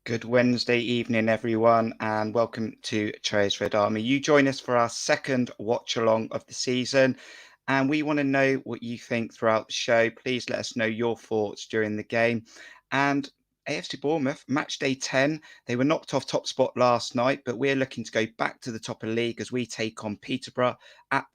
Good Wednesday evening, everyone, and welcome to Cherries Red Army. You join us for our second watch along of the season, and we want to know what you think throughout the show. Please let us know your thoughts during the game. And AFC Bournemouth, match day 10, they were knocked off top spot last night, but we're looking to go back to the top of the league as we take on Peterborough at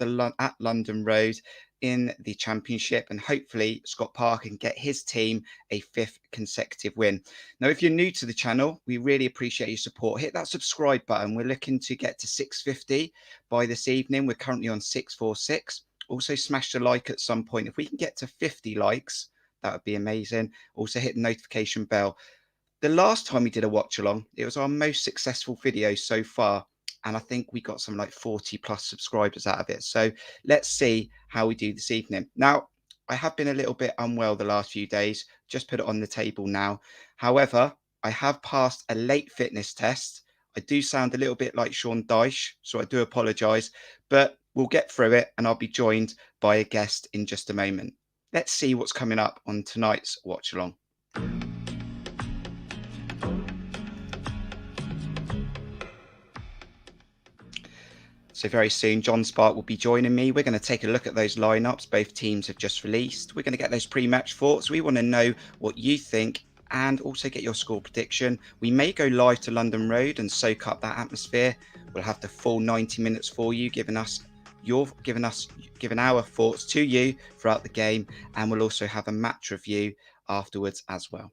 London Road in the Championship, and hopefully Scott Parker can get his team a 5th consecutive win. Now, if you're new to the channel, we really appreciate your support. Hit that subscribe button. We're looking to get to 650 by this evening. We're currently on 646. Also, smash the like at some point. If we can get to 50 likes, that would be amazing. Also, hit the notification bell. The last time we did a watch along, it was our most successful video so far, and I think we got some like 40 plus subscribers out of it. So let's see how we do this evening. Now, I have been a little bit unwell the last few days. Just put it on the table now. However, I have passed a late fitness test. I do sound a little bit like Sean Dyche, so I do apologise, but we'll get through it, and I'll be joined by a guest in just a moment. Let's see what's coming up on tonight's watch along. So very soon, John Spark will be joining me. We're going to take a look at those lineups both teams have just released. We're going to get those pre-match thoughts. We want to know what you think and also get your score prediction. We may go live to London Road and soak up that atmosphere. We'll have the full 90 minutes for you, giving our thoughts to you throughout the game, and we'll also have a match review afterwards as well.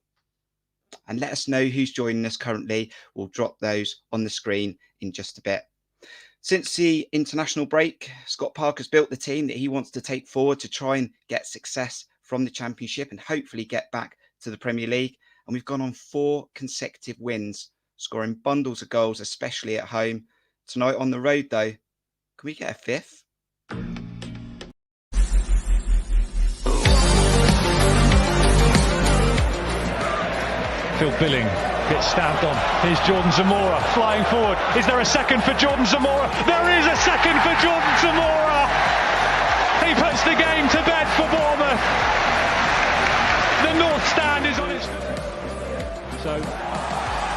And let us know who's joining us currently. We'll drop those on the screen in just a bit. Since the international break, Scott Parker's built the team that he wants to take forward to try and get success from the Championship and hopefully get back to the Premier League. And we've gone on 4 consecutive wins, scoring bundles of goals, especially at home. Tonight on the road, though, can we get a 5th? Phil Billing gets stabbed on. Here's Jordan Zamora flying forward. Is there a second for Jordan Zamora? There is a second for Jordan Zamora! He puts the game to bed for Bournemouth. The North Stand is on its feet. So,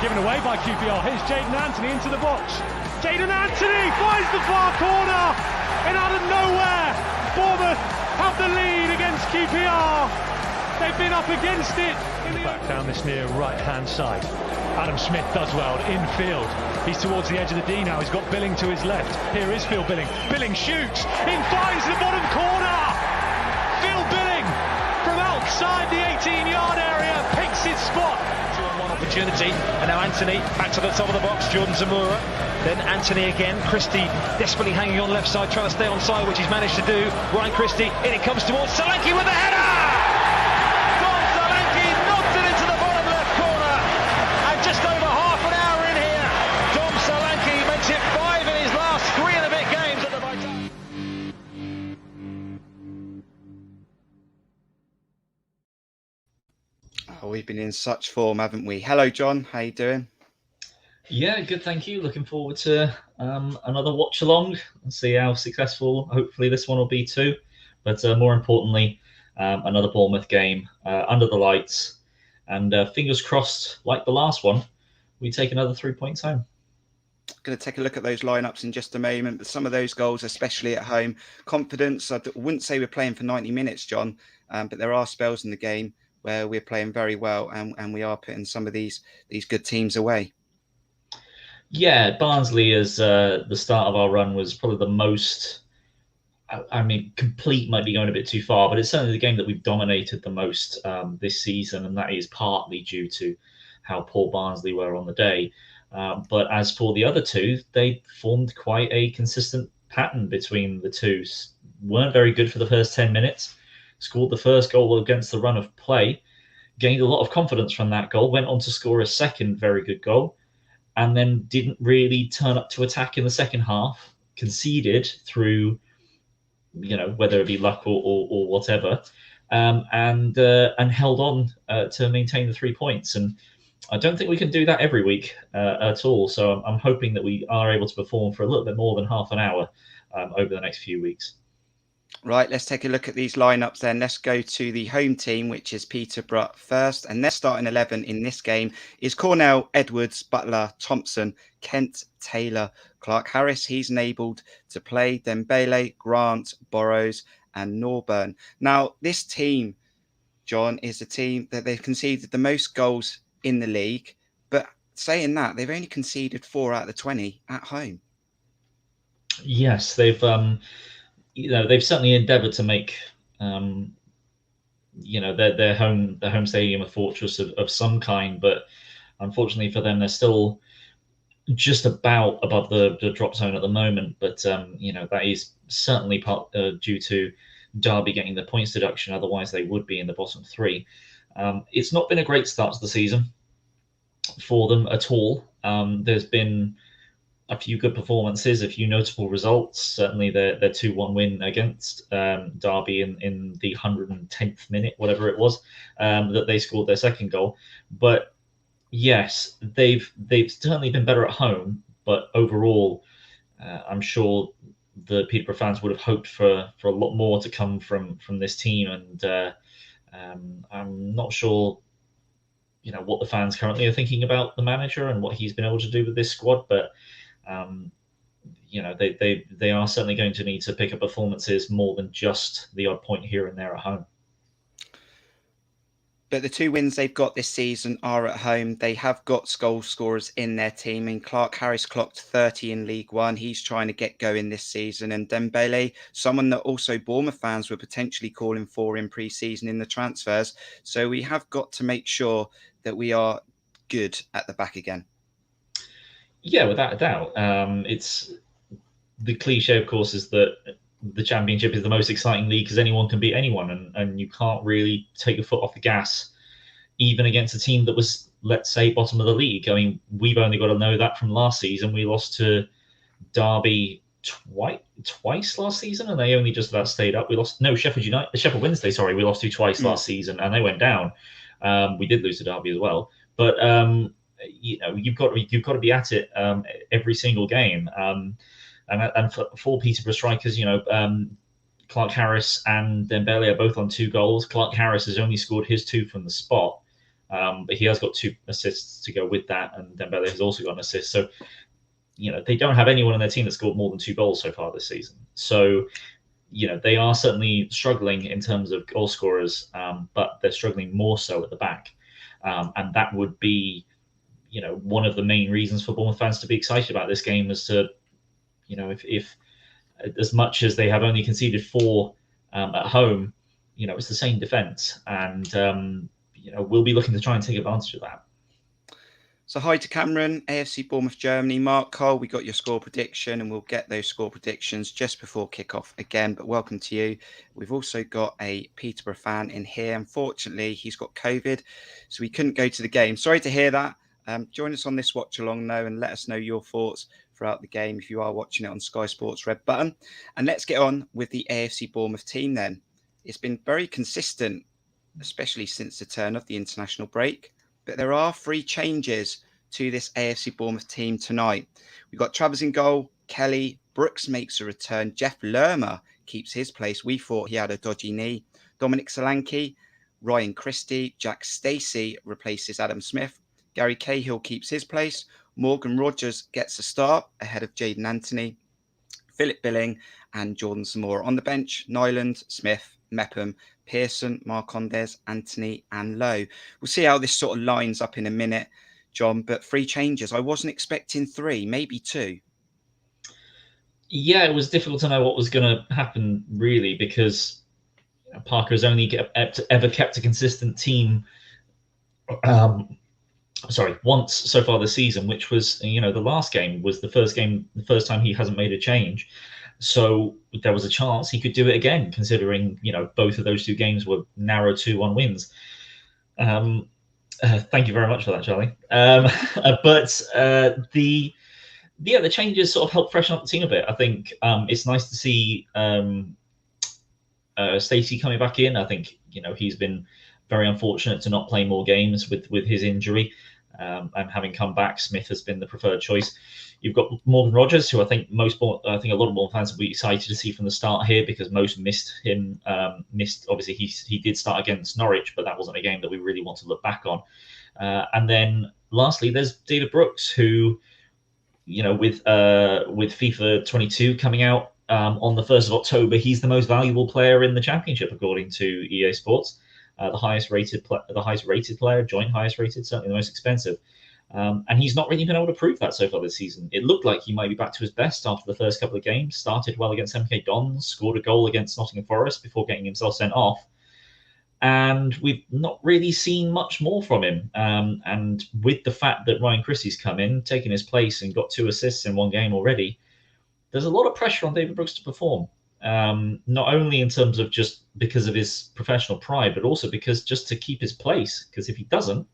given away by QPR. Here's Jaden Anthony into the box. Jaden Anthony finds the far corner, and out of nowhere, Bournemouth have the lead against QPR. They've been up against it. Back down this near right-hand side. Adam Smith does well, infield. He's towards the edge of the D now, he's got Billing to his left. Here is Phil Billing. Billing shoots, he finds the bottom corner! Phil Billing from outside the 18-yard area picks his spot. 2-on-1 opportunity, and now Anthony back to the top of the box, Jordan Zamora. Then Anthony again, Christie desperately hanging on left side, trying to stay on side, which he's managed to do. Ryan Christie, in it comes towards Solanke with the header! Don Solanke knocks it into the bottom left corner, and just over half an hour in here, Dom Solanke makes it 5 in his last 3 and a bit games at the Vitality. Oh, we've been in such form, haven't we? Hello, John. How you doing? Yeah, good, thank you. Looking forward to another watch along and see how successful hopefully this one will be too. But more importantly, another Bournemouth game under the lights, and fingers crossed, like the last one, we take another 3 points home. Going to take a look at those lineups in just a moment, but some of those goals, especially at home, confidence. I wouldn't say we're playing for 90 minutes, John, but there are spells in the game where we're playing very well, and we are putting some of these good teams away. Yeah, Barnsley as the start of our run was probably the most, I mean, complete might be going a bit too far, but it's certainly the game that we've dominated the most this season, and that is partly due to how poor Barnsley were on the day. But as for the other two, they formed quite a consistent pattern between the two. Weren't very good for the first 10 minutes, scored the first goal against the run of play, gained a lot of confidence from that goal, went on to score a second very good goal, and then didn't really turn up to attack in the second half, conceded through, whether it be luck or whatever, and held on to maintain the 3 points. And I don't think we can do that every week at all. So I'm hoping that we are able to perform for a little bit more than half an hour over the next few weeks. Right, let's take a look at these lineups then. Let's go to the home team, which is Peterborough first. And their starting 11 in this game is Cornell, Edwards, Butler, Thompson, Kent, Taylor, Clark Harris. He's enabled to play. Dembele, Grant, Burrows, and Norburn. Now, this team, John, is a team that they've conceded the most goals in the league. But saying that, they've only conceded 4 out of the 20 at home. Yes, they've certainly endeavoured to make their home stadium a fortress of some kind, but unfortunately for them, they're still just about above the drop zone at the moment. But that is certainly part due to Derby getting the points deduction. Otherwise, they would be in the bottom 3. It's not been a great start to the season for them at all. There's been a few good performances, a few notable results. Certainly their 2-1 win against Derby in the 110th minute, whatever it was, that they scored their second goal. But yes, they've certainly been better at home. But overall, I'm sure the Peterborough fans would have hoped for a lot more to come from this team. And I'm not sure, what the fans currently are thinking about the manager and what he's been able to do with this squad. But they are certainly going to need to pick up performances more than just the odd point here and there at home. But the 2 wins they've got this season are at home. They have got goal scorers in their team. And Clark Harris clocked 30 in League One. He's trying to get going this season. And Dembele, someone that also Bournemouth fans were potentially calling for in pre-season in the transfers. So we have got to make sure that we are good at the back again. Yeah, without a doubt. It's the cliche, of course, is that the Championship is the most exciting league because anyone can beat anyone, and you can't really take your foot off the gas, even against a team that was, let's say, bottom of the league. I mean, we've only got to know that from last season. We lost to Derby twice last season, and they only just about stayed up. Sheffield Wednesday, sorry, we lost to twice last season, and they went down. We did lose to Derby as well, but you've got to be at it every single game. And for Peterborough strikers, Clark Harris and Dembele are both on 2 goals. Clark Harris has only scored his 2 from the spot, but he has got 2 assists to go with that, and Dembele has also got an assist. So, they don't have anyone in their team that scored more than 2 goals so far this season. So, they are certainly struggling in terms of goal scorers, but they're struggling more so at the back. And that would be, one of the main reasons for Bournemouth fans to be excited about this game is to, if as much as they have only conceded 4 at home, it's the same defence, and we'll be looking to try and take advantage of that. So hi to Cameron, AFC Bournemouth Germany. Mark Cole, we got your score prediction, and we'll get those score predictions just before kickoff again. But welcome to you. We've also got a Peterborough fan in here. Unfortunately, he's got COVID, so we couldn't go to the game. Sorry to hear that. Join us on this watch along though, and let us know your thoughts throughout the game if you are watching it on Sky Sports Red Button. And let's get on with the AFC Bournemouth team then. It's been very consistent, especially since the turn of the international break. But there are 3 changes to this AFC Bournemouth team tonight. We've got Travers in goal, Kelly, Brooks makes a return, Jeff Lerma keeps his place. We thought he had a dodgy knee. Dominic Solanke, Ryan Christie, Jack Stacey replaces Adam Smith. Gary Cahill keeps his place. Morgan Rogers gets a start ahead of Jaden Anthony. Philip Billing and Jordan Zamora on the bench. Nyland, Smith, Mepham, Pearson, Marcondes, Anthony and Lowe. We'll see how this sort of lines up in a minute, John, but 3 changes. I wasn't expecting 3, maybe 2. Yeah, it was difficult to know what was going to happen, really, because Parker has only ever kept a consistent team once so far this season, which was, the last game was the first time he hasn't made a change. So there was a chance he could do it again, considering, both of those 2 games were narrow 2-1 wins. Thank you very much for that, Charlie. But the changes sort of help freshen up the team a bit. I think it's nice to see Stacey coming back in. I think, he's been very unfortunate to not play more games with his injury. And having come back, Smith has been the preferred choice. You've got Morgan Rogers, who I think a lot of Bournemouth fans will be excited to see from the start here, because most missed him. Obviously, he did start against Norwich, but that wasn't a game that we really want to look back on. And then lastly, there's David Brooks, who, with FIFA 22 coming out on the 1st of October, he's the most valuable player in the Championship, according to EA Sports. The highest rated player, joint highest rated, certainly the most expensive. And he's not really been able to prove that so far this season. It looked like he might be back to his best after the first couple of games. Started well against MK Dons, scored a goal against Nottingham Forest before getting himself sent off. And we've not really seen much more from him. And with the fact that Ryan Christie's come in, taken his place and got 2 assists in 1 game already, there's a lot of pressure on David Brooks to perform. Not only in terms of just because of his professional pride, but also because just to keep his place. Because if he doesn't,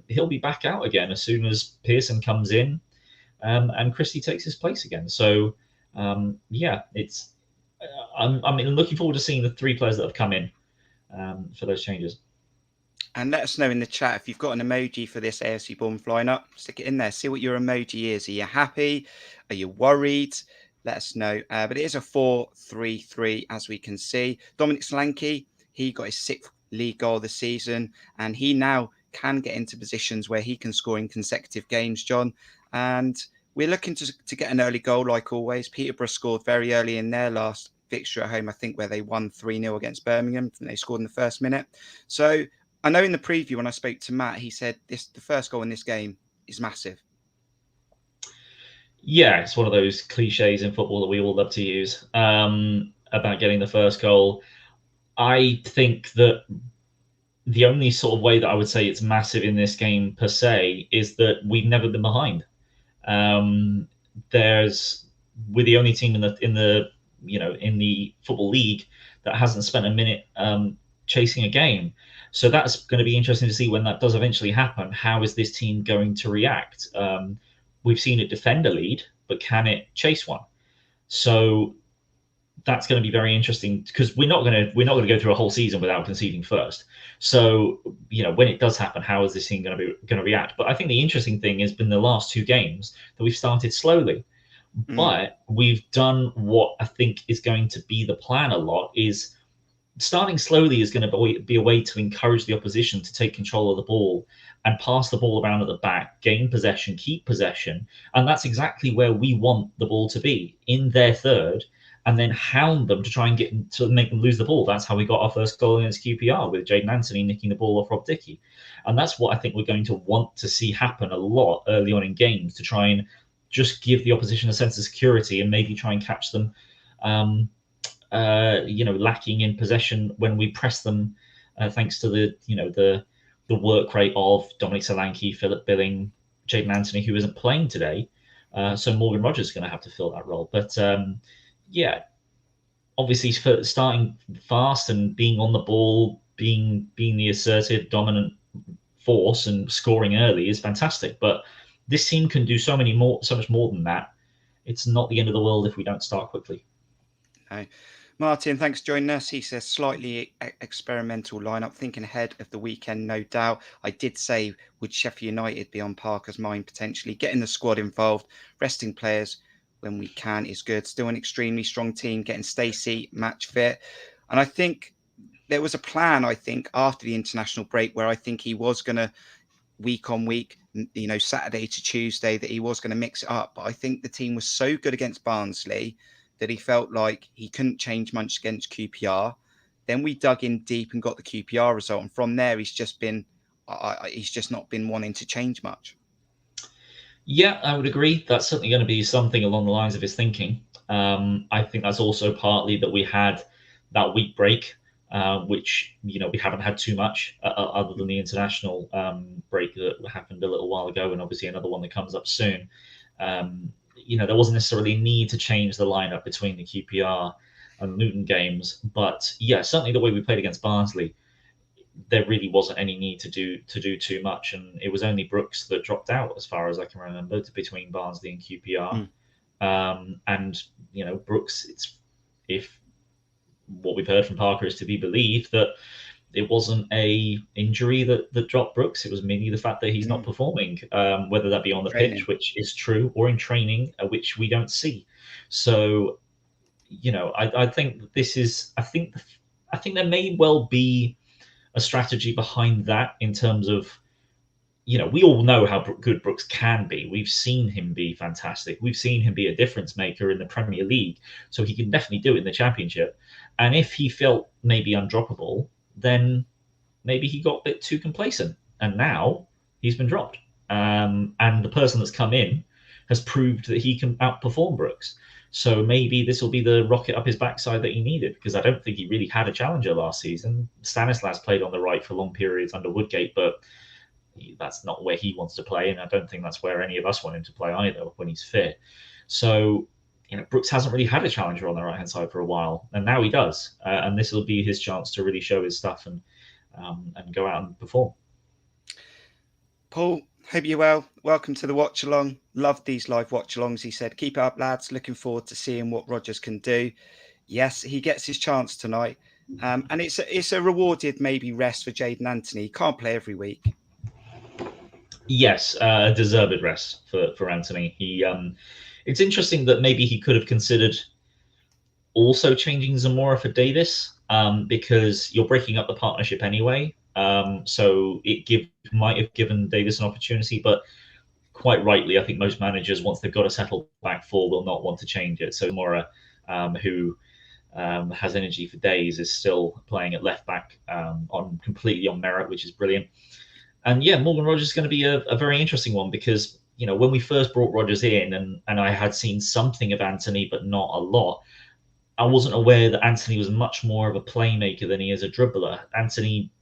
he'll be back out again as soon as Pearson comes in and Christie takes his place again. So, I'm looking forward to seeing the 3 players that have come in for those changes. And let us know in the chat if you've got an emoji for this AFC Bournemouth lineup. Stick it in there. See what your emoji is. Are you happy? Are you worried? Let us know. But it is a 4-3-3, as we can see. Dominic Solanke, he got his 6th league goal this season, and he now can get into positions where he can score in consecutive games, John. And we're looking to get an early goal, like always. Peterborough scored very early in their last fixture at home, I think, where they won 3-0 against Birmingham, and they scored in the first minute. So I know in the preview when I spoke to Matt, he said the first goal in this game is massive. Yeah, it's one of those cliches in football that we all love to use about getting the first goal. I think that the only sort of way that I would say it's massive in this game per se is that we've never been behind. We're the only team in the football league that hasn't spent a minute chasing a game. So that's going to be interesting to see when that does eventually happen. How is this team going to react? We've seen it defend a lead, but can it chase one? So that's going to be very interesting, because we're not going to go through a whole season without conceding first. So when it does happen, how is this team going to react? But I think the interesting thing has been the last 2 games that we've started slowly, but we've done what I think is going to be the plan a lot. Is starting slowly is going to be a way to encourage the opposition to take control of the ball and pass the ball around at the back, gain possession, keep possession. And that's exactly where we want the ball to be, in their third, and then hound them to try and make them lose the ball. That's how we got our first goal against QPR, with Jaden Anthony nicking the ball off Rob Dickey. And that's what I think we're going to want to see happen a lot early on in games, to try and just give the opposition a sense of security and maybe try and catch them lacking in possession when we press them, thanks to the work rate of Dominic Solanke, Philip Billing, Jaden Anthony, who isn't playing today. So Morgan Rogers is going to have to fill that role. But obviously starting fast and being on the ball, being the assertive, dominant force and scoring early is fantastic. But this team can do so much more than that. It's not the end of the world if we don't start quickly. No. Martin, thanks for joining us. He says slightly experimental lineup, thinking ahead of the weekend, no doubt. I did say, would Sheffield United be on Parker's mind potentially? Getting the squad involved, resting players when we can is good. Still an extremely strong team, getting Stacey match fit. And I think there was a plan, after the international break, where I think he was going to, week on week, Saturday to Tuesday, that he was going to mix it up. But I think the team was so good against Barnsley that he felt like he couldn't change much against QPR. Then we dug in deep and got the QPR result. And from there, he's just not been wanting to change much. Yeah, I would agree. That's certainly going to be something along the lines of his thinking. I think that's also partly that we had that week break, which, we haven't had too much other than the international break that happened a little while ago, and obviously another one that comes up soon. There wasn't necessarily a need to change the lineup between the QPR and Luton games, but yeah, certainly the way we played against Barnsley, there really wasn't any need to do too much, and it was only Brooks that dropped out, as far as I can remember, between Barnsley and QPR. And Brooks, if what we've heard from Parker is to be believed, that it wasn't a injury that dropped Brooks. It was mainly the fact that he's not performing, whether that be on the pitch, which is true, or in training, which we don't see. So, I think this is. I think there may well be a strategy behind that, in terms of, we all know how good Brooks can be. We've seen him be fantastic. We've seen him be a difference maker in the Premier League, so he can definitely do it in the Championship. And if he felt maybe undroppable, then maybe he got a bit too complacent, and now he's been dropped. And the person that's come in has proved that he can outperform Brooks. So maybe this will be the rocket up his backside that he needed, because I don't think he really had a challenger last season. Stanislas played on the right for long periods under Woodgate, but that's not where he wants to play, and I don't think that's where any of us want him to play either when he's fit. So Brooks hasn't really had a challenger on the right-hand side for a while, and now he does. And this will be his chance to really show his stuff and go out and perform. Paul, hope you're well. Welcome to the watch-along. Love these live watch-alongs, he said. Keep it up, lads. Looking forward to seeing what Rogers can do. Yes, he gets his chance tonight. And it's a rewarded maybe rest for Jaden Anthony. He can't play every week. Yes, a deserved rest for Anthony. It's interesting that maybe he could have considered also changing Zamora for Davis, because you're breaking up the partnership anyway. So it might have given Davis an opportunity, but quite rightly, I think most managers, once they've got a settled back four, will not want to change it. So Zamora, who has energy for days, is still playing at left back completely on merit, which is brilliant. And yeah, Morgan Rogers is going to be a very interesting one, because when we first brought Rogers in, and I had seen something of Anthony, but not a lot, I wasn't aware that Anthony was much more of a playmaker than he is a dribbler. Anthony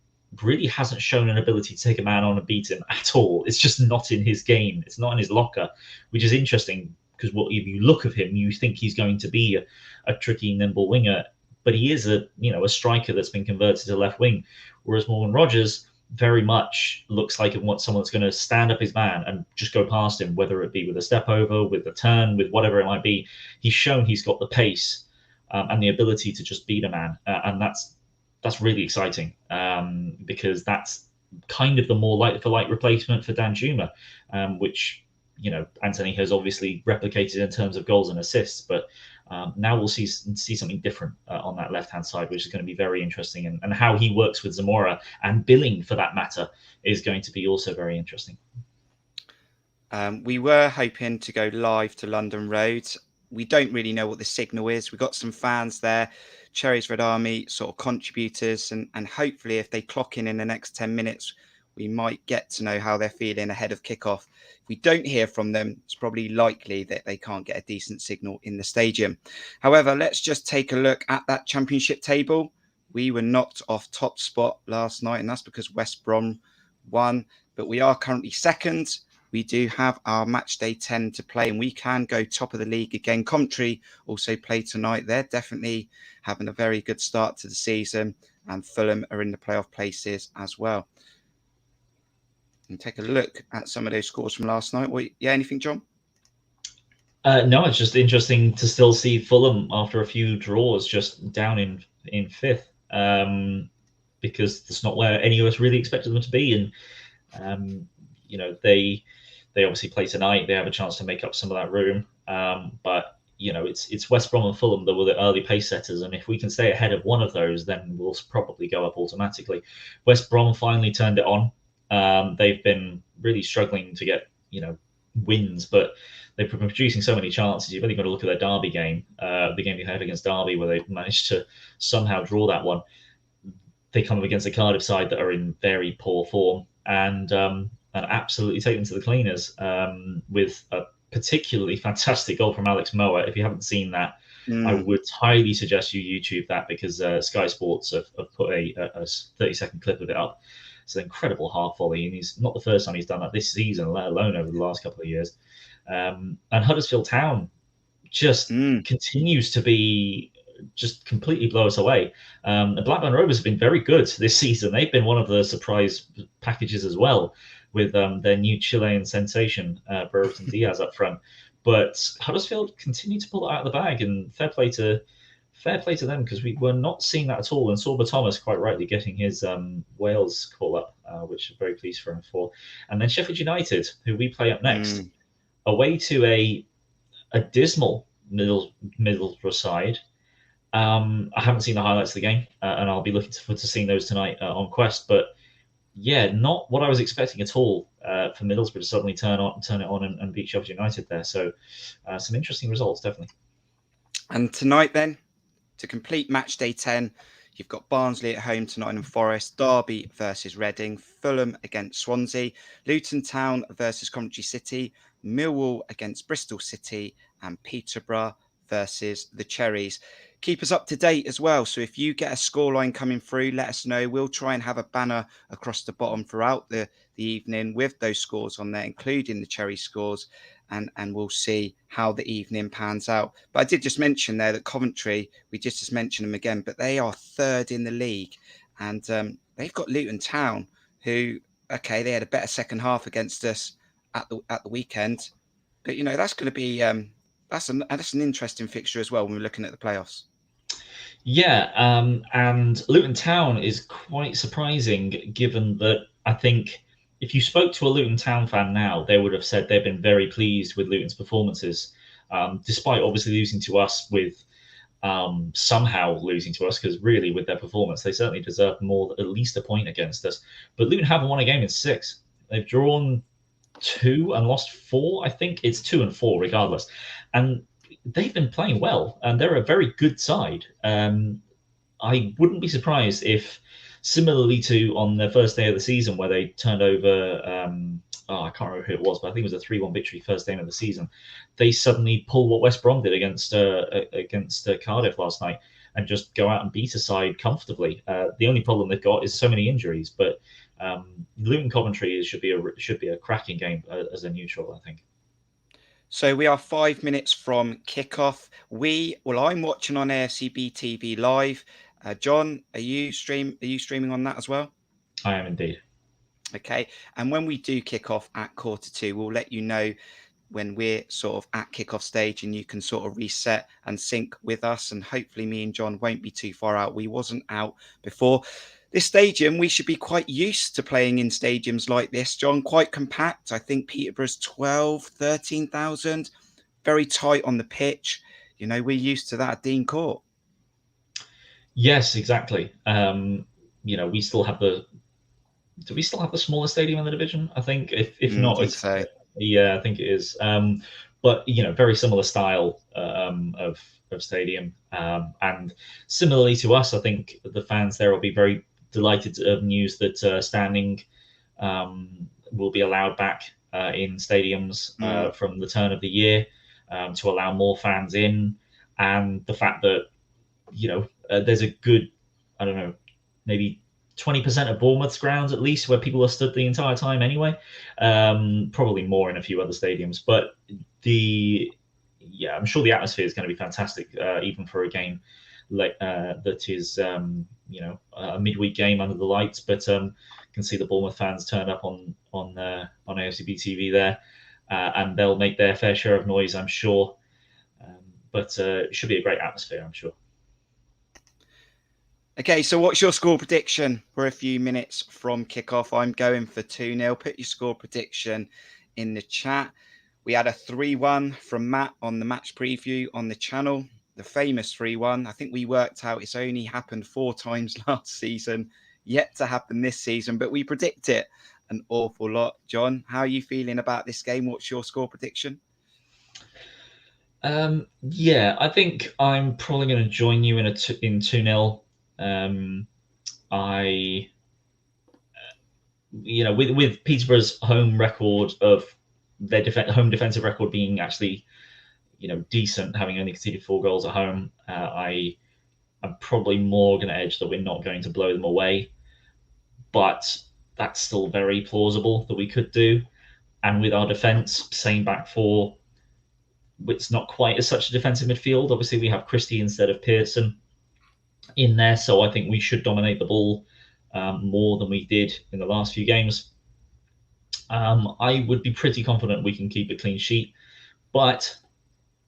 really hasn't shown an ability to take a man on and beat him at all. It's just not in his game. It's not in his locker, which is interesting, because if you look at him, you think he's going to be a tricky, nimble winger, but he is a striker that's been converted to left wing, whereas Morgan Rogers very much looks like it wants someone that's going to stand up his man and just go past him, whether it be with a step over, with a turn, with whatever it might be. He's shown he's got the pace and the ability to just beat a man, and that's really exciting, because that's kind of the more like-for-like replacement for Dan Juma, which Anthony has obviously replicated in terms of goals and assists, but now we'll see something different on that left-hand side, which is going to be very interesting, and how he works with Zamora and Billing, for that matter, is going to be also very interesting. We were hoping to go live to London Road. we don't really know what the signal is. We've got some fans there, Cherries Red Army sort of contributors, and hopefully if they clock in the next 10 minutes, we might get to know how they're feeling ahead of kickoff. If we don't hear from them, it's probably likely that they can't get a decent signal in the stadium. However, let's just take a look at that championship table. We were knocked off top spot last night, and that's because West Brom won, but we are currently second. We do have our match day 10 to play, and we can go top of the league again. Coventry also play tonight. They're definitely having a very good start to the season, and Fulham are in the playoff places as well. And take a look at some of those scores from last night. Anything, John? No, it's just interesting to still see Fulham after a few draws just down in fifth, because that's not where any of us really expected them to be. And they obviously play tonight. They have a chance to make up some of that room. But it's West Brom and Fulham that were the early pace setters, and if we can stay ahead of one of those, then we'll probably go up automatically. West Brom finally turned it on. They've been really struggling to get wins, but they've been producing so many chances. You've only got to look at their Derby game, the game they had against Derby, where they managed to somehow draw that one. They come up against a Cardiff side that are in very poor form, and absolutely take them to the cleaners, with a particularly fantastic goal from Alex Moa. If you haven't seen that, I would highly suggest you YouTube that, because Sky Sports have put a 30-second clip of it up. It's an incredible half volley, and he's not the first time he's done that this season, let alone over the last couple of years. And Huddersfield Town just continues to be just completely blow us away. The Blackburn Rovers have been very good this season. They've been one of the surprise packages as well, with their new Chilean sensation, Brereton Diaz up front. But Huddersfield continue to pull it out of the bag, and fair play to them, because we were not seeing that at all. And Sorba Thomas, quite rightly, getting his Wales call up, which I'm very pleased for him for. And then Sheffield United, who we play up next, away to a dismal Middlesbrough side. I haven't seen the highlights of the game, and I'll be looking forward to seeing those tonight on Quest. But yeah, not what I was expecting at all, for Middlesbrough to suddenly turn it on and beat Sheffield United there. So some interesting results, definitely. And tonight then, to complete match day 10, you've got Barnsley at home to Nottingham Forest, Derby versus Reading, Fulham against Swansea, Luton Town versus Coventry City, Millwall against Bristol City, and Peterborough versus the Cherries. Keep us up to date as well. So if you get a scoreline coming through, let us know. We'll try and have a banner across the bottom throughout the evening with those scores on there, including the Cherry scores, and we'll see how the evening pans out. But I did just mention there that Coventry, we just mentioned them again, but they are third in the league, and they've got Luton Town, who, okay, they had a better second half against us at the weekend, but that's going to be that's an interesting fixture as well when we're looking at the playoffs. Yeah, and Luton Town is quite surprising, given that I think if you spoke to a Luton Town fan now, they would have said they've been very pleased with Luton's performances, despite obviously losing to us with somehow losing to us, because really with their performance, they certainly deserve more, at least a point against us. But Luton haven't won a game in 6. They've drawn 2 and lost 4. I think it's 2 and 4 regardless. And they've been playing well, and they're a very good side. I wouldn't be surprised if, similarly to on their first day of the season, where they turned over, I can't remember who it was, but I think it was a 3-1 victory first game of the season, they suddenly pull what West Brom did against Cardiff last night and just go out and beat a side comfortably. The only problem they've got is so many injuries, but Luton Coventry should be a cracking game as a neutral, I think. So we are 5 minutes from kickoff. I'm watching on AFCB TV live. John, are you streaming on that as well? I am indeed. Okay. And when we do kick off at 1:45, we'll let you know when we're sort of at kickoff stage, and you can sort of reset and sync with us. And hopefully me and John won't be too far out. We wasn't out before. This stadium, we should be quite used to playing in stadiums like this, John, quite compact. I think Peterborough's 13,000, very tight on the pitch. We're used to that at Dean Court. Yes, exactly. We still have do we still have the smallest stadium in the division? I think if not, it's so. Yeah, I think it is. but very similar style of stadium. And similarly to us, I think the fans there will be very delighted to have news that standing will be allowed back in stadiums from the turn of the year, to allow more fans in, and the fact that there's a good, I don't know, maybe 20% of Bournemouth's grounds at least where people are stood the entire time anyway. Probably more in a few other stadiums, but I'm sure the atmosphere is going to be fantastic, even for a game like that is a midweek game under the lights. But can see the Bournemouth fans turn up on AFCB TV there, and they'll make their fair share of noise, I'm sure. But it should be a great atmosphere, I'm sure. Okay, so what's your score prediction? We're a few minutes from kickoff. I'm going for 2-0. Put your score prediction in the chat. We had a 3-1 from Matt on the match preview on the channel, the famous 3-1. I think we worked out it's only happened 4 times last season, yet to happen this season, but we predict it an awful lot. John, how are you feeling about this game? What's your score prediction? I think I'm probably going to join you in 2-0. With Peterborough's home record of their home defensive record being actually, decent, having only conceded 4 goals at home, I'm probably more going to edge that we're not going to blow them away, but that's still very plausible that we could do. And with our defence, same back 4, it's not quite as such a defensive midfield. Obviously, we have Christie instead of Pearson in there, so I think we should dominate the ball more than we did in the last few games. I would be pretty confident we can keep a clean sheet, but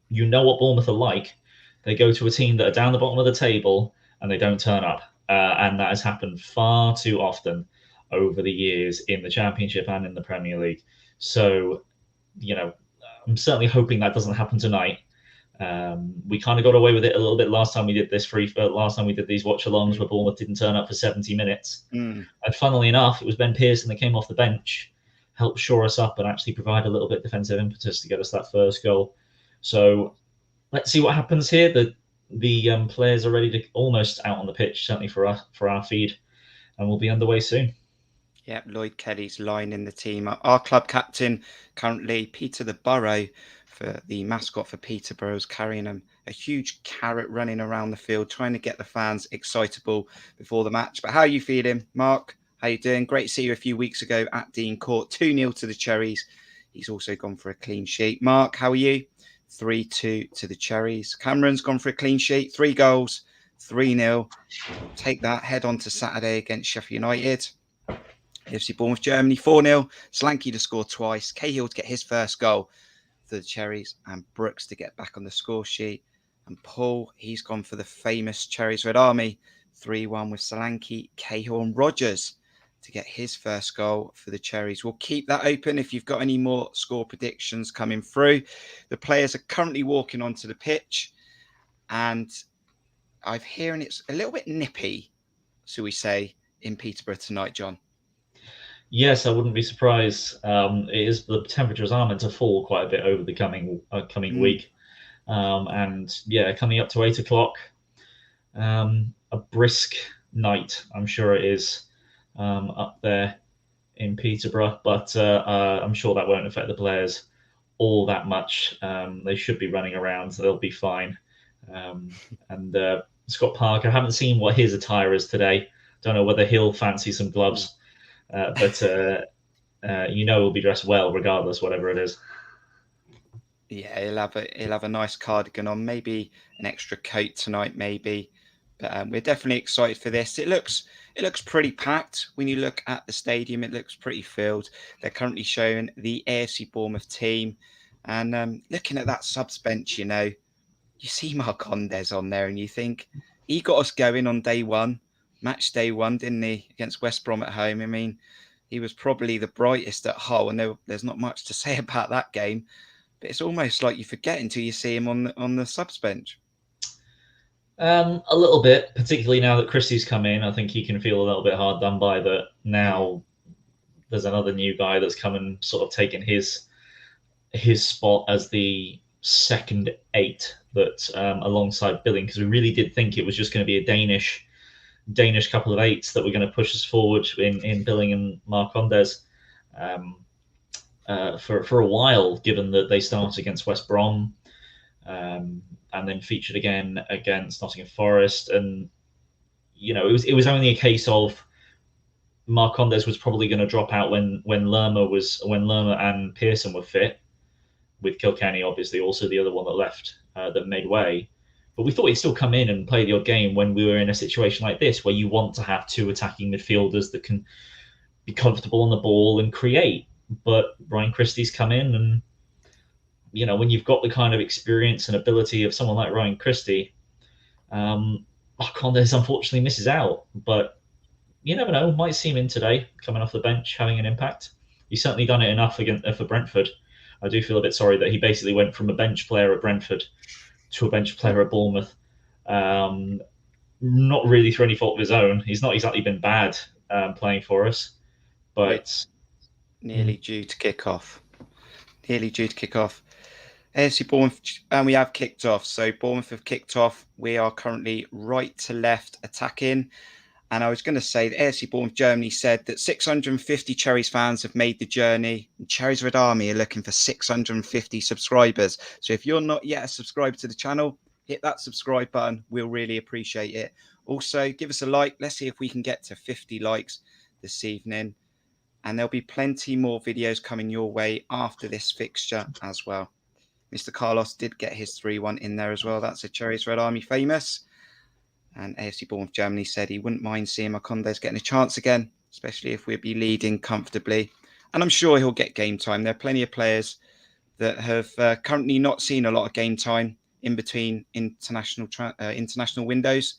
you know what Bournemouth are like. They go to a team that are down the bottom of the table and they don't turn up, and that has happened far too often over the years in the Championship and in the Premier League. So, I'm certainly hoping that doesn't happen tonight. We kind of got away with it a little bit last time we did last time we did these watch-alongs where Bournemouth didn't turn up for 70 minutes. And funnily enough, it was Ben Pearson that came off the bench, helped shore us up and actually provide a little bit defensive impetus to get us that first goal. So let's see what happens here. The players are ready to almost out on the pitch, certainly for our feed, and we'll be underway soon. Yeah, Lloyd Kelly's lining the team. Our club captain currently, Peter the Burrow, for the mascot for Peterborough, is carrying a huge carrot running around the field, trying to get the fans excitable before the match. But how are you feeling, Mark? How you doing? Great to see you a few weeks ago at Dean Court. 2-0 to the Cherries. He's also gone for a clean sheet. Mark, how are you? 3-2 to the Cherries. Cameron's gone for a clean sheet. 3 goals, 3-0. Take that. Head on to Saturday against Sheffield United. AFC Bournemouth, Germany, 4-0. Slanky to score twice. Cahill to get his first goal for the Cherries. And Brooks to get back on the score sheet. And Paul, he's gone for the famous Cherries Red Army. 3-1 with Solanke, Cahill and Rogers to get his first goal for the Cherries. We'll keep that open if you've got any more score predictions coming through. The players are currently walking onto the pitch. And I'm hearing it's a little bit nippy, shall we say, in Peterborough tonight, John. Yes, I wouldn't be surprised. The temperatures are meant to fall quite a bit over the coming week, and coming up to 8 o'clock, a brisk night. I'm sure it is up there in Peterborough, but I'm sure that won't affect the players all that much. They should be running around, so they'll be fine. And Scott Parker, I haven't seen what his attire is today. Don't know whether he'll fancy some gloves. But he'll be dressed well regardless, whatever it is. Yeah, he'll have a nice cardigan on, maybe an extra coat tonight, maybe. But we're definitely excited for this. It looks pretty packed when you look at the stadium. It looks pretty filled. They're currently showing the AFC Bournemouth team, and looking at that subs bench, you see Marcondes on there, and you think he got us going on match day one, didn't he, against West Brom at home? I mean, he was probably the brightest at Hull, and there's not much to say about that game. But it's almost like you forget until you see him on the subs bench. A little bit, particularly now that Christie's come in. I think he can feel a little bit hard done by that. Now there's another new guy that's come and sort of taken his his spot as the second 8 that alongside Billing, because we really did think it was just going to be a Danish couple of 8s that were going to push us forward in Billing and Marcondes for a while, given that they started against West Brom and then featured again against Nottingham Forest. And it was only a case of Marcondes was probably going to drop out when Lerma and Pearson were fit, with Kilkenny obviously also the other one that left that made way. But we thought he'd still come in and play the odd game when we were in a situation like this, where you want to have 2 attacking midfielders that can be comfortable on the ball and create. But Ryan Christie's come in, and when you've got the kind of experience and ability of someone like Ryan Christie, Marcondes unfortunately misses out. But you never know, might see him in today, coming off the bench, having an impact. He's certainly done it enough for Brentford. I do feel a bit sorry that he basically went from a bench player at Brentford to a bench player at Bournemouth. Not really through any fault of his own. He's not exactly been bad playing for us, but nearly due to kick off. AFC Bournemouth, and we have kicked off. So Bournemouth have kicked off. We are currently right to left attacking. And I was going to say that AFC Bournemouth Germany said that 650 Cherries fans have made the journey. And Cherries Red Army are looking for 650 subscribers. So if you're not yet a subscriber to the channel, hit that subscribe button. We'll really appreciate it. Also, give us a like. Let's see if we can get to 50 likes this evening. And there'll be plenty more videos coming your way after this fixture as well. Mr. Carlos did get his 3-1 in there as well. That's a Cherries Red Army famous. And AFC Bournemouth Germany said he wouldn't mind seeing Marcondes getting a chance again, especially if we'd be leading comfortably. And I'm sure he'll get game time. There are plenty of players that have currently not seen a lot of game time in between international windows.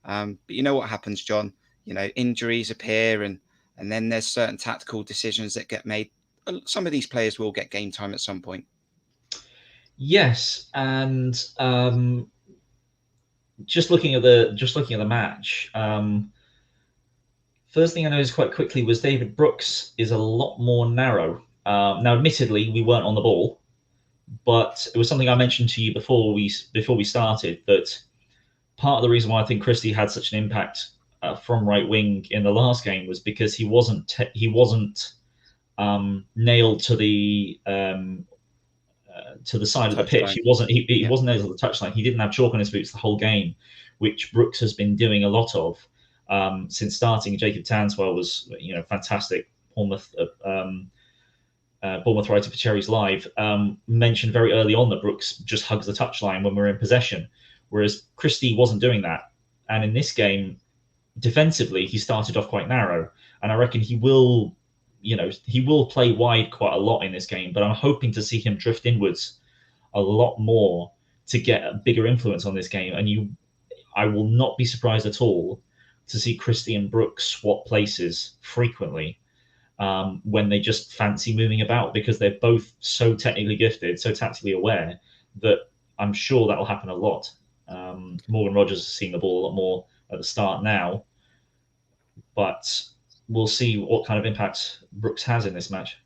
But you know what happens, John? Injuries appear and then there's certain tactical decisions that get made. Some of these players will get game time at some point. Yes, and just looking at the match, first thing I noticed quite quickly was David Brooks is a lot more narrow. Now, admittedly, we weren't on the ball, but it was something I mentioned to you before we started, that part of the reason why I think Christie had such an impact from right wing in the last game was because he wasn't nailed to the side of the pitch. He wasn't nailed to the touchline. He didn't have chalk on his boots the whole game, which Brooks has been doing a lot of since starting. Jacob Tanswell was fantastic. Bournemouth writer for Cherries Live mentioned very early on that Brooks just hugs the touchline when we're in possession, whereas Christie wasn't doing that. And in this game, defensively, he started off quite narrow, and I reckon he will play wide quite a lot in this game, but I'm hoping to see him drift inwards a lot more to get a bigger influence on this game. And I will not be surprised at all to see Christie and Brooks swap places frequently when they just fancy moving about, because they're both so technically gifted, so tactically aware, that I'm sure that will happen a lot. Morgan Rogers has seen the ball a lot more at the start now, but we'll see what kind of impact Brooks has in this match.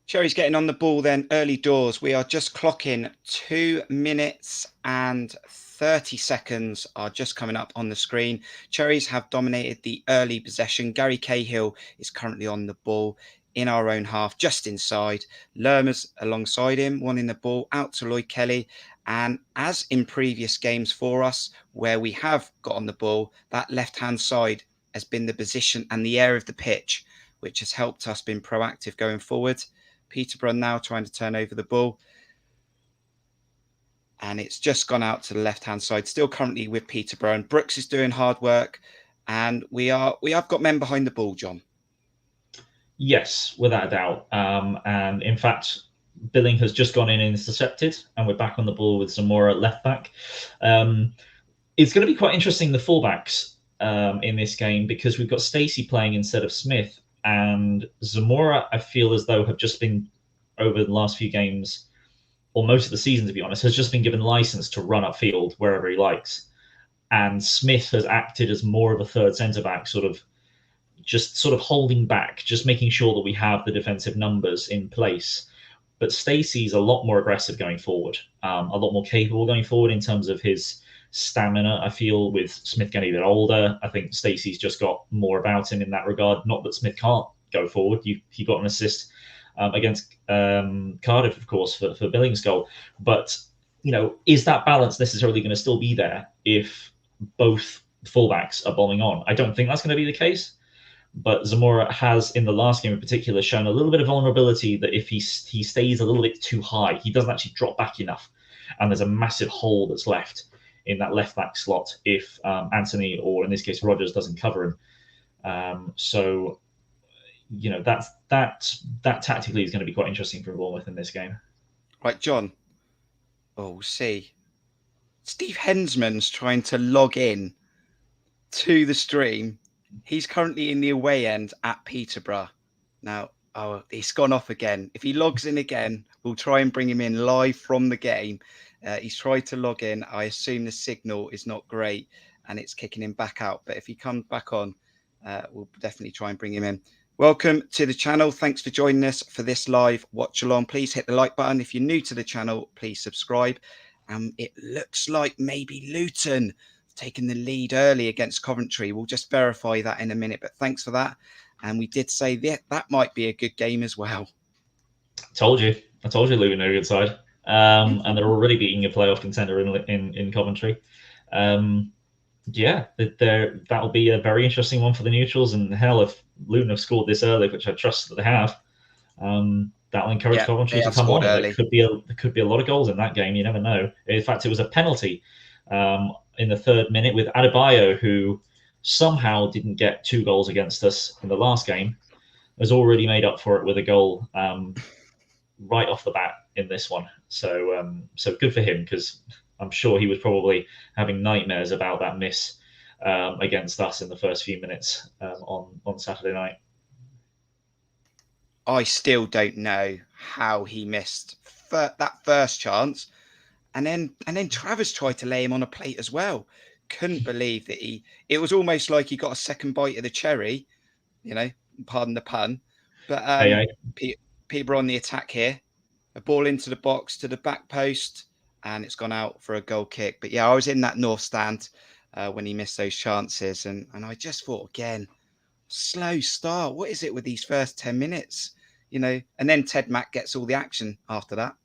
Cherries getting on the ball then early doors. We are just clocking 2 minutes and 30 seconds are just coming up on the screen. Cherries have dominated the early possession. Gary Cahill is currently on the ball in our own half, just inside. Lerma's alongside him, wanting the ball out to Lloyd Kelly. And as in previous games for us, where we have got on the ball, that left-hand side has been the position and the area of the pitch, which has helped us being proactive going forward. Peterborough now trying to turn over the ball. And it's just gone out to the left-hand side, still currently with Peterborough. And Brooks is doing hard work. And we have got men behind the ball, John. Yes, without a doubt. And in fact, Billing has just gone in and intercepted, and we're back on the ball with Zamora at left back. It's going to be quite interesting, the fullbacks in this game, because we've got Stacey playing instead of Smith, and Zamora, I feel as though have just been, over the last few games, or most of the season to be honest, has just been given license to run upfield wherever he likes. And Smith has acted as more of a third centre-back, sort of holding back, just making sure that we have the defensive numbers in place. But Stacey's a lot more aggressive going forward, a lot more capable going forward in terms of his stamina. I feel with Smith getting a bit older, I think Stacey's just got more about him in that regard. Not that Smith can't go forward. He got an assist against Cardiff, of course, for Billings' goal. But, is that balance necessarily going to still be there if both fullbacks are bombing on? I don't think that's going to be the case. But Zamora has, in the last game in particular, shown a little bit of vulnerability that if he stays a little bit too high, he doesn't actually drop back enough. And there's a massive hole that's left in that left-back slot if Anthony, or in this case, Rodgers, doesn't cover him. So, that tactically is going to be quite interesting for Bournemouth in this game. Right, John. Oh, we'll see. Steve Hensman's trying to log in to the stream. He's currently in the away end at Peterborough. Now, he's gone off again. If he logs in again, we'll try and bring him in live from the game. He's tried to log in. I assume the signal is not great and it's kicking him back out. But if he comes back on, we'll definitely try and bring him in. Welcome to the channel. Thanks for joining us for this live watch along. Please hit the like button. If you're new to the channel, please subscribe. It looks like maybe Luton taking the lead early against Coventry. We'll just verify that in a minute, but thanks for that. And we did say that might be a good game as well. I told you Luton are a good side. And they're already beating a playoff contender in Coventry. That'll be a very interesting one for the neutrals. And hell, if Luton have scored this early, which I trust that they have, that'll encourage Coventry to come on. There could be a lot of goals in that game. You never know. In fact, it was a penalty in the 3rd minute with Adebayo, who somehow didn't get 2 goals against us in the last game, has already made up for it with a goal right off the bat in this one. So good for him, because I'm sure he was probably having nightmares about that miss against us in the first few minutes on Saturday night. I still don't know how he missed that first chance. And then Travers tried to lay him on a plate as well. Couldn't believe that it was almost like he got a second bite of the cherry, pardon the pun. But Peterborough on the attack here. A ball into the box to the back post, and it's gone out for a goal kick. But yeah, I was in that north stand when he missed those chances. And I just thought, again, slow start. What is it with these first 10 minutes? And then Ted Mack gets all the action after that.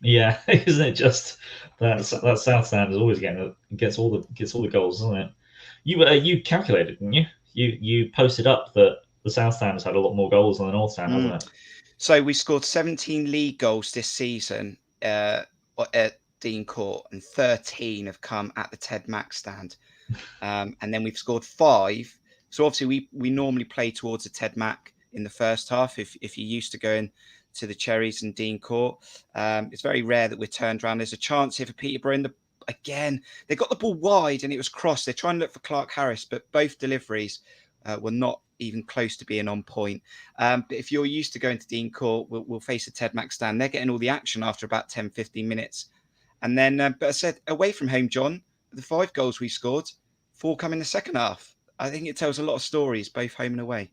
Yeah, isn't it just that south stand is always gets all the goals, isn't it? You calculated, didn't you? You posted up that the south stand has had a lot more goals than the north stand, hasn't it? So we scored 17 league goals this season at Dean Court, and 13 have come at the Ted Mack stand. And then we've scored 5. So obviously we normally play towards the Ted Mack in the first half if you're used to going to the Cherries and Dean Court. It's very rare that we're turned around. There's a chance here for Peterborough. Again, they got the ball wide and it was crossed. They're trying to look for Clark Harris, but both deliveries were not even close to being on point. But if you're used to going to Dean Court, we'll face a Ted Mack stand. They're getting all the action after about 10, 15 minutes. And then, but I said, away from home, John, the 5 goals we scored, 4 come in the second half. I think it tells a lot of stories, both home and away.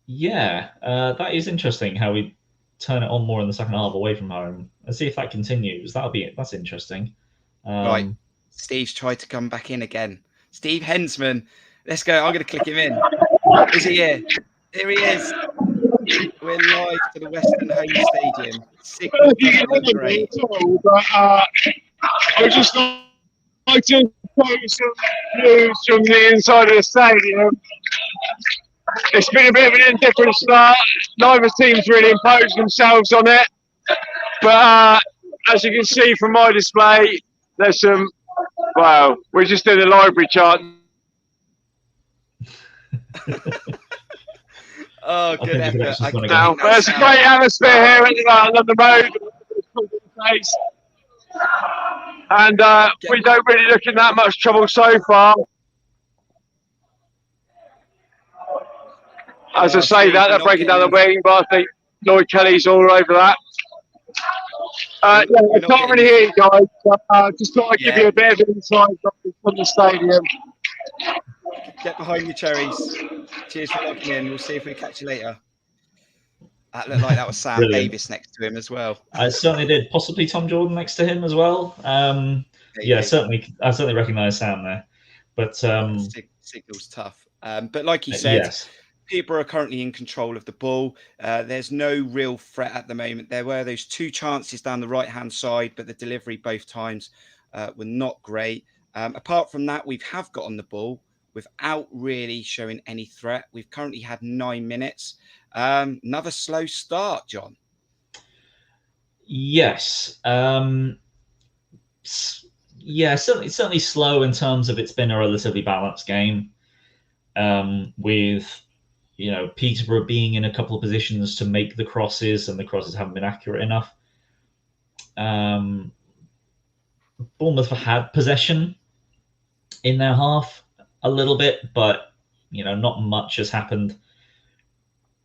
Yeah, that is interesting how we turn it on more in the second half away from home. Let's see if that continues. That's interesting. Right. Steve's tried to come back in again. Steve Hensman. Let's go. I'm going to click him in. Is he here? Here he is. We're live to the Weston Homes Stadium. Signal doesn't look great. I would just like to quote some news from the inside of the stadium. It's been a bit of an indifferent start. Neither team's really imposed themselves on it. But as you can see from my display, there's some, wow, we're just doing a library chart. Oh, good effort. There's a great atmosphere here at London Road. And we don't really look in that much trouble so far. As I say that, they're breaking down the wing, but I think Lloyd Kelly's all over that. I can't really hear you guys, but just thought I'd give you a bit of insight from the stadium. Get behind your Cherries. Cheers for logging in. We'll see if we catch you later. That looked like that was Sam Brilliant. Davis next to him as well. I certainly did. Possibly Tom Jordan next to him as well. Yeah, certainly. I certainly recognise Sam there. But signal's tough. But like you said, yes. Peterborough are currently in control of the ball. There's no real threat at the moment. There were those 2 chances down the right-hand side, but the delivery both times were not great. Apart from that, we have got on the ball without really showing any threat. We've currently had 9 minutes. Another slow start, John. Yes. Yeah, certainly slow in terms of it's been a relatively balanced game. With Peterborough being in a couple of positions to make the crosses, and the crosses haven't been accurate enough. Bournemouth had possession in their half a little bit, but not much has happened.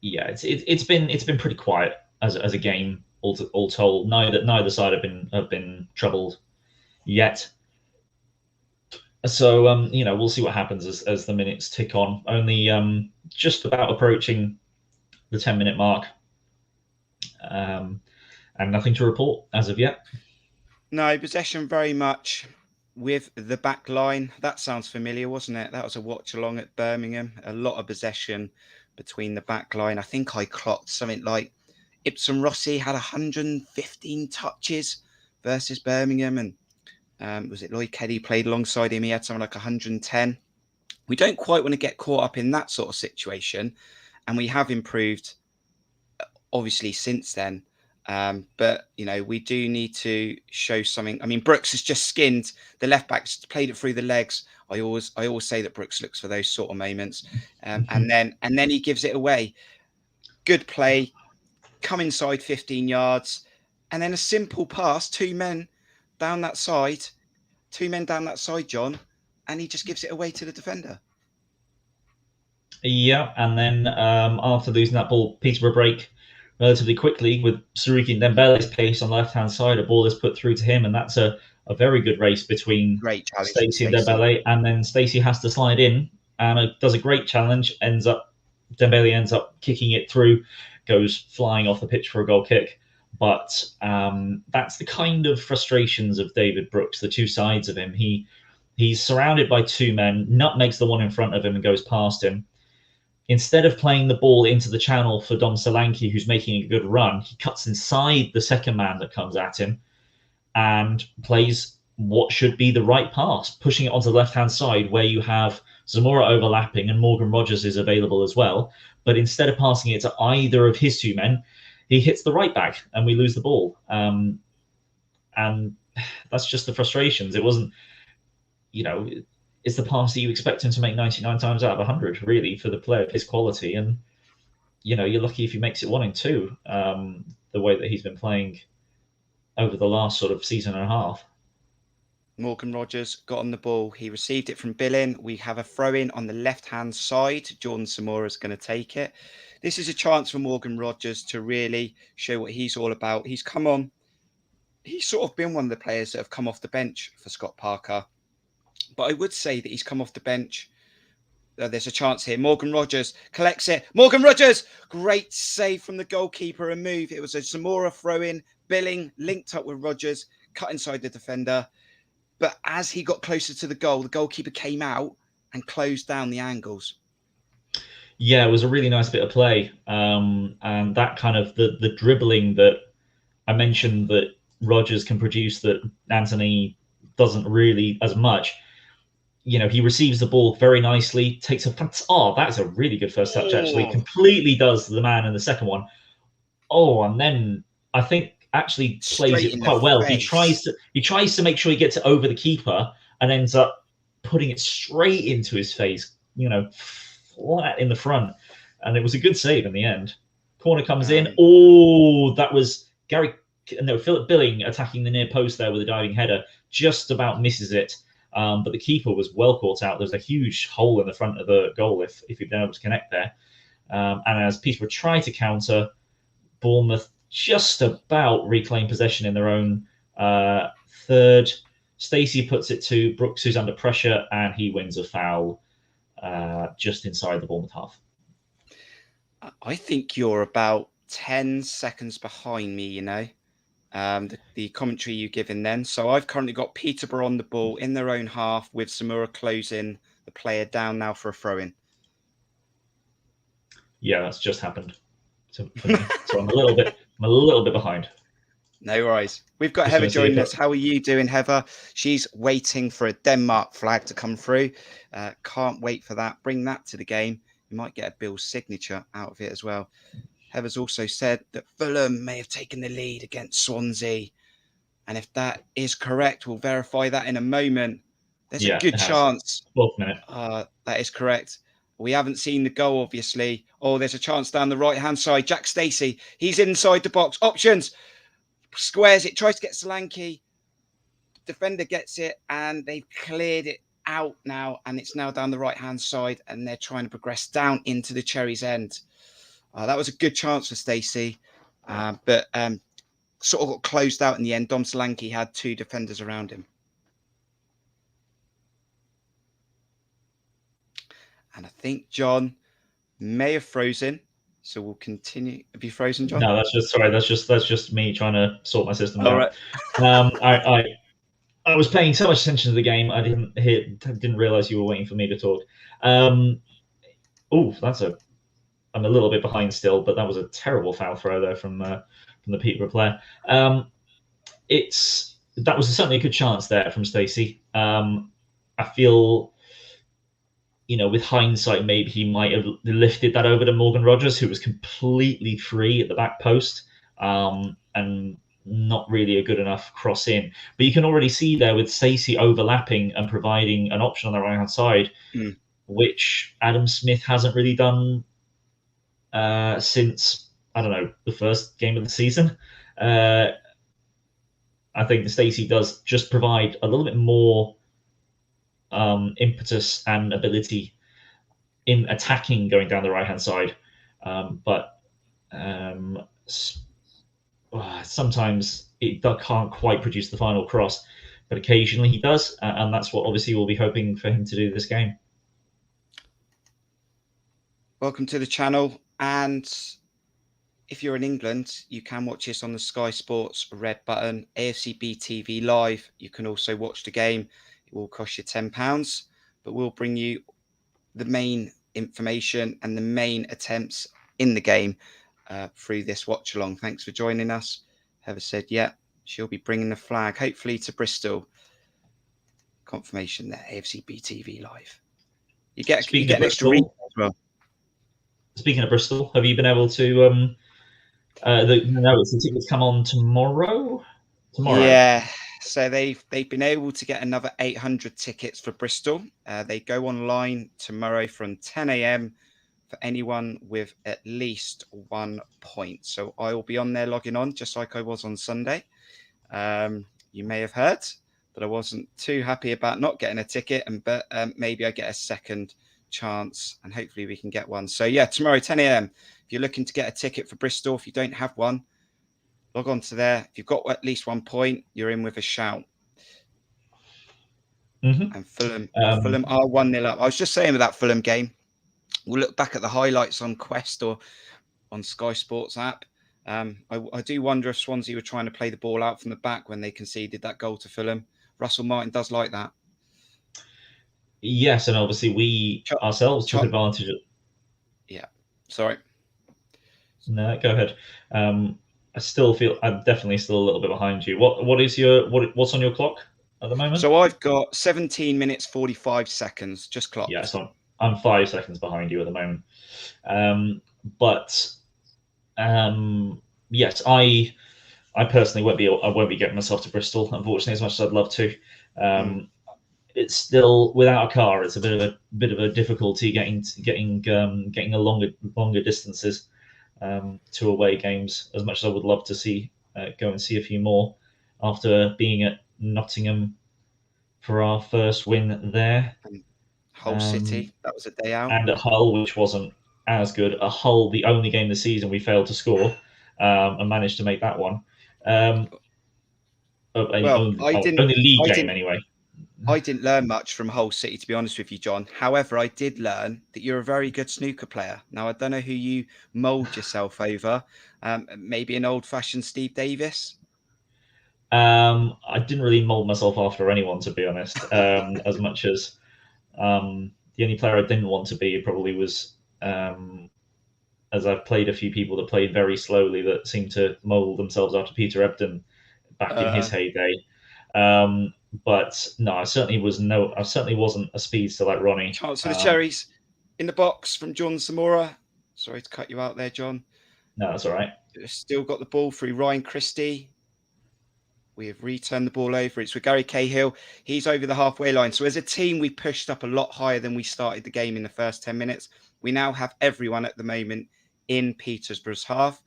Yeah, it's been pretty quiet as a game all told. Neither side have been troubled yet. So we'll see what happens as the minutes tick on. Only just about approaching the 10-minute mark, and nothing to report as of yet. No, possession very much with the back line. That sounds familiar, wasn't it? That was a watch along at Birmingham. A lot of possession between the back line. I think I clocked something like Ipswich Rossi had 115 touches versus Birmingham, and was it Lloyd Keddy played alongside him? He had something like 110. We don't quite want to get caught up in that sort of situation, and we have improved, obviously, since then. But we do need to show something. I mean, Brooks has just skinned the left back, just played it through the legs. I always say that Brooks looks for those sort of moments, and then he gives it away. Good play, come inside 15 yards, and then a simple pass, 2 men down that side, John, and he just gives it away to the defender. Yeah, and then after losing that ball, Peterborough break relatively quickly with Saruki and Dembele's pace on the left-hand side. A ball is put through to him, and that's a very good race between Stacey and Dembele. And then Stacey has to slide in and does a great challenge. Dembele ends up kicking it through, goes flying off the pitch for a goal kick. But that's the kind of frustrations of David Brooks, the two sides of him. He's surrounded by 2 men, nutmegs the one in front of him and goes past him. Instead of playing the ball into the channel for Dom Solanke, who's making a good run, he cuts inside the second man that comes at him and plays what should be the right pass, pushing it onto the left-hand side where you have Zamora overlapping and Morgan Rogers is available as well. But instead of passing it to either of his 2 men, he hits the right back and we lose the ball. And that's just the frustrations. It wasn't, it's the pass that you expect him to make 99 times out of 100, really, for the player of his quality. And, you're lucky if he makes it 1 in 2, the way that he's been playing over the last sort of season and a half. Morgan Rogers got on the ball. He received it from Billing. We have a throw-in on the left-hand side. Jordan Zamora is going to take it. This is a chance for Morgan Rogers to really show what he's all about. He's come on. He's sort of been one of the players that have come off the bench for Scott Parker. But I would say that he's come off the bench. There's a chance here. Morgan Rogers collects it. Morgan Rogers! Great save from the goalkeeper. A move. It was a Zamora throw-in. Billing linked up with Rogers, cut inside the defender. But as he got closer to the goal, the goalkeeper came out and closed down the angles. Yeah, it was a really nice bit of play. And that kind of the dribbling that I mentioned that Rogers can produce that Anthony doesn't really as much. He receives the ball very nicely, takes that's a really good first touch, actually. Completely does the man in the second one. And then I think actually plays it quite well. He tries to make sure he gets it over the keeper and ends up putting it straight into his face, flat in the front. And it was a good save in the end. Corner comes in. That was Philip Billing attacking the near post there with a diving header. Just about misses it. But the keeper was well caught out. There's a huge hole in the front of the goal if he'd been able to connect there. And as Peterborough try to counter, Bournemouth just about reclaim possession in their own third. Stacey puts it to Brooks, who's under pressure, and he wins a foul just inside the Bournemouth half. I think you're about 10 seconds behind me, you know, the commentary you given then. So I've currently got Peterborough on the ball in their own half with Zamora closing the player down now for a throw-in. Yeah, that's just happened for me. So I'm a little bit behind. No worries. We've got Just Heather gonna see joining if us. How are you doing, Heather? She's waiting for a Denmark flag to come through. Can't wait for that. Bring that to the game. You might get a Bill's signature out of it as well. Heather's also said that Fulham may have taken the lead against Swansea. And if that is correct, we'll verify that in a moment. There's a good it has. chance. 12th minute. That is correct. We haven't seen the goal, obviously. Oh, there's a chance down the right-hand side. Jack Stacey, he's inside the box. Options. Squares it, tries to get Solanke. Defender gets it, and they've cleared it out now, and it's now down the right-hand side, and they're trying to progress down into the Cherries end. That was a good chance for Stacey, but sort of got closed out in the end. Dom Solanke had two defenders around him. And I think John may have frozen, so we'll continue. Have you frozen, John? No, that's just me trying to sort my system out. Right. I was paying so much attention to the game, I didn't realize you were waiting for me to talk. I'm a little bit behind still, but that was a terrible foul throw there from the Peterborough player. That was certainly a good chance there from Stacey. I feel, with hindsight, maybe he might have lifted that over to Morgan Rogers, who was completely free at the back post, and not really a good enough cross in. But you can already see there with Stacey overlapping and providing an option on the right-hand side, which Adam Smith hasn't really done since, I don't know, the first game of the season. I think Stacey does just provide a little bit more impetus and ability in attacking going down the right-hand side. But sometimes it can't quite produce the final cross, but occasionally he does, and that's what obviously we'll be hoping for him to do this game. Welcome to the channel, and if you're in England, you can watch this on the Sky Sports red button, AFCB TV live. You can also watch the game. It will cost you £10, but we'll bring you the main information and the main attempts in the game through this watch along. Thanks for joining us. Heather said, yeah, she'll be bringing the flag, hopefully to Bristol. Confirmation there, AFCB TV live. You get an extra read as well. Speaking of Bristol, have you been able to? The tickets come on tomorrow. Yeah, so they've been able to get another 800 tickets for Bristol. They go online tomorrow from 10 a.m. for anyone with at least 1 point. So I will be on there logging on just like I was on Sunday. You may have heard that I wasn't too happy about not getting a ticket, but maybe I get a second chance and hopefully we can get one. So yeah, tomorrow 10 a.m. if you're looking to get a ticket for Bristol, if you don't have one, log on to there. If you've got at least 1 point, you're in with a shout. And Fulham are 1-0 up. I was just saying with that Fulham game, we'll look back at the highlights on Quest or on Sky Sports app. I do wonder if Swansea were trying to play the ball out from the back when they conceded that goal to Fulham. Russell Martin does like that. Yes, and obviously we ourselves took advantage of. Yeah, sorry. No, go ahead. I still feel I'm definitely still a little bit behind you. What's on your clock at the moment? So I've got 17 minutes 45 seconds just clocked. Yeah, so I'm 5 seconds behind you at the moment. Yes, I personally won't be getting myself to Bristol, unfortunately, as much as I'd love to. It's still without a car. It's a bit of a difficulty getting a longer distances to away games. As much as I would love to go and see a few more after being at Nottingham for our first win there. Hull City, that was a day out, and at Hull, which wasn't as good. At Hull, the only game this season we failed to score, and managed to make that one. Only league game anyway. I didn't learn much from Hull City, to be honest with you, John. However, I did learn that you're a very good snooker player. Now, I don't know who you mould yourself over. Maybe an old-fashioned Steve Davis? I didn't really mold myself after anyone, to be honest. As much as the only player I didn't want to be probably was, as I've played a few people that played very slowly that seemed to mold themselves after Peter Ebdon back in his heyday. But no, I certainly wasn't a speedster like Ronnie. Chance for the Cherries in the box from John Zamora. Sorry to cut you out there, John. No, that's all right. Still got the ball through Ryan Christie. We have returned the ball over. It's with Gary Cahill. He's over the halfway line. So as a team, we pushed up a lot higher than we started the game in the first 10 minutes. We now have everyone at the moment in Peterborough's half.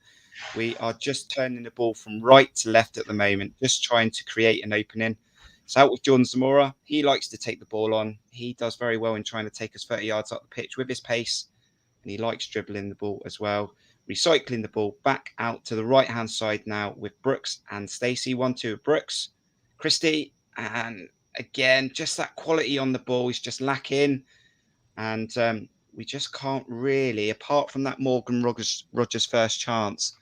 We are just turning the ball from right to left at the moment, just trying to create an opening. It's out with John Zamora. He likes to take the ball on. He does very well in trying to take us 30 yards up the pitch with his pace. And he likes dribbling the ball as well. Recycling the ball back out to the right-hand side now with Brooks and Stacey. 1-2 with Brooks. Christie, and again, just that quality on the ball is just lacking. And we just can't really, apart from that Morgan Rogers first chance,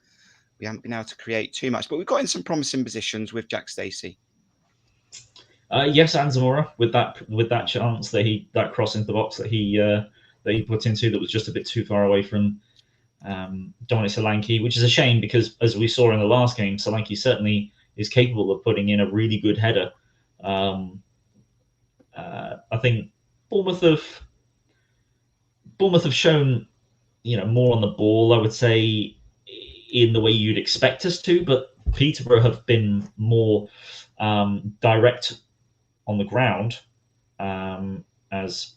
we haven't been able to create too much. But we've got in some promising positions with Jack Stacey. Yes, and Zamora with that chance that cross into the box that he put into that was just a bit too far away from Dominic Solanke, which is a shame because, as we saw in the last game, Solanke certainly is capable of putting in a really good header. I think Bournemouth have shown, more on the ball, I would say, in the way you'd expect us to, but Peterborough have been more direct on the ground, as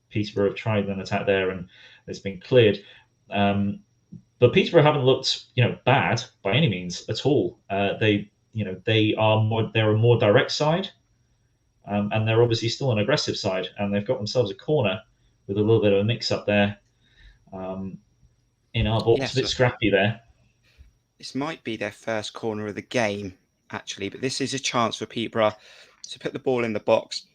Peterborough have tried an attack there and it's been cleared. But Peterborough haven't looked, bad by any means at all. They're a more direct side, and they're obviously still an aggressive side, and they've got themselves a corner with a little bit of a mix-up there in our box. Yes, a bit scrappy there. This might be their first corner of the game, actually, but this is a chance for Peterborough to put the ball in the box.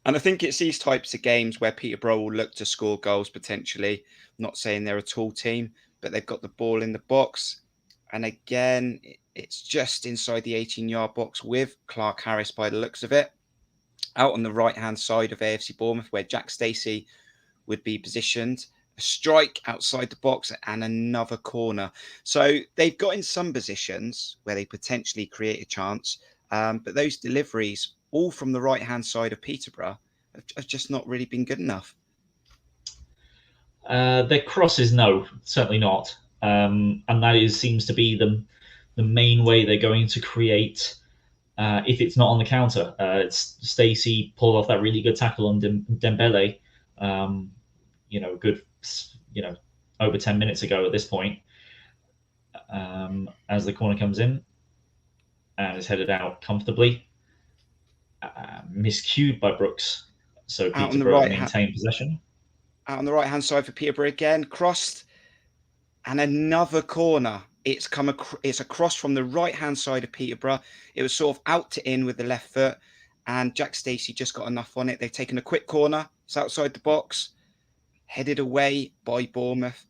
And I think it's these types of games where Peterborough will look to score goals potentially. I'm not saying they're a tall team, but they've got the ball in the box. And again, it's just inside the 18-yard box with Clark Harris by the looks of it. Out on the right-hand side of AFC Bournemouth, where Jack Stacey would be positioned. A strike outside the box and another corner. So they've got in some positions where they potentially create a chance. But those deliveries, all from the right-hand side of Peterborough, have just not really been good enough. Their crosses, no, certainly not. And that seems to be the main way they're going to create, if it's not on the counter. It's Stacey pulled off that really good tackle on Dembele, over 10 minutes ago at this point, as the corner comes in and is headed out comfortably. Miscued by Brooks, so Peterborough maintain possession. Out on the right-hand side for Peterborough again, crossed, and another corner. It's a cross from the right-hand side of Peterborough. It was sort of out to in with the left foot, and Jack Stacey just got enough on it. They've taken a quick corner. It's outside the box, headed away by Bournemouth,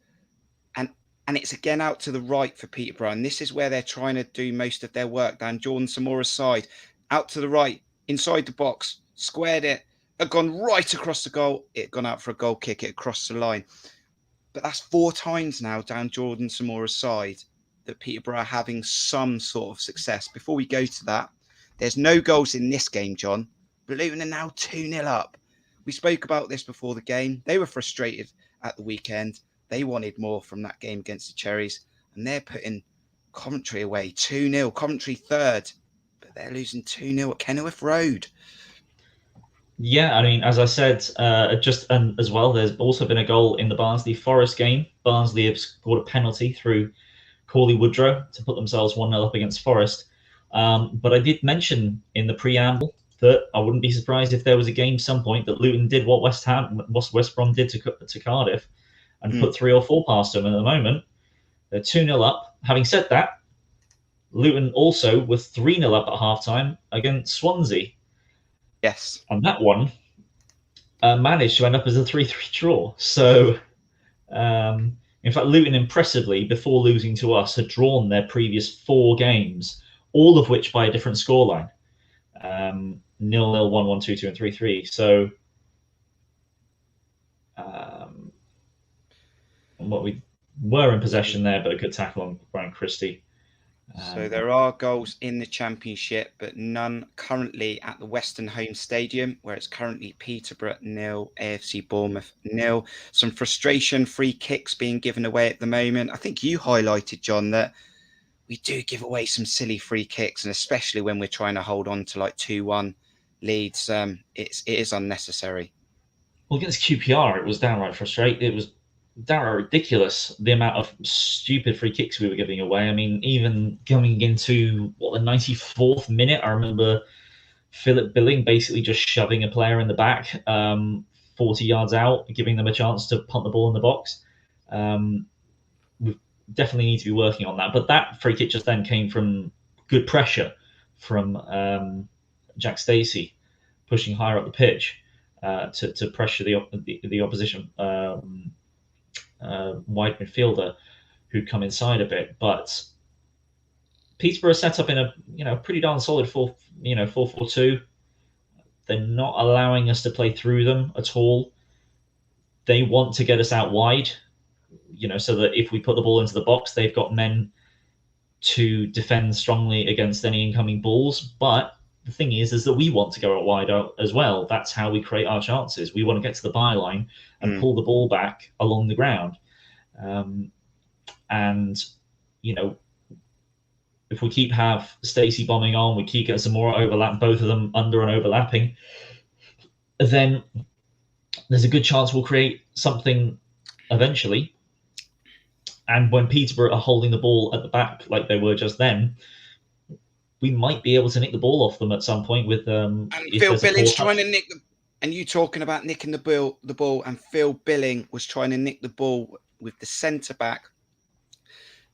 and it's again out to the right for Peterborough. And this is where they're trying to do most of their work down Jordan Samora's side. Out to the right, inside the box, squared it, had gone right across the goal. It had gone out for a goal kick. It had crossed the line. But that's 4 times now down Jordan Samora's side that Peterborough are having some sort of success. Before we go to that, there's no goals in this game, John. But Luton are now 2-0 up. We spoke about this before the game. They were frustrated at the weekend. They wanted more from that game against the Cherries. And they're putting Coventry away 2-0. Coventry third. But they're losing 2-0 at Kenilworth Road. Yeah, I mean, as I said, as well, there's also been a goal in the Barnsley Forest game. Barnsley have scored a penalty through Corley Woodrow to put themselves 1-0 up against Forest. But I did mention in the preamble that I wouldn't be surprised if there was a game some point that Luton did what West Brom did to Cardiff and put 3 or 4 past them. And at the moment, they're 2-0 up. Having said that, Luton also were 3-0 up at halftime against Swansea. Yes. And that one managed to end up as a 3-3 draw. So, in fact, Luton impressively, before losing to us, had drawn their previous 4 games, all of which by a different scoreline. 0-0, 1-1, 2-2, and 3-3. So, what we were in possession there, but a good tackle on Brian Christie. So there are goals in the Championship, but none currently at the Weston Homes Stadium, where it's currently Peterborough 0, AFC Bournemouth 0. Some frustration, free kicks being given away at the moment. I think you highlighted, John, that we do give away some silly free kicks, and especially when we're trying to hold on to like 2-1 leads, it is unnecessary. Well, against QPR, it was downright frustrating. It was downright ridiculous, the amount of stupid free kicks we were giving away. I mean, even coming into the 94th minute, I remember Philip Billing basically just shoving a player in the back, 40 yards out, giving them a chance to punt the ball in the box. We definitely need to be working on that. But that free kick just then came from good pressure from Jack Stacey, pushing higher up the pitch to pressure the opposition wide midfielder who'd come inside a bit. But Peterborough set up in a pretty darn solid 4-4-2. They're not allowing us to play through them at all. They want to get us out wide, so that if we put the ball into the box, they've got men to defend strongly against any incoming balls. But the thing is that we want to go out wide as well. That's how we create our chances. We want to get to the byline and pull the ball back along the ground. And if we keep Stacey bombing on, we keep getting some more overlap, both of them under and overlapping, then there's a good chance we'll create something eventually. And when Peterborough are holding the ball at the back like they were just then, we might be able to nick the ball off them at some point with and Phil Billing's trying to nick and you talking about nicking the ball, and Phil Billing was trying to nick the ball with the centre back,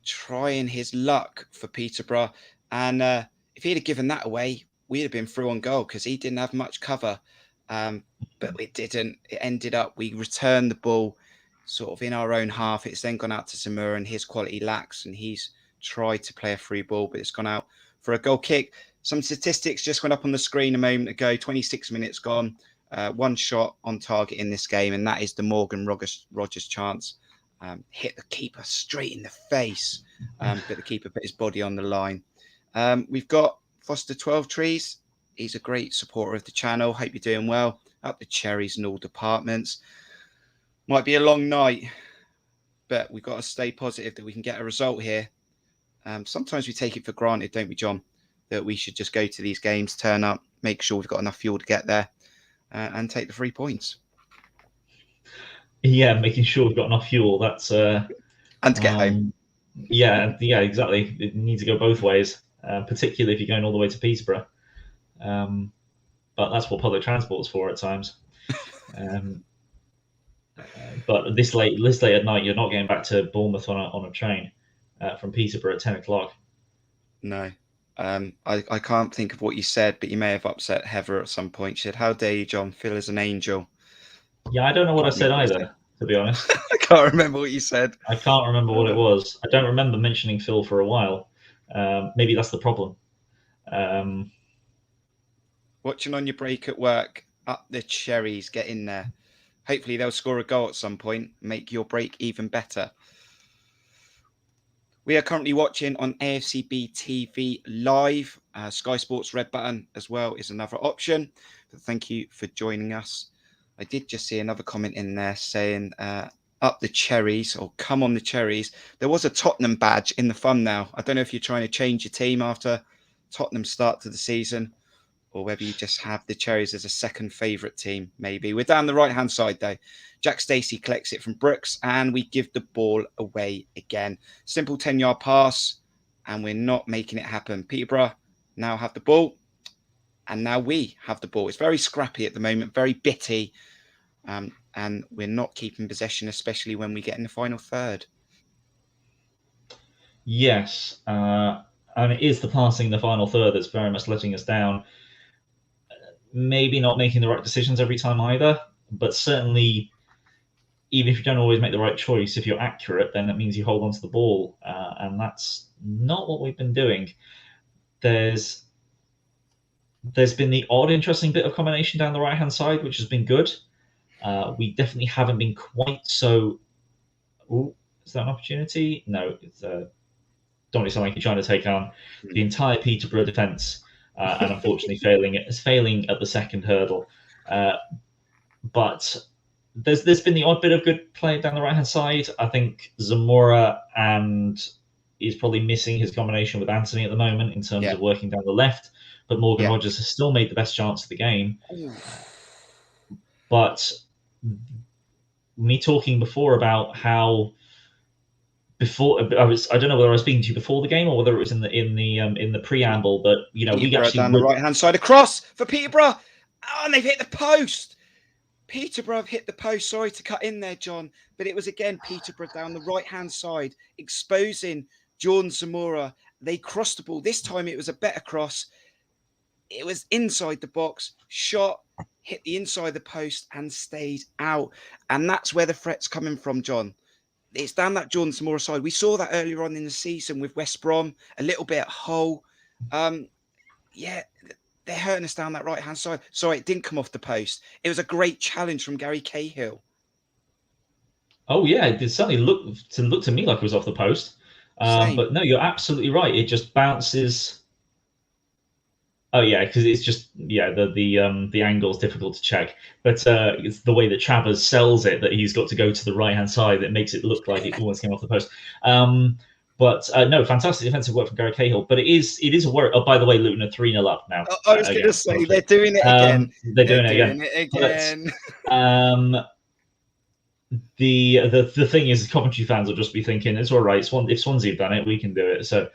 trying his luck for Peterborough. And if he'd have given that away, we'd have been through on goal because he didn't have much cover. But it didn't. It ended up, we returned the ball sort of in our own half. It's then gone out to Zamora, and his quality lacks, and he's tried to play a free ball, but it's gone out for a goal kick. Some statistics just went up on the screen a moment ago. 26 minutes gone. 1 shot on target in this game, and that is the Morgan Rogers chance. Hit the keeper straight in the face, but the keeper put his body on the line. We've got Foster 12 Trees. He's a great supporter of the channel. Hope you're doing well. Up the Cherries in all departments. Might be a long night, but we've got to stay positive that we can get a result here. Sometimes we take it for granted, don't we, John, that we should just go to these games, turn up, make sure we've got enough fuel to get there, and take the 3 points. Yeah, making sure we've got enough fuel. That's and to get home. Yeah, exactly. It needs to go both ways, particularly if you're going all the way to Peterborough. But that's what public transport's for at times. But this late at night, you're not getting back to Bournemouth on a train from Peterborough at 10 o'clock. No. I can't think of what you said, but you may have upset Heather at some point. She said, "How dare you, John? Phil is an angel." Yeah, I don't know what I said either, to be honest. I can't remember what you said. I can't remember what it was. I don't remember mentioning Phil for a while. Maybe that's the problem. Watching on your break at work, up the Cherries, get in there. Hopefully they'll score a goal at some point, make your break even better. We are currently watching on AFCB TV live. Sky Sports Red Button as well is another option. But thank you for joining us. I did just see another comment in there saying, up the Cherries, or come on the Cherries. There was a Tottenham badge in the thumbnail. I don't know if you're trying to change your team after Tottenham's start to the season, or whether you just have the Cherries as a second favourite team, maybe. We're down the right-hand side, though. Jack Stacey collects it from Brooks, and we give the ball away again. Simple 10-yard pass, and we're not making it happen. Peterborough now have the ball, and now we have the ball. It's very scrappy at the moment, very bitty, and we're not keeping possession, especially when we get in the final third. Yes, and it is the passing in the final third that's very much letting us down. maybe not making the right decisions every time either, but certainly, even if you don't always make the right choice, if you're accurate, then that means you hold on to the ball, and that's not what we've been doing. There's been the odd, interesting bit of combination down the right-hand side, which has been good. We definitely haven't been quite so... Ooh, is that an opportunity? No, it's don't want to sound like you're trying to take on the entire Peterborough defence, and unfortunately failing at the second hurdle. But there's been the odd bit of good play down the right-hand side. I think Zamora is probably missing his combination with Anthony at the moment in terms of working down the left. But Morgan Rogers has still made the best chance of the game. But me talking before about how I don't know whether I was speaking to you before the game or whether it was in the preamble, but we actually down the right-hand side across for Peterborough, and they've hit the post. Peterborough have hit the post. Sorry to cut in there, John, but it was again Peterborough down the right-hand side, exposing Jordan Zamora. They crossed the ball. This time it was a better cross. It was inside the box, shot, hit the inside of the post, and stayed out. And that's where the threat's coming from, John. It's down that Jordan Zamora side. We saw that earlier on in the season with West Brom, a little bit at Hull. They're hurting us down that right-hand side. Sorry, it didn't come off the post. It was a great challenge from Gary Cahill. Oh, yeah, it certainly looked to me like it was off the post. But no, you're absolutely right. It just bounces. Oh, yeah, because it's just, the angle is difficult to check. But it's the way that Travers sells it, that he's got to go to the right-hand side, that makes it look like it almost came off the post. But no, fantastic defensive work from Gary Cahill. But it is a worry. Oh, by the way, Luton are 3-0 up now. I was going to say, they're doing it again. They're doing it again. But, the thing is, Coventry fans will just be thinking, it's all right. If Swansea have done it, we can do it. So,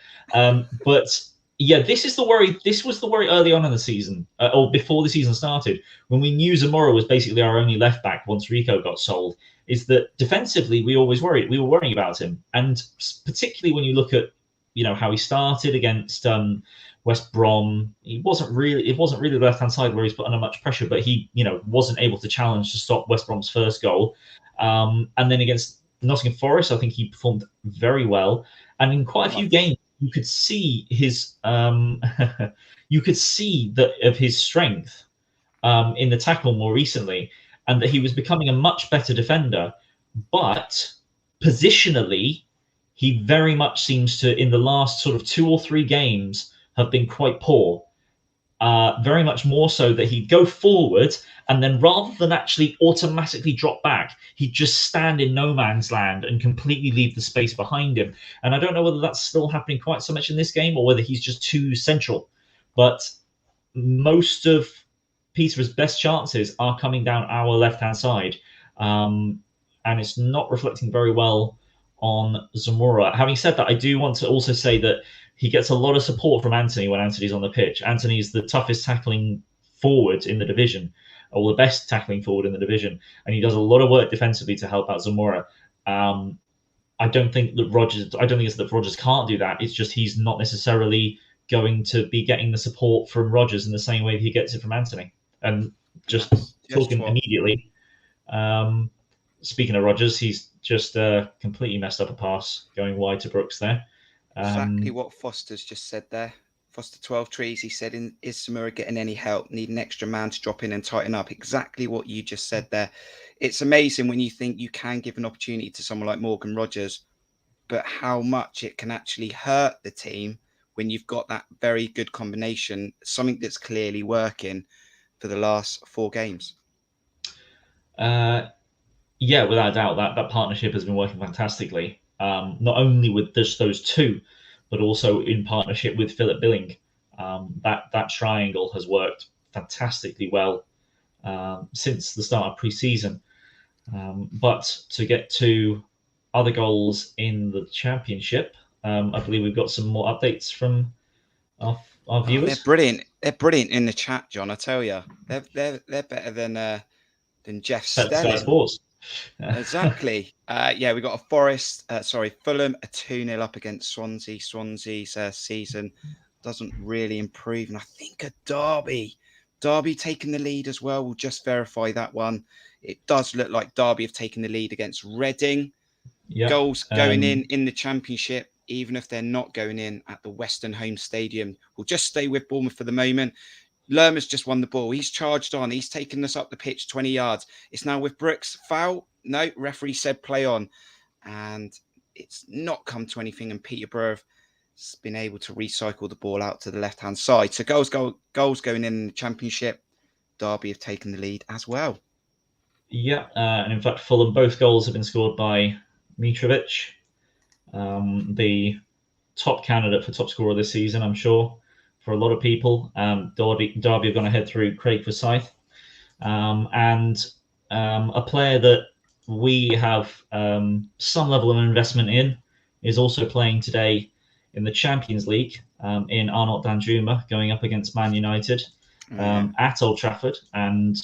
but yeah, this is the worry. This was the worry early on in the season, or before the season started, when we knew Zamora was basically our only left back once Rico got sold. Is that defensively we always worried. We were worrying about him, and particularly when you look at how he started against West Brom, it wasn't really the left hand side where he's put under much pressure, but he wasn't able to challenge to stop West Brom's first goal. And then against Nottingham Forest, I think he performed very well, and in quite a few games you could see his of his strength in the tackle more recently, and that he was becoming a much better defender. But positionally, he very much seems to, in the last sort of 2 or 3 games, have been quite poor. Very much more so that he'd go forward, and then rather than actually automatically drop back, he'd just stand in no man's land and completely leave the space behind him. And I don't know whether that's still happening quite so much in this game, or whether he's just too central. But most of Peterborough's best chances are coming down our left-hand side, and it's not reflecting very well on Zamora. Having said that, I do want to also say that he gets a lot of support from Anthony when Anthony's on the pitch. Anthony's the toughest tackling forward in the division, or the best tackling forward in the division, and he does a lot of work defensively to help out Zamora. I don't think it's that Rogers can't do that. It's just he's not necessarily going to be getting the support from Rogers in the same way that he gets it from Anthony. And just talking immediately, speaking of Rogers, he's just completely messed up a pass going wide to Brooks there. Exactly what Foster's just said there. Foster 12 Trees, he said, is Zamora getting any help? Need an extra man to drop in and tighten up. Exactly what you just said there. It's amazing when you think you can give an opportunity to someone like Morgan Rogers, but how much it can actually hurt the team when you've got that very good combination, something that's clearly working for the last 4 games. Yeah, without a doubt, that partnership has been working fantastically. Not only with just those two, but also in partnership with Philip Billing. That triangle has worked fantastically well since the start of pre-season. But to get to other goals in the championship, I believe we've got some more updates from our viewers. They're brilliant. They're brilliant in the chat, John. I tell you, they're better than Jeff Stelling. Exactly. We got a Fulham a 2-0 up against Swansea. Swansea's season doesn't really improve, and I think a Derby Derby taking the lead as well. We'll just verify that one. It does look like Derby have taken the lead against Reading. Yeah. Goals going in the Championship, even if they're not going in at the Weston Homes Stadium. We'll just stay with Bournemouth for the moment. Lerma's just won the ball. He's charged on. He's taken us up the pitch 20 yards. It's now with Brooks. Foul? No, referee said play on. And it's not come to anything. And Peterborough has been able to recycle the ball out to the left-hand side. So goals going in the Championship. Derby have taken the lead as well. Yeah, and in fact, Fulham, both goals have been scored by Mitrovic, the top candidate for top scorer this season, I'm sure, for a lot of people. Derby are going to head through Craig Forsyth, and a player that we have some level of investment in is also playing today in the Champions League in Arnaut Danjuma, going up against Man United at Old Trafford, and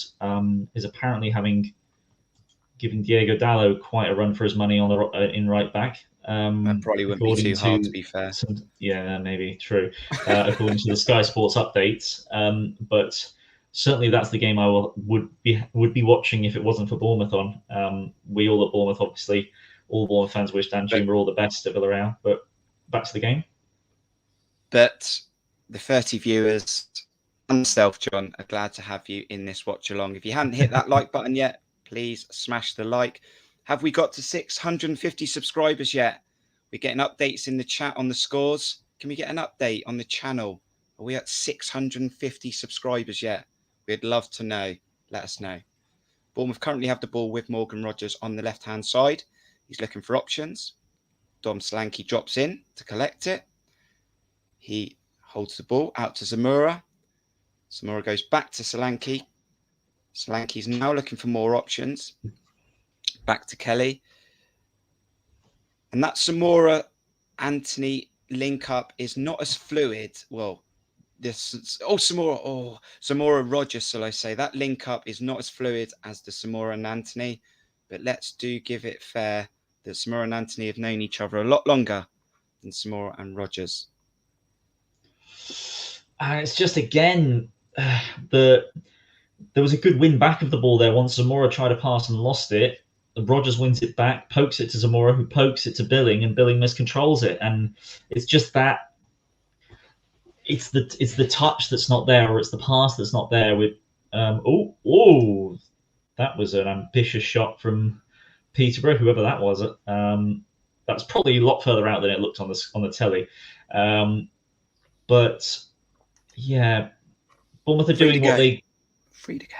is apparently giving Diego Dallo quite a run for his money on the in right back. That probably wouldn't be too hard, to be fair. Yeah, maybe true. According to the Sky Sports updates, but certainly that's the game I would be watching if it wasn't for Bournemouth on. We all at Bournemouth, obviously, all Bournemouth fans wish Danjuma all the best at Villarreal. But back to the game. But the 30 viewers and myself, John, are glad to have you in this watch along. If you haven't hit that like button yet, please smash the like. Have we got to 650 subscribers yet? We're getting updates in the chat on the scores. Can we get an update on the channel? Are we at 650 subscribers yet? We'd love to know. Let us know. Bournemouth currently have the ball with Morgan Rogers on the left-hand side. He's looking for options. Dom Solanke drops in to collect it. He holds the ball out to Zamora. Zamora goes back to Solanke. Solanke's now looking for more options. Back to Kelly. And that Zamora-Anthony link-up is not as fluid. Well, Zamora-Rogers, shall I say. That link-up is not as fluid as the Zamora and Anthony. But let's give it fair that Zamora and Anthony have known each other a lot longer than Zamora and Rogers. It's just, again, there was a good win back of the ball there once Zamora tried to pass and lost it. Rogers wins it back, pokes it to Zamora, who pokes it to Billing, and Billing miscontrols it. And it's just that it's the touch that's not there, or it's the pass that's not there. With that was an ambitious shot from Peterborough, whoever that was. That's probably a lot further out than it looked on the telly. But yeah, Bournemouth are doing what they free to go.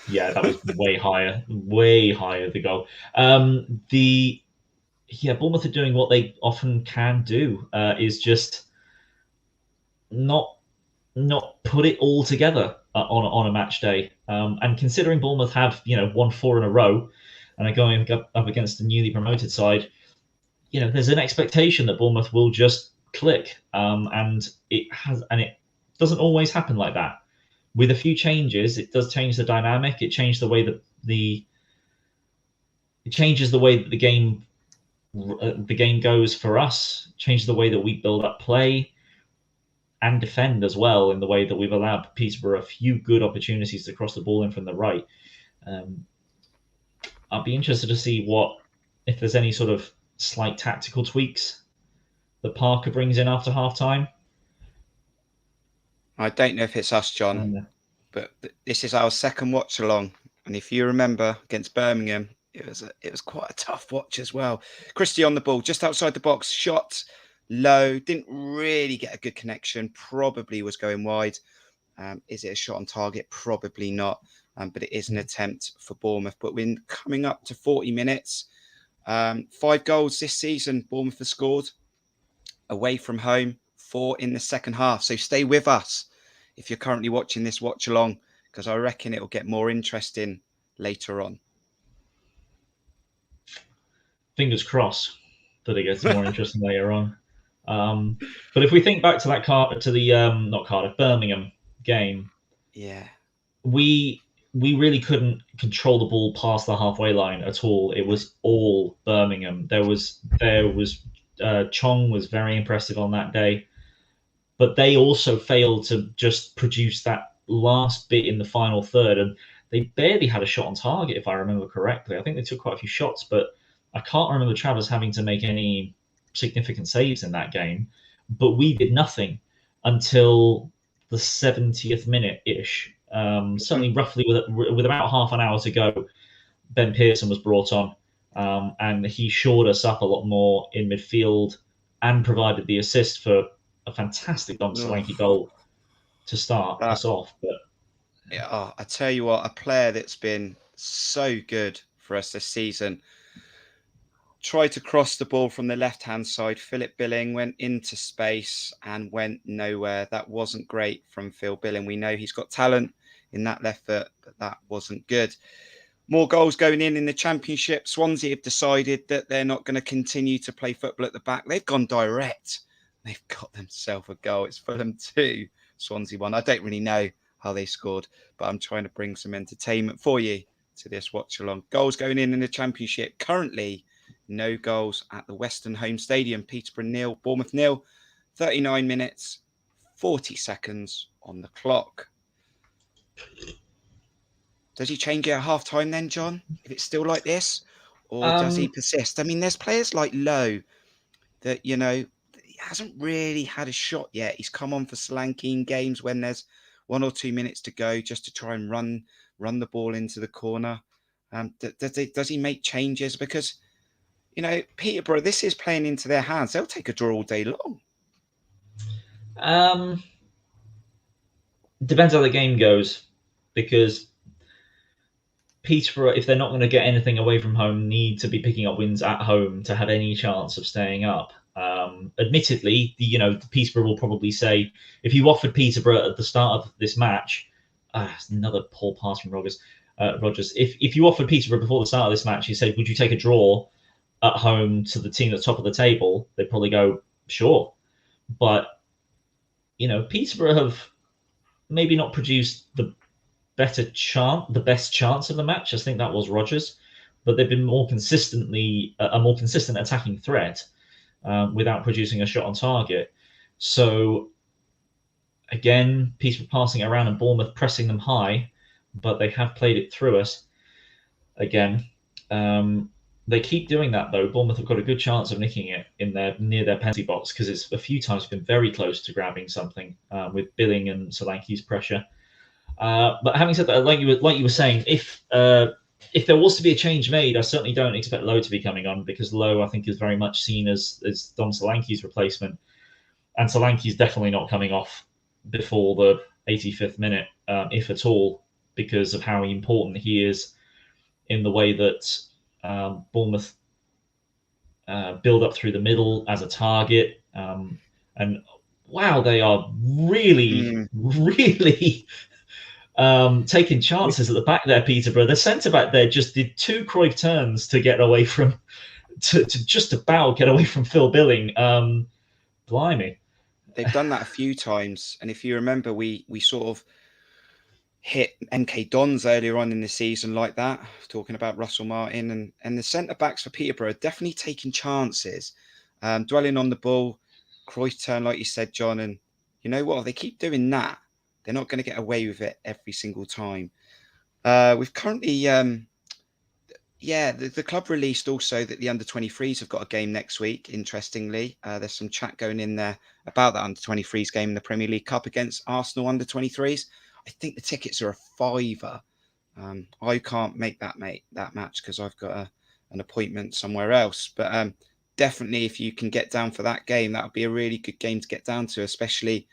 Yeah, that was way higher the goal. Bournemouth are doing what they often can do, is just not put it all together on a match day. And considering Bournemouth have won 4 in a row and are going up against a newly promoted side, there's an expectation that Bournemouth will just click, and it doesn't always happen like that. With a few changes, it does change the dynamic. It changes the way that the game goes for us. Changes the way that we build up play and defend as well, in the way that we've allowed Peterborough a few good opportunities to cross the ball in from the right. I'd be interested to see if there's any sort of slight tactical tweaks that Parker brings in after half time. I don't know if it's us, John, but this is our second watch along. And if you remember, against Birmingham, it was quite a tough watch as well. Christie on the ball, just outside the box, shot low, didn't really get a good connection, probably was going wide. Is it a shot on target? Probably not, but it is an attempt for Bournemouth. But we're coming up to 40 minutes. 5 goals this season, Bournemouth has scored away from home, 4 in the second half. So stay with us if you're currently watching this watch along, because I reckon it will get more interesting later on. Fingers crossed that it gets more interesting later on. But if we think back to that Birmingham game, yeah, we really couldn't control the ball past the halfway line at all. It was all Birmingham. There was Chong was very impressive on that day, but they also failed to just produce that last bit in the final third, and they barely had a shot on target, if I remember correctly. I think they took quite a few shots, but I can't remember Travers having to make any significant saves in that game. But we did nothing until the 70th minute-ish. Certainly roughly with about half an hour to go, Ben Pearson was brought on, and he shored us up a lot more in midfield and provided the assist for a fantastic Dom Solanke goal to start us off. But yeah, I tell you what, a player that's been so good for us this season tried to cross the ball from the left-hand side. Philip Billing went into space and went nowhere. That wasn't great from Phil Billing. We know he's got talent in that left foot, but that wasn't good. More goals going in the Championship. Swansea have decided that they're not going to continue to play football at the back. They've gone direct. They've got themselves a goal. It's Fulham 2, Swansea 1. I don't really know how they scored, but I'm trying to bring some entertainment for you to this watch-along. Goals going in the Championship. Currently, no goals at the Weston Homes Stadium. Peterborough 0, Bournemouth 0. 39 minutes, 40 seconds on the clock. Does he change it at half-time then, John, if it's still like this? Or does he persist? I mean, there's players like Lowe that, you know, he hasn't really had a shot yet. He's come on for Solanke in games when there's 1 or 2 minutes to go just to try and run the ball into the corner. Does he make changes? Because, you know, Peterborough, this is playing into their hands. They'll take a draw all day long. Depends how the game goes, because Peterborough, if they're not going to get anything away from home, need to be picking up wins at home to have any chance of staying up. Admittedly, Peterborough will probably say, if you offered Peterborough at the start of this match, another poor pass from Rogers. If you offered Peterborough before the start of this match, you said, would you take a draw at home to the team at the top of the table? They'd probably go, sure. But, Peterborough have maybe not produced the best chance of the match. I think that was Rogers, but they've been a more consistent attacking threat without producing a shot on target. So again, Peterborough passing it around and Bournemouth pressing them high, but they have played it through us again. They keep doing that though. Bournemouth have got a good chance of nicking it near their penalty box, because it's a few times been very close to grabbing something with Billing and Solanke's pressure. But having said that, like you were saying, if there was to be a change made, I certainly don't expect Lowe to be coming on, because Lowe, I think, is very much seen as Dom Solanke's replacement, and Solanke's definitely not coming off before the 85th minute, if at all, because of how important he is in the way that Bournemouth build up through the middle as a target, and wow, they are really taking chances at the back there, Peterborough. The centre back there just did 2 Cruyff turns to get away from, to just about get away from Phil Billing. Blimey. They've done that a few times. And if you remember, we sort of hit MK Dons earlier on in the season like that, talking about Russell Martin, and the centre backs for Peterborough are definitely taking chances, dwelling on the ball, Cruyff turn, like you said, John. And you know what? If they keep doing that, they're not going to get away with it every single time. We've currently, the club released also that the under-23s have got a game next week, interestingly. There's some chat going in there about that under-23s game in the Premier League Cup against Arsenal under-23s. I think the tickets are a £5. I can't make that match because I've got an appointment somewhere else. But definitely, if you can get down for that game, that would be a really good game to get down to, especially,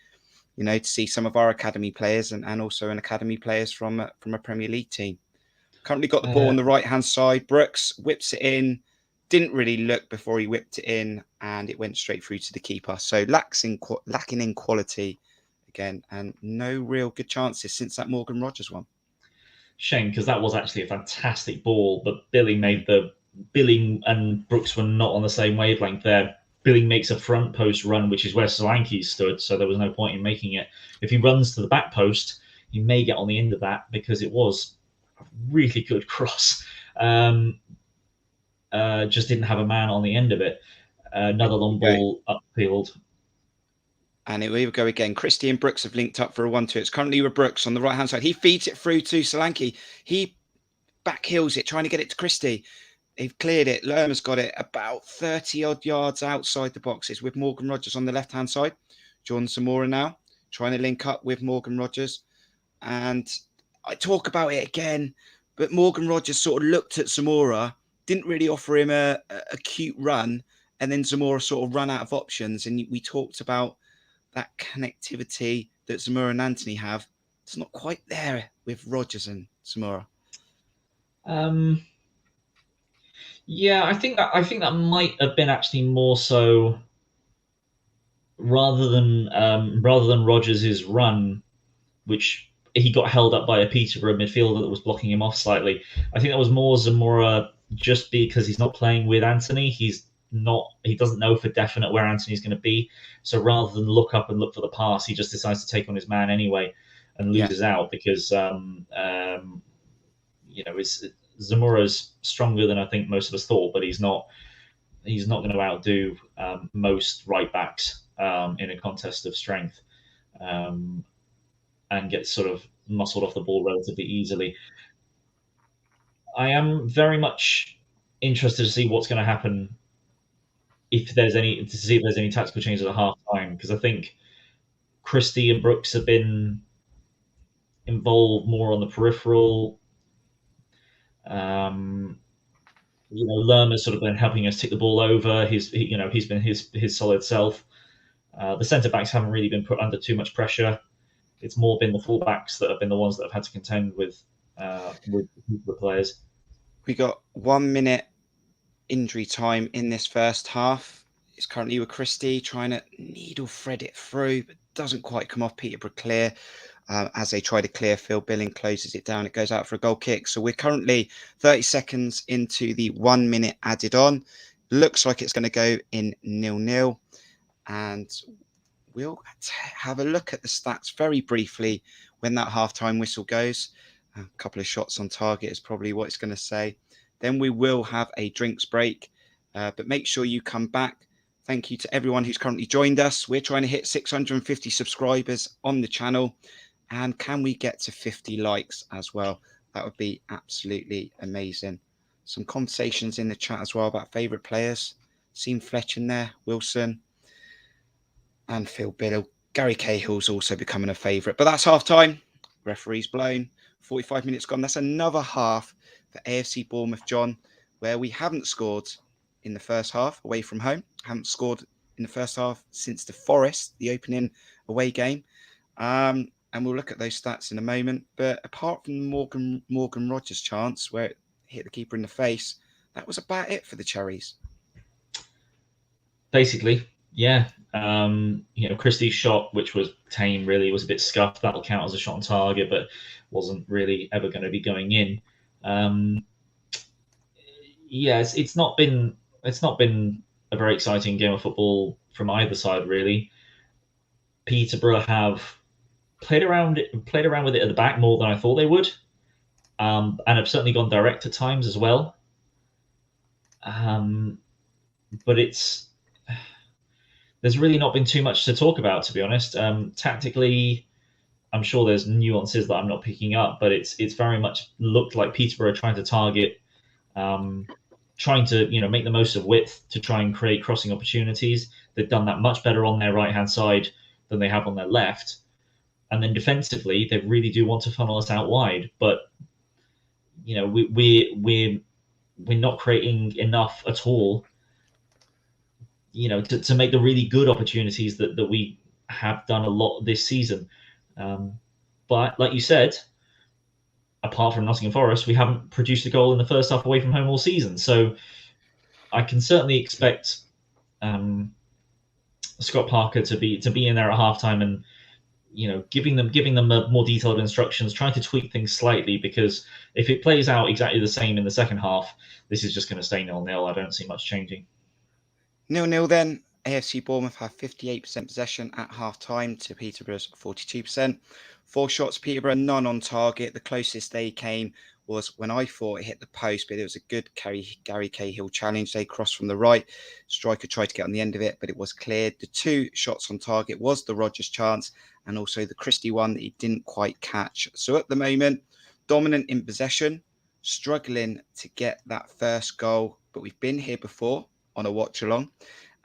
to see some of our academy players and also an academy players from a Premier League team. Currently got the ball on the right-hand side. Brooks whips it in. Didn't really look before he whipped it in, and it went straight through to the keeper. So lacking in quality again, and no real good chances since that Morgan Rogers one. Shame, because that was actually a fantastic ball, but Billing and Brooks were not on the same wavelength there. Billing makes a front post run, which is where Solanke stood, so there was no point in making it. If he runs to the back post, he may get on the end of that, because it was a really good cross. Just didn't have a man on the end of it. Another long ball upfield. And it will go again. Christie and Brooks have linked up for a 1-2. It's currently with Brooks on the right-hand side. He feeds it through to Solanke. He back heels it, trying to get it to Christie. They've cleared it. Lerma's got it about 30-odd yards outside the boxes with Morgan Rogers on the left-hand side. Jordan Zamora now trying to link up with Morgan Rogers. And I talk about it again, but Morgan Rogers sort of looked at Zamora, didn't really offer him a cute run, and then Zamora sort of ran out of options. And we talked about that connectivity that Zamora and Anthony have. It's not quite there with Rogers and Zamora. Yeah, I think that might have been actually more so rather than Rogers' run, which he got held up by a Peterborough midfielder that was blocking him off slightly. I think that was more Zamora just because he's not playing with Anthony. He doesn't know for definite where Anthony's going to be. So rather than look up and look for the pass, he just decides to take on his man anyway and loses out because Zamora's stronger than I think most of us thought, but he's not going to outdo most right backs in a contest of strength, and get sort of muscled off the ball relatively easily. I am very much interested to see what's going to happen if there's any tactical changes at half time, because I think Christie and Brooks have been involved more on the peripheral. Lerma's sort of been helping us tick the ball over. He's been his solid self. The centre backs haven't really been put under too much pressure. It's more been the full backs that have been the ones that have had to contend with the players. We got 1 minute injury time in this first half. It's currently with Christie trying to needle thread it through, but doesn't quite come off. Peterborough clear. As they try to clear, Phil Billing closes it down. It goes out for a goal kick. So we're currently 30 seconds into the 1 minute added on. Looks like it's going to go in 0-0. And we'll have a look at the stats very briefly when that halftime whistle goes. A couple of shots on target is probably what it's going to say. Then we will have a drinks break. But make sure you come back. Thank you to everyone who's currently joined us. We're trying to hit 650 subscribers on the channel. And can we get to 50 likes as well? That would be absolutely amazing. Some conversations in the chat as well about favourite players. Seen Fletch in there, Wilson, and Phil Biddle. Gary Cahill's also becoming a favourite. But that's half time. Referee's blown. 45 minutes gone. That's another half for AFC Bournemouth, John, where we haven't scored in the first half away from home. Haven't scored in the first half since the Forest, the opening away game. And we'll look at those stats in a moment. But apart from Morgan Rogers' chance where it hit the keeper in the face, that was about it for the Cherries. Basically, yeah. Christie's shot, which was tame, really was a bit scuffed. That'll count as a shot on target, but wasn't really ever going to be going in. It's not been a very exciting game of football from either side, really. Peterborough have played around with it at the back more than I thought they would, and have certainly gone direct at times as well. But there's really not been too much to talk about, to be honest. Tactically, I'm sure there's nuances that I'm not picking up, but it's very much looked like Peterborough trying to target, trying to make the most of width to try and create crossing opportunities. They've done that much better on their right-hand side than they have on their left. And then defensively, they really do want to funnel us out wide, but we're not creating enough at all, to make the really good opportunities that we have done a lot this season. But like you said, apart from Nottingham Forest, we haven't produced a goal in the first half away from home all season. So I can certainly expect Scott Parker to be in there at halftime and giving them more detailed instructions, trying to tweak things slightly, because if it plays out exactly the same in the second half, this is just going to stay 0-0. I don't see much changing. 0-0 then. AFC Bournemouth have 58% possession at half-time to Peterborough's 42%. 4 shots, Peterborough, none on target. The closest they came was when I thought it hit the post, but it was a good Gary Cahill challenge. They crossed from the right. Striker tried to get on the end of it, but it was cleared. The 2 shots on target was the Rodgers chance and also the Christie one that he didn't quite catch. So at the moment, dominant in possession, struggling to get that first goal. But we've been here before on a watch along,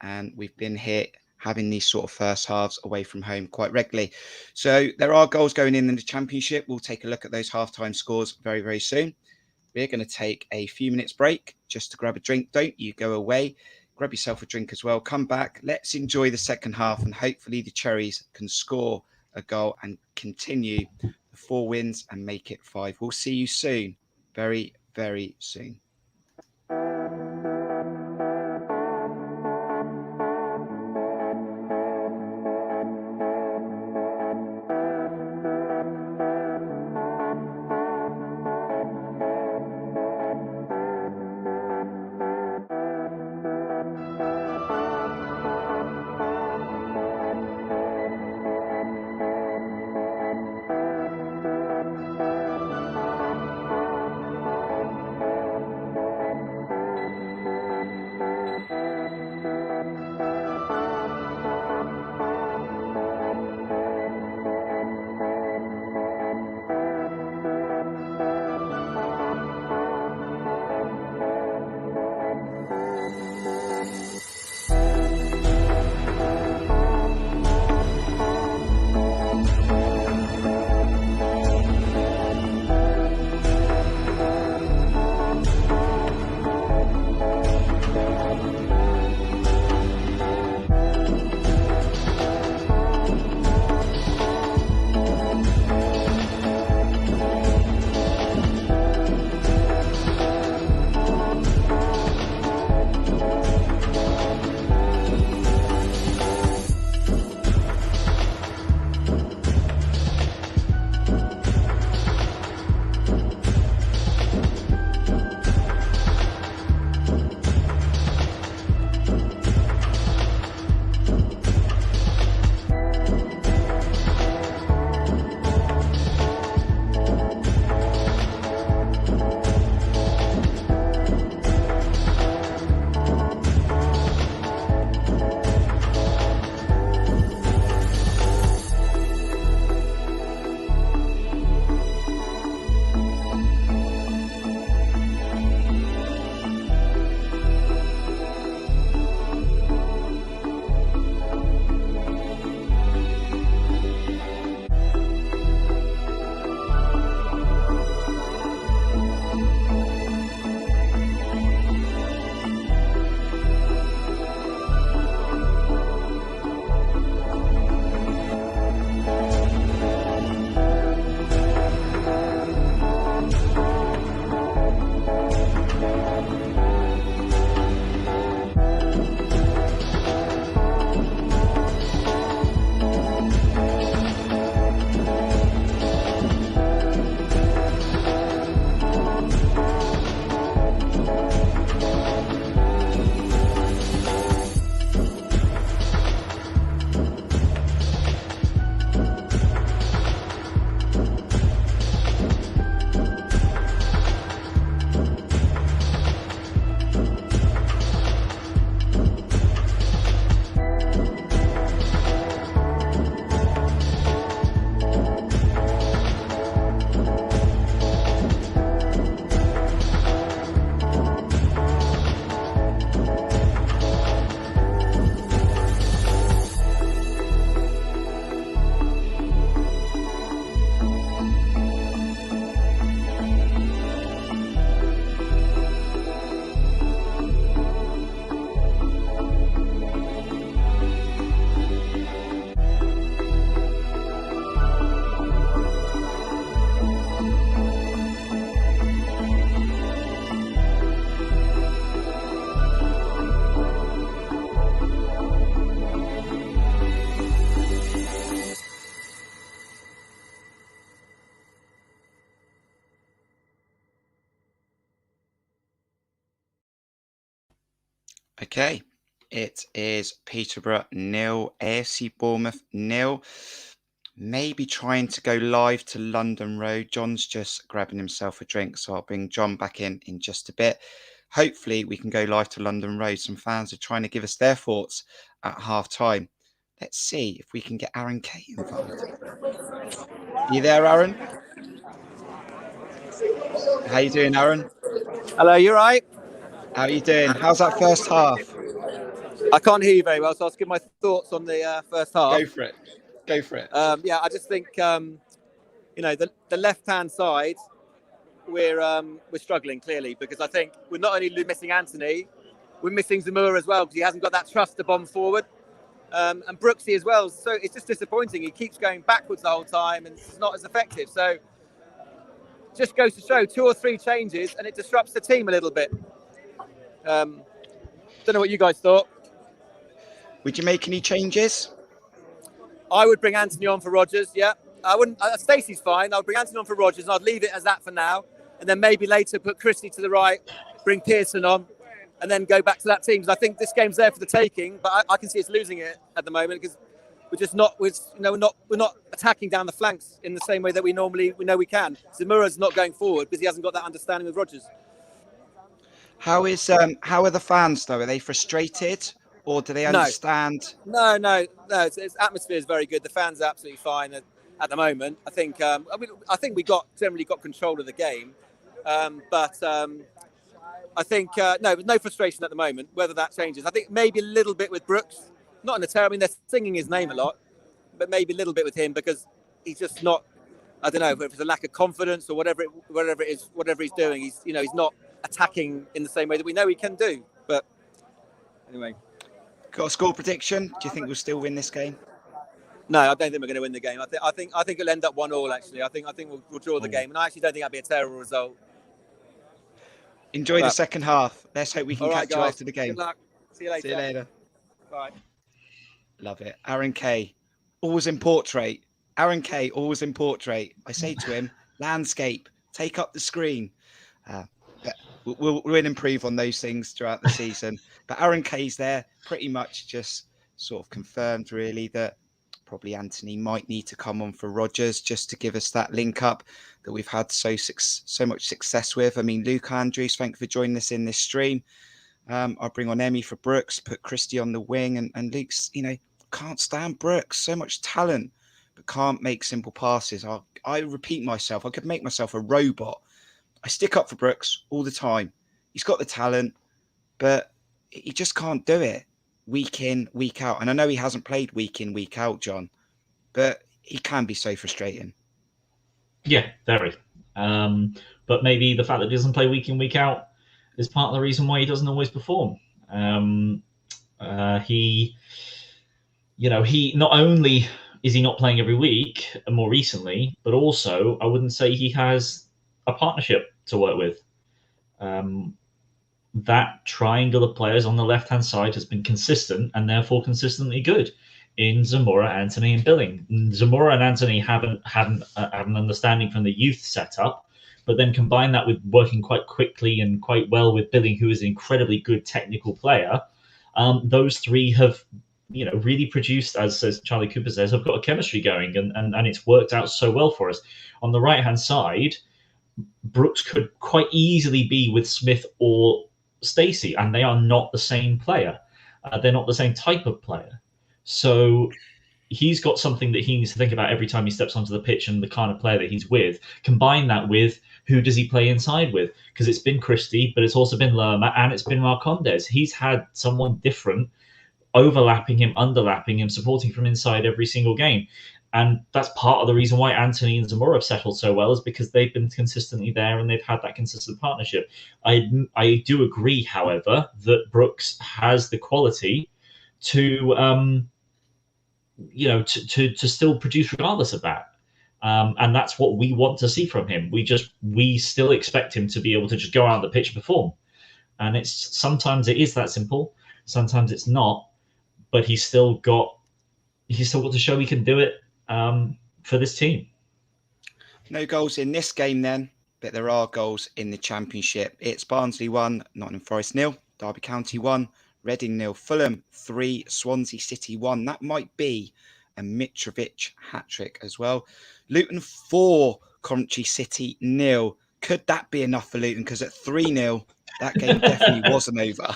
and we've been here having these sort of first halves away from home quite regularly. So there are goals going in the Championship. We'll take a look at those halftime scores very, very soon. We're going to take a few minutes break just to grab a drink. Don't you go away. Grab yourself a drink as well. Come back. Let's enjoy the second half, and hopefully the Cherries can score a goal and continue the 4 wins and make it 5. We'll see you soon. Very, very soon. Okay, it is Peterborough 0, AFC Bournemouth 0. maybe trying to go live to London Road. John's just grabbing himself a drink, so I'll bring John back in just a bit. Hopefully we can go live to London Road. Some fans are trying to give us their thoughts at half time. Let's see if we can get Aaron Kay involved. You there, Aaron? How you doing, Aaron? Hello, you right? How are you doing? How's that first half? I can't hear you very well, so I'll give my thoughts on the first half. Go for it. Go for it. Yeah, I just think the left-hand side we're struggling clearly, because I think we're not only missing Anthony, we're missing Zamora as well, because he hasn't got that trust to bomb forward, and Brooksy as well. So it's just disappointing. He keeps going backwards the whole time, and it's not as effective. So just goes to show 2 or 3 changes, and it disrupts the team a little bit. Don't know what you guys thought. Would you make any changes? I would bring Anthony on for Rodgers, yeah. I wouldn't. Stacey's fine. I'll bring Anthony on for Rodgers, and I'd leave it as that for now. And then maybe later put Christie to the right, bring Pearson on, and then go back to that team. Because I think this game's there for the taking, but I can see us losing it at the moment, because we're just not. We're not attacking down the flanks in the same way that we know we can. Zamura's not going forward because he hasn't got that understanding with Rodgers. How are the fans though? Are they frustrated, or do they understand? No. Its atmosphere is very good. The fans are absolutely fine at the moment. I think we generally got control of the game, but I think no frustration at the moment. Whether that changes, I think maybe a little bit with Brooks. Not in a terrible. I mean, they're singing his name a lot, but maybe a little bit with him, because he's just not. I don't know if it's a lack of confidence or whatever it is, whatever he's doing. He's not attacking in the same way that we know he can do. But anyway, got a score prediction? Do you think we'll still win this game? No, I don't think we're going to win the game. I think it'll end up 1-1. Actually, I think we'll draw the game, and I actually don't think that'd be a terrible result. Enjoy the second half. Let's hope we can catch you after the game. Good luck. See you later. See you later. Bye. Love it. Aaron Kay, always in portrait. Aaron Kay, always in portrait. I say to him, landscape, take up the screen. But we'll improve on those things throughout the season. But Aaron Kay's there, pretty much just sort of confirmed, really, that probably Anthony might need to come on for Rodgers just to give us that link up that we've had so much success with. I mean, Luke Andrews, thank you for joining us in this stream. I'll bring on Emmy for Brooks, put Christie on the wing, and Luke's, can't stand Brooks. So much talent, but can't make simple passes. I repeat myself. I could make myself a robot. I stick up for Brooks all the time. He's got the talent, but he just can't do it week in, week out. And I know he hasn't played week in, week out, John, but he can be so frustrating. Yeah, very. But maybe the fact that he doesn't play week in, week out is part of the reason why he doesn't always perform. He not only is he not playing every week more recently, but also I wouldn't say he has a partnership to work with. That triangle of players on the left-hand side has been consistent and therefore consistently good in Zamora, Anthony, and Billing. Zamora and Anthony have an understanding from the youth setup, but then combine that with working quite quickly and quite well with Billing, who is an incredibly good technical player. Those three have, really produced, as Charlie Cooper says, have got a chemistry going, and it's worked out so well for us. On the right-hand side, Brooks could quite easily be with Smith or Stacey, and they are not the same player. They're not the same type of player. So he's got something that he needs to think about every time he steps onto the pitch and the kind of player that he's with. Combine that with who does he play inside with? Because it's been Christie, but it's also been Lerma, and it's been Marcondes. He's had someone different overlapping him, underlapping him, supporting from inside every single game. And that's part of the reason why Anthony and Zamora have settled so well, is because they've been consistently there and they've had that consistent partnership. I do agree, however, that Brooks has the quality to to still produce regardless of that. And that's what we want to see from him. We still expect him to be able to just go out on the pitch and perform. And sometimes it is that simple, sometimes it's not, but he's still got to show he can do it for this team. No goals in this game then, but there are goals in the Championship. It's Barnsley 1, Nottingham Forest 0, Derby County 1, Reading 0, Fulham 3, Swansea City 1. That might be and Mitrovic hat-trick as well. Luton 4, Coventry City 0. Could that be enough for Luton? Because at 3-0, that game definitely wasn't over.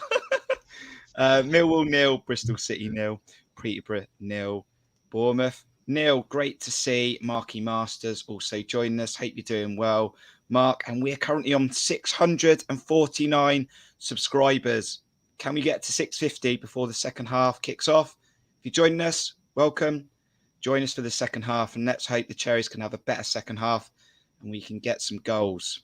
Millwall 0, Bristol City 0, Peterborough 0, Bournemouth 0. Great to see Marky Masters also joining us. Hope you're doing well, Mark. And we're currently on 649 subscribers. Can we get to 650 before the second half kicks off? If you're joining us, welcome. Join us for the second half, and let's hope the Cherries can have a better second half and we can get some goals.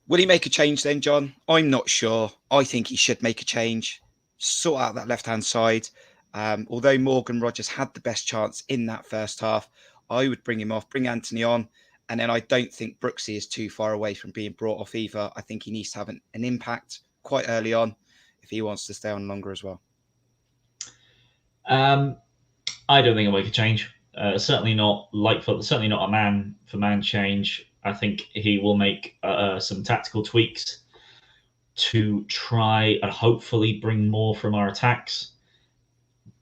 Will he make a change then, John? I'm not sure. I think he should make a change. Sort out that left-hand side. Although Morgan Rogers had the best chance in that first half, I would bring him off, bring Anthony on. And then I don't think Brooksy is too far away from being brought off either. I think he needs to have an impact quite early on if he wants to stay on longer as well. I don't think he'll make a change. Certainly not certainly not a man-for-man change. I think he will make some tactical tweaks to try and hopefully bring more from our attacks.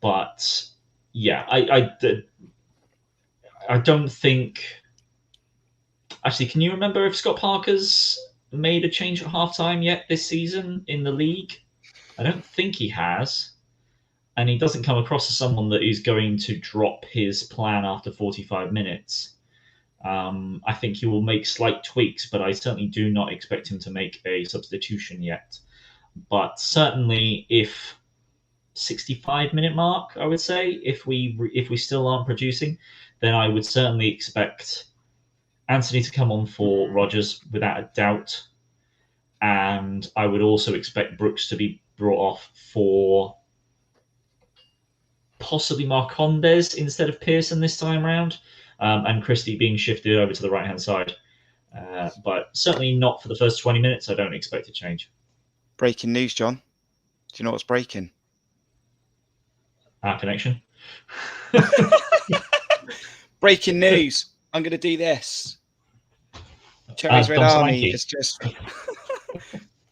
But yeah, I don't think. Actually, can you remember if Scott Parker's made a change at halftime yet this season in the league? I don't think he has. And he doesn't come across as someone that is going to drop his plan after 45 minutes. I think he will make slight tweaks, but I certainly do not expect him to make a substitution yet. But certainly, if 65-minute mark, I would say, if we still aren't producing, then I would certainly expect Anthony to come on for Rogers without a doubt. And I would also expect Brooks to be brought off for possibly Marcondes instead of Pearson this time round, and Christie being shifted over to the right-hand side. But certainly not for the first 20 minutes. I don't expect a change. Breaking news, John. Do you know what's breaking? Our connection. Breaking news. I'm going to do this. Cherries Red Army has just...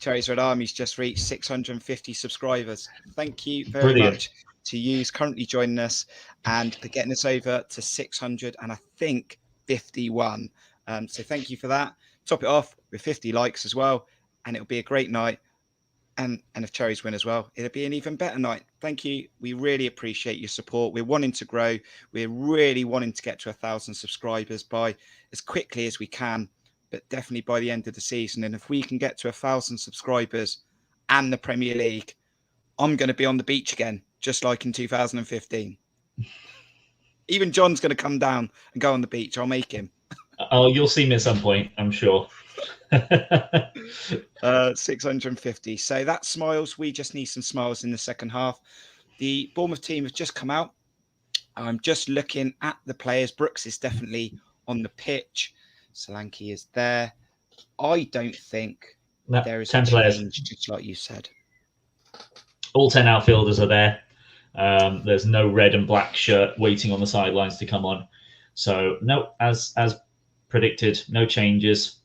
Cherries Red Army's just reached 650 subscribers. Thank you very much to you currently joining us and for getting us over to 600 and I think 51. So thank you for that. Top it off with 50 likes as well, and it'll be a great night. And if Cherries win as well, it'll be an even better night. Thank you. We really appreciate your support. We're wanting to grow. We're really wanting to get to 1,000 subscribers by as quickly as we can, but definitely by the end of the season. And if we can get to 1,000 subscribers and the Premier League, I'm going to be on the beach again, just like in 2015. Even John's going to come down and go on the beach. I'll make him. Oh, you'll see me at some point, I'm sure. 650. So that's smiles. We just need some smiles in the second half. The Bournemouth team have just come out. I'm just looking at the players. Brooks is definitely on the pitch. Solanke is there. I don't think there is 10 a change, players, just like you said. All 10 outfielders are there. There's no red and black shirt waiting on the sidelines to come on. So no, as predicted, no changes.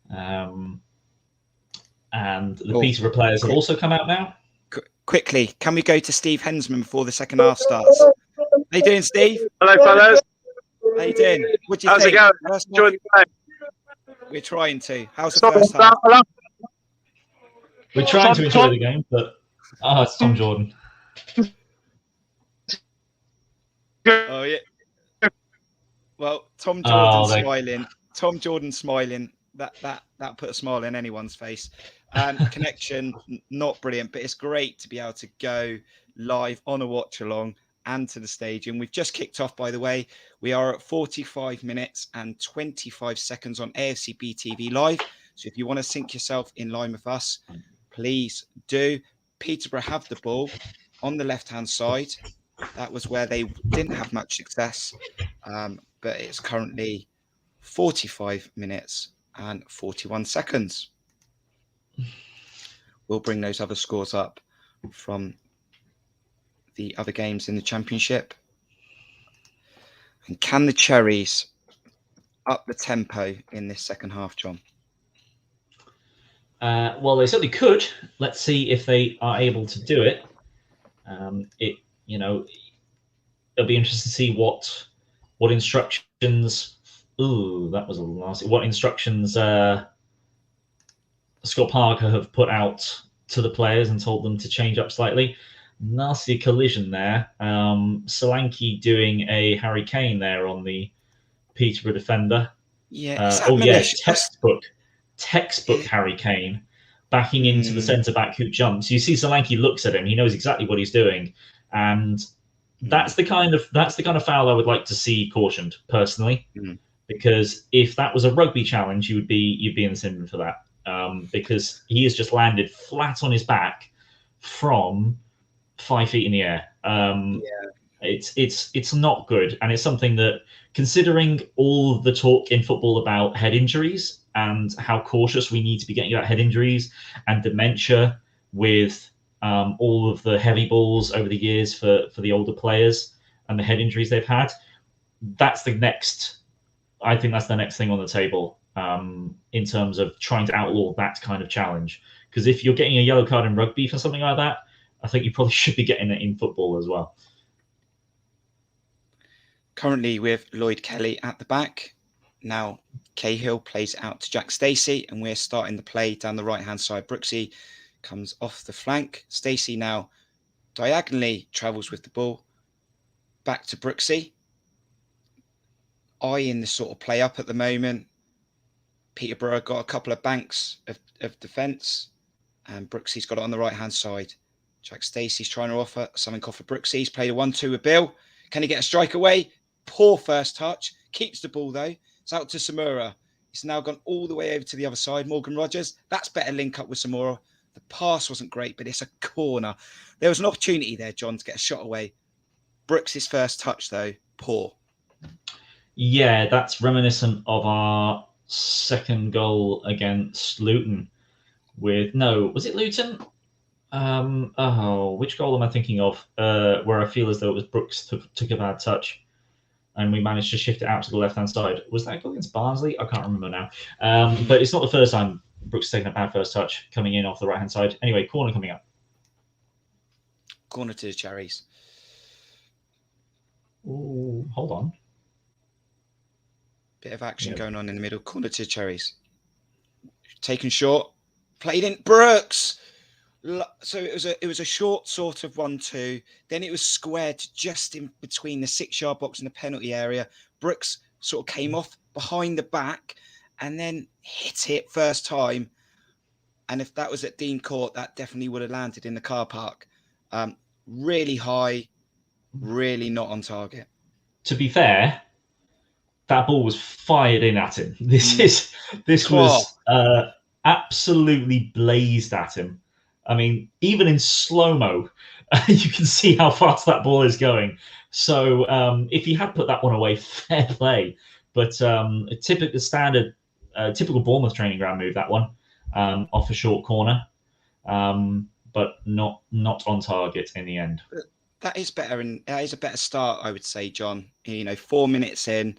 And the Peterborough players have also come out now. Quickly, can we go to Steve Hensman before the second half starts? How you doing, Steve? Hello, fellas. How you doing? What do you How's think? it going? Enjoy the game. We're trying to. How's the first half? We're trying to enjoy the game, but it's Tom Jordan. Oh yeah. Well, Tom Jordan smiling. Tom Jordan smiling. That put a smile in anyone's face. Connection not brilliant, but it's great to be able to go live on a watch along and to the stadium. We've just kicked off, by the way. We are at 45 minutes and 25 seconds on AFCB TV live. So if you want to sync yourself in line with us, please do. Peterborough have the ball on the left-hand side. That was where they didn't have much success, but it's currently 45 minutes and 41 seconds. We'll bring those other scores up from the other games in the Championship. And can the Cherries up the tempo in this second half, John? Well, they certainly could. Let's see if they are able to do it. it'll be interesting to see what instructions. Ooh, that was a nasty. What instructions Scott Parker have put out to the players and told them to change up slightly. Nasty collision there. Solanke doing a Harry Kane there on the Peterborough defender. Yeah, Textbook Harry Kane backing into the centre back who jumps. You see Solanke looks at him. He knows exactly what he's doing, and that's the kind of foul I would like to see cautioned personally. Because if that was a rugby challenge, you'd be in the sin bin for that. Because he has just landed flat on his back from 5 feet in the air. It's not good, and it's something that, considering all the talk in football about head injuries and how cautious we need to be getting about head injuries and dementia with all of the heavy balls over the years for the older players and the head injuries they've had, I think that's the next thing on the table in terms of trying to outlaw that kind of challenge. Because if you're getting a yellow card in rugby for something like that, I think you probably should be getting it in football as well. Currently with Lloyd Kelly at the back. Now Cahill plays out to Jack Stacey, and we're starting the play down the right-hand side. Brooksy comes off the flank. Stacey now diagonally travels with the ball. Back to Brooksy. Eyeing the sort of play up at the moment. Peterborough got a couple of banks of defence, and Brooksy's got it on the right-hand side. Jack Stacey's trying to offer something off of Brooksy. He's played a 1-2 with Bill. Can he get a strike away? Poor first touch. Keeps the ball, though. It's out to Samura. He's now gone all the way over to the other side. Morgan Rogers. That's better link up with Samura. The pass wasn't great, but it's a corner. There was an opportunity there, John, to get a shot away. Brooks' first touch, though, poor. Yeah, that's reminiscent of our second goal against Luton. Was it Luton? Which goal am I thinking of? Where I feel as though it was Brooks took a bad touch, and we managed to shift it out to the left-hand side. Was that goal against Barnsley? I can't remember now. But it's not the first time Brooks taken a bad first touch coming in off the right-hand side. Anyway, corner coming up. Corner to the Cherries. Ooh, hold on. Bit of action going on in the middle. Corner to the Cherries. Taken short. Played in. Brooks! So it was a short sort of 1-2. Then it was squared just in between the 6-yard box and the penalty area. Brooks sort of came off behind the back and then hit it first time. And if that was at Dean Court, that definitely would have landed in the car park. Really high, really not on target. To be fair, that ball was fired in at him. This was absolutely blazed at him. I mean, even in slow-mo, you can see how fast that ball is going. So if he had put that one away, fair play. But a typical Bournemouth training ground move, that one, off a short corner, but not on target in the end. That is better, and that is a better start, I would say, John. 4 minutes in,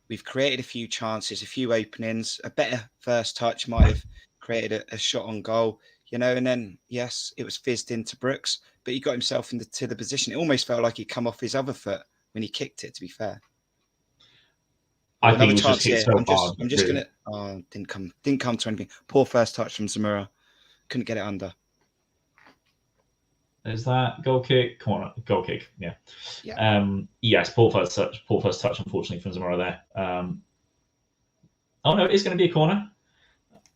we've created a few chances, a few openings. A better first touch might have created a shot on goal. And then, yes, it was fizzed into Brooks, but he got himself into the position. It almost felt like he'd come off his other foot when he kicked it, to be fair. I think it was just hit so hard. I'm just going to... didn't come to anything. Poor first touch from Samura. Couldn't get it under. Is that goal kick? Corner. Goal kick, yeah. Yes, poor first touch, unfortunately, from Zamora there. Oh, no, it's going to be a corner.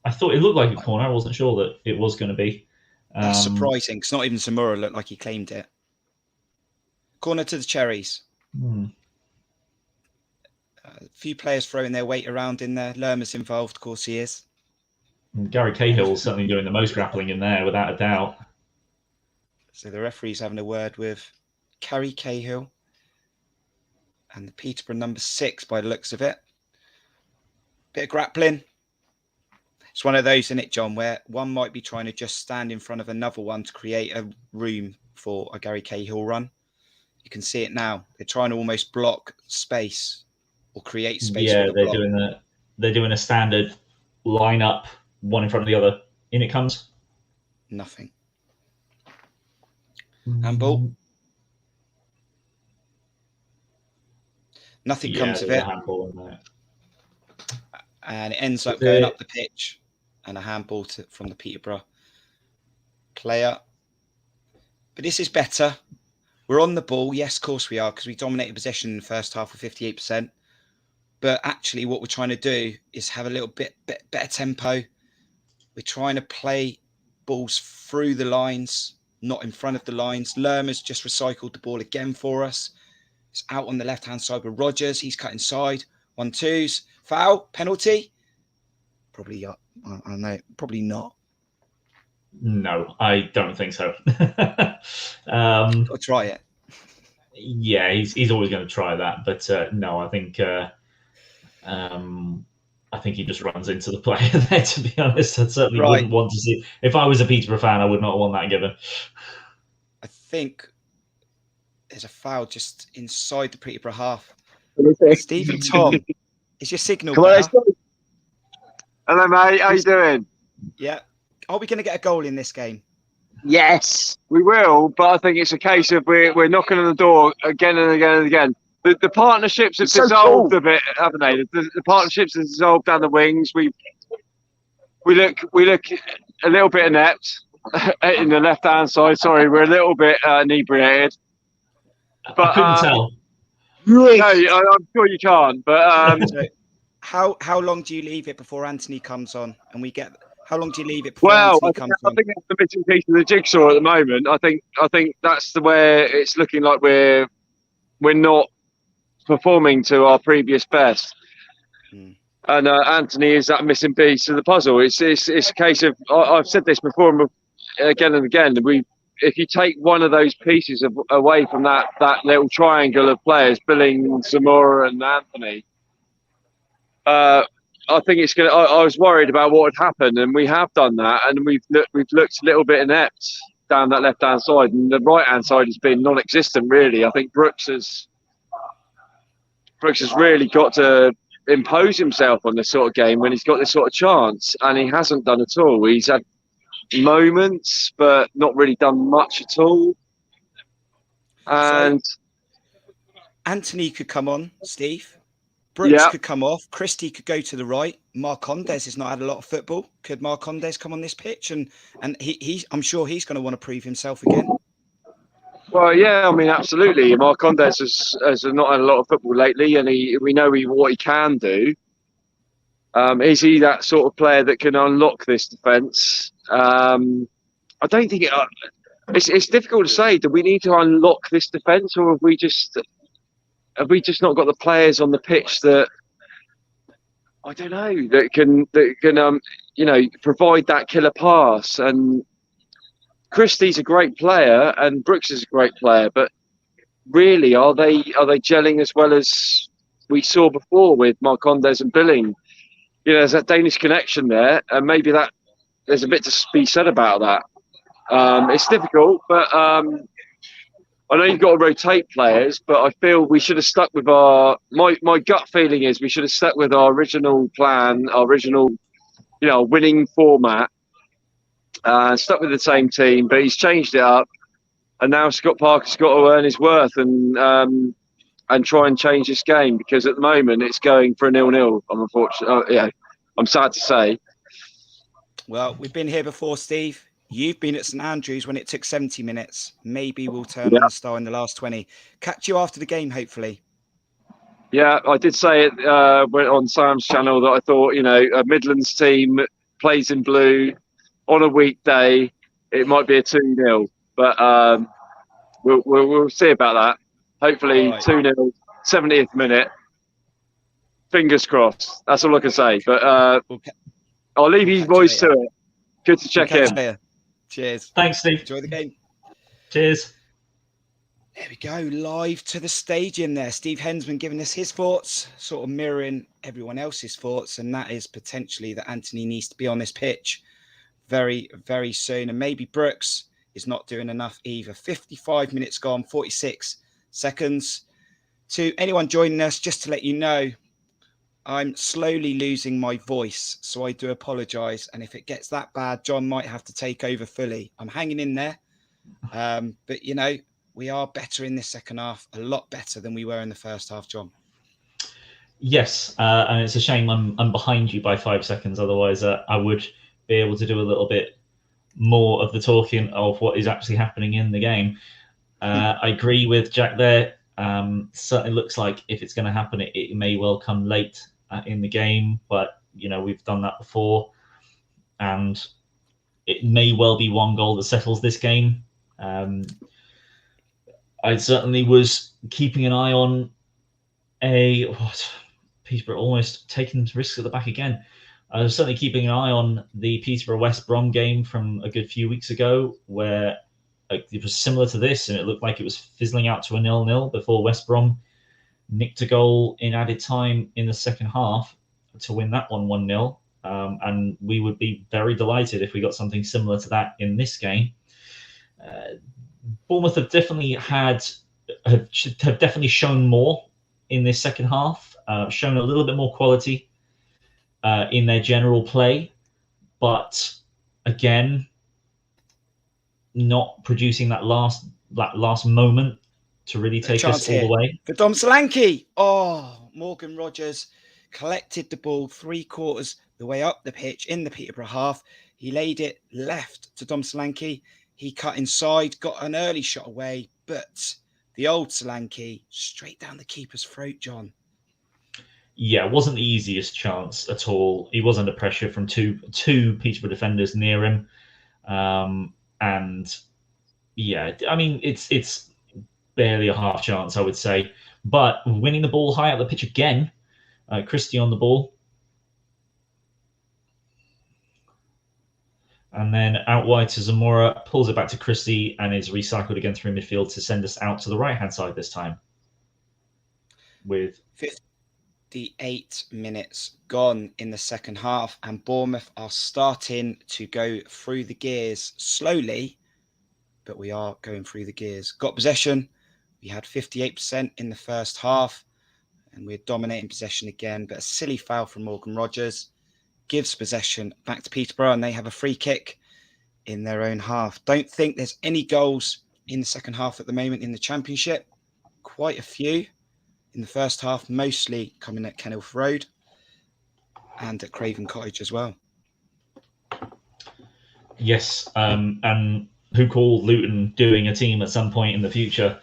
I thought it looked like a corner. I wasn't sure that it was going to be. That's surprising, because not even Samura looked like he claimed it. Corner to the Cherries. A few players throwing their weight around in there. Lerma's involved, of course he is. And Gary Cahill's certainly doing the most grappling in there, without a doubt. So the referee's having a word with Gary Cahill and the Peterborough number 6 by the looks of it. Bit of grappling. It's one of those, isn't it, John, where one might be trying to just stand in front of another one to create a room for a Gary Cahill run. You can see it now. They're trying to almost block space or create space. Yeah, they're doing a standard lineup, one in front of the other. In it comes. Nothing. Handball. Nothing comes of it. Handball in there. And it ends up going up the pitch and a handball from the Peterborough player. But this is better. We're on the ball. Yes, of course we are, because we dominated possession in the first half with 58%. But actually what we're trying to do is have a little bit better tempo. We're trying to play balls through the lines, not in front of the lines. Lerma's just recycled the ball again for us. It's out on the left-hand side with Rogers. He's cut inside. 1-2s. Foul. Penalty. Probably, I don't know. Probably not. No, I don't think so. Got to try it. Yeah, he's always going to try that, but no, I think he just runs into the player there. To be honest, I certainly wouldn't want to see. If I was a Peterborough fan, I would not want that given. I think there's a foul just inside the Peterborough half. Steve and Tom, is your signal better? Hello, mate. How you doing? Yeah. Are we going to get a goal in this game? Yes, we will. But I think it's a case of we're knocking on the door again and again and again. The partnerships have dissolved a bit, haven't they? The partnerships have dissolved down the wings. We look a little bit inept in the left hand side. Sorry, we're a little bit inebriated. But I couldn't tell. No, I'm sure you can't. But so how long do you leave it before Anthony comes on and we get? How long do you leave it before Anthony comes on? I think that's the missing piece of the jigsaw at the moment. I think that's the where it's looking like we're not performing to our previous best. And Anthony is that missing piece of the puzzle. It's a case of, I've said this before and again and again, if you take one of those pieces away from that little triangle of players, Billing, Zamora and Anthony, I think it's going to. I was worried about what would happen, and we have done that, and we've looked a little bit inept down that left hand side, and the right hand side has been non-existent really. I think Brooks has really got to impose himself on this sort of game when he's got this sort of chance, and he hasn't done at all. He's had moments, but not really done much at all. And so, Anthony could come on, Steve. Brooks could come off. Christie could go to the right. Marcondes has not had a lot of football. Could Marcondes come on this pitch? And I'm sure he's going to want to prove himself again. Well, yeah, I mean, absolutely. Marcondes has not had a lot of football lately, and we know what he can do. Is he that sort of player that can unlock this defence? I don't think it's difficult to say. Do we need to unlock this defence, or have we just not got the players on the pitch that I don't know that can provide that killer pass? And Christie's a great player and Brooks is a great player, but really are they gelling as well as we saw before with Marcondes and Billing? There's that Danish connection there, and maybe that there's a bit to be said about that. It's difficult, but I know you've got to rotate players, but I feel we should have stuck with my gut feeling is we should have stuck with our original plan, our original, winning format, stuck with the same team, but he's changed it up. And now Scott Parker's got to earn his worth and try and change this game, because at the moment it's going for a 0-0. I'm sad to say. Well, we've been here before, Steve. You've been at St Andrews when it took 70 minutes. Maybe we'll turn on the star in the last 20. Catch you after the game, hopefully. Yeah, I did say it on Sam's channel that I thought, a Midlands team plays in blue on a weekday. It might be a 2-0, but we'll see about that. Hopefully 2-0, 70th minute. Fingers crossed. That's all I can say. But I'll leave you boys to it. Good to check in. Cheers. Thanks, Steve. Enjoy the game. Cheers. There we go. Live to the stadium there. Steve Hensman giving us his thoughts, sort of mirroring everyone else's thoughts. And that is potentially that Anthony needs to be on this pitch very, very soon. And maybe Brooks is not doing enough either. 55 minutes gone, 46 seconds. To anyone joining us, just to let you know, I'm slowly losing my voice, so I do apologise. And if it gets that bad, John might have to take over fully. I'm hanging in there. But, we are better in this second half, a lot better than we were in the first half, John. Yes, and it's a shame I'm behind you by 5 seconds. Otherwise, I would be able to do a little bit more of the talking of what is actually happening in the game. I agree with Jack there. Certainly looks like if it's going to happen, it may well come late in the game. But we've done that before, and it may well be one goal that settles this game. I certainly was keeping an eye on Peterborough almost taking risks at the back again. I was certainly keeping an eye on the Peterborough West Brom game from a good few weeks ago, where it was similar to this, and it looked like it was fizzling out to a 0-0 before West Brom nicked a goal in added time in the second half to win that one 1-0. And we would be very delighted if we got something similar to that in this game. Bournemouth have definitely have definitely shown more in this second half, shown a little bit more quality in their general play, but again, not producing that last moment to really take us all the way. For Dom Solanke. Oh, Morgan Rogers collected the ball 3/4 the way up the pitch in the Peterborough half. He laid it left to Dom Solanke. He cut inside, got an early shot away, but the old Solanke straight down the keeper's throat, John. Yeah, it wasn't the easiest chance at all. He was under pressure from two Peterborough defenders near him. And yeah, I mean, it's barely a half chance, I would say. But winning the ball high up the pitch again, Christie on the ball. And then out wide to Zamora, pulls it back to Christie and is recycled again through midfield to send us out to the right-hand side this time. With 58 minutes gone in the second half, and Bournemouth are starting to go through the gears slowly, but we are going through the gears. Got possession. We had 58% in the first half, and we're dominating possession again, but a silly foul from Morgan Rogers gives possession back to Peterborough, and they have a free kick in their own half. Don't think there's any goals in the second half at the moment in the Championship. Quite a few in the first half, mostly coming at Kenilworth Road and at Craven Cottage as well. Yes, and who called Luton doing a team at some point in the future?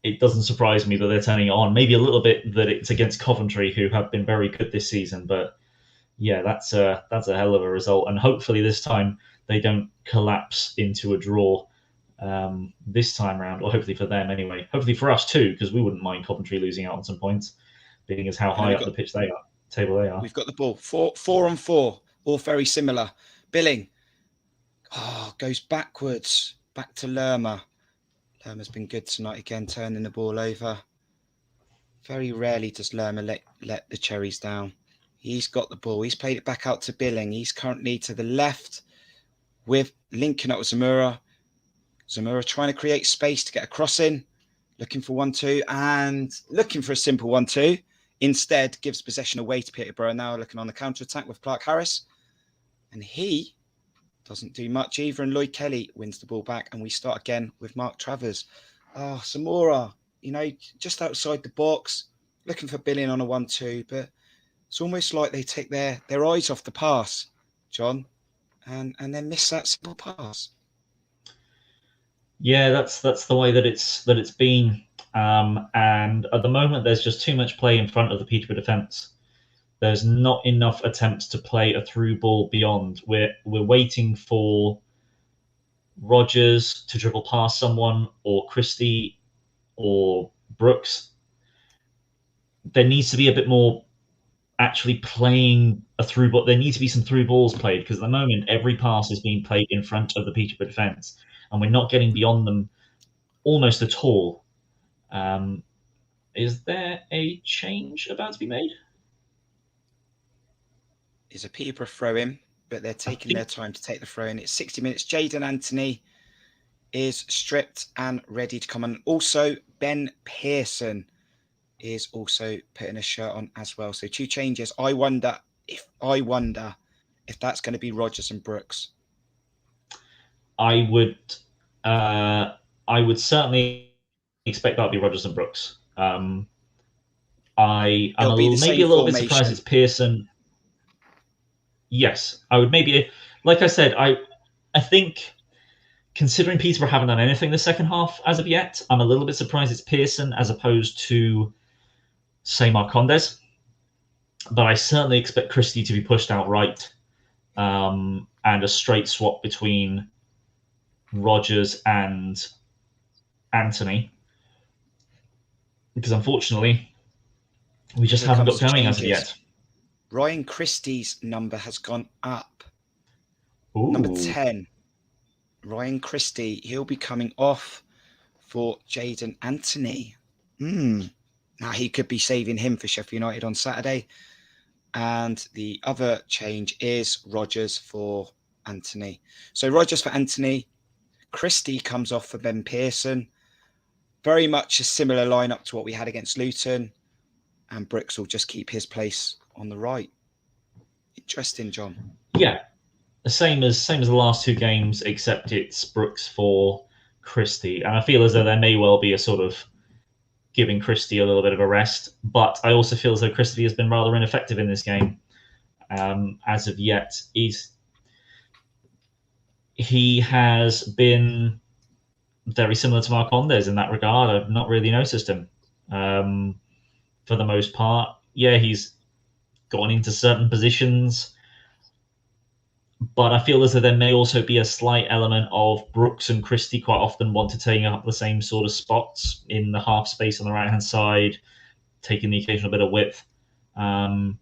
It doesn't surprise me that they're turning it on. Maybe a little bit that it's against Coventry, who have been very good this season. But yeah, that's a hell of a result. And hopefully this time they don't collapse into a draw this time around, or hopefully for them anyway. Hopefully for us too, because we wouldn't mind Coventry losing out on some points, being as how high up the pitch table they are. We've got the ball, four on four, all very similar. Billing goes backwards, back to Lerma. Lerma's been good tonight again, turning the ball over. Very rarely does Lerma let the Cherries down. He's got the ball. He's played it back out to Billing. He's currently to the left with linking up with Zamora. Zamora trying to create space to get a cross in, looking for 1-2 and looking for a simple 1-2. Instead, gives possession away to Peterborough. Now looking on the counter-attack with Clark Harris. And he doesn't do much either. And Lloyd Kelly wins the ball back. And we start again with Mark Travers. Zamora, just outside the box, looking for Billing on a 1-2. But it's almost like they take their eyes off the pass, John, and then miss that simple pass. Yeah, that's the way that it's been. And at the moment, there's just too much play in front of the Peterborough defence. There's not enough attempts to play a through ball beyond. We're waiting for Rogers to dribble past someone, or Christie, or Brooks. There needs to be a bit more actually playing a through ball. There needs to be some through balls played, because at the moment, every pass is being played in front of the Peterborough defence, and we're not getting beyond them almost at all. Is there a change about to be made? Is a Peterborough throw-in, but they're taking their time to take the throw-in. It's 60 minutes. Jayden Anthony is stripped and ready to come on. Also, Ben Pearson is also putting a shirt on as well. So 2 changes. I wonder if that's going to be Rogers and Brooks. I would certainly expect that to be Rogers and Brooks. I am It'll be the maybe a same little bit surprised formation. it's Pearson. Yes, I would maybe, like I said, I think considering Peterborough haven't done anything the second half as of yet, I'm a little bit surprised it's Pearson as opposed to, say, Marcondes. But I certainly expect Christie to be pushed outright, and a straight swap between Rogers and Anthony. Because unfortunately, we just Here haven't comes got the going as of changes. yet. Ryan Christie's number has gone up. Ooh. Number 10. Ryan Christie, he'll be coming off for Jaden Anthony. Now he could be saving him for Sheffield United on Saturday. And the other change is Rogers for Anthony. So Rogers for Anthony. Christie comes off for Ben Pearson. Very much a similar lineup to what we had against Luton. And Brooks will just keep his place on the right. Interesting, John. Yeah, the same as the last two games, except it's Brooks for Christie. And I feel as though there may well be a sort of giving Christie a little bit of a rest. But I also feel as though Christie has been rather ineffective in this game. As of yet, he has been very similar to Marcondes in that regard. I've not really noticed him for the most part. Yeah, he's gone into certain positions, but I feel as though there may also be a slight element of Brooks and Christie quite often want to take up the same sort of spots in the half space on the right-hand side, taking the occasional bit of width. I'm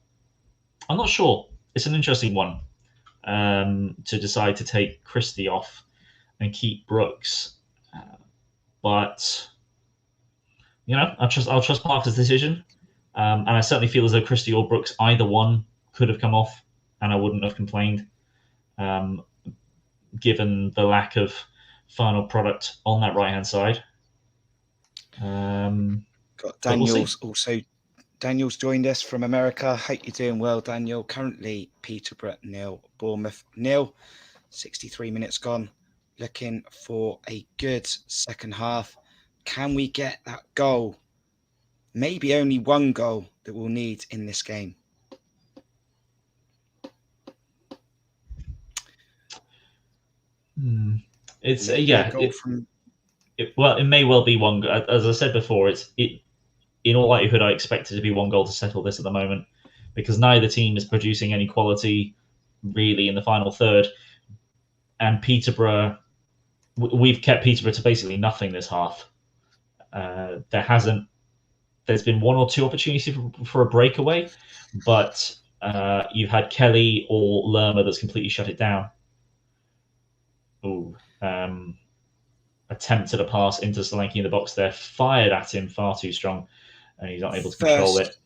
not sure. It's an interesting one to decide to take Christie off and keep Brooks. But, I'll trust Parker's decision. And I certainly feel as though Christie or Brooks, either one, could have come off, and I wouldn't have complained, given the lack of final product on that right-hand side. Got Daniel's also. Daniel's joined us from America. Hope you're doing well, Daniel. Currently, Peterborough 0, Bournemouth 0. 63 minutes gone. Looking for a good second half. Can we get that goal? Maybe only one goal that we'll need in this game. It's Well, it may well be one. As I said before, in all likelihood, I expect it to be one goal to settle this at the moment, because neither team is producing any quality really in the final third, and Peterborough, we've kept Peterborough to basically nothing this half. There's been one or two opportunities for a breakaway, but you've had Kelly or Lerma that's completely shut it down. Attempted a pass into Solanke in the box there, fired at him far too strong, and he's not able to control it.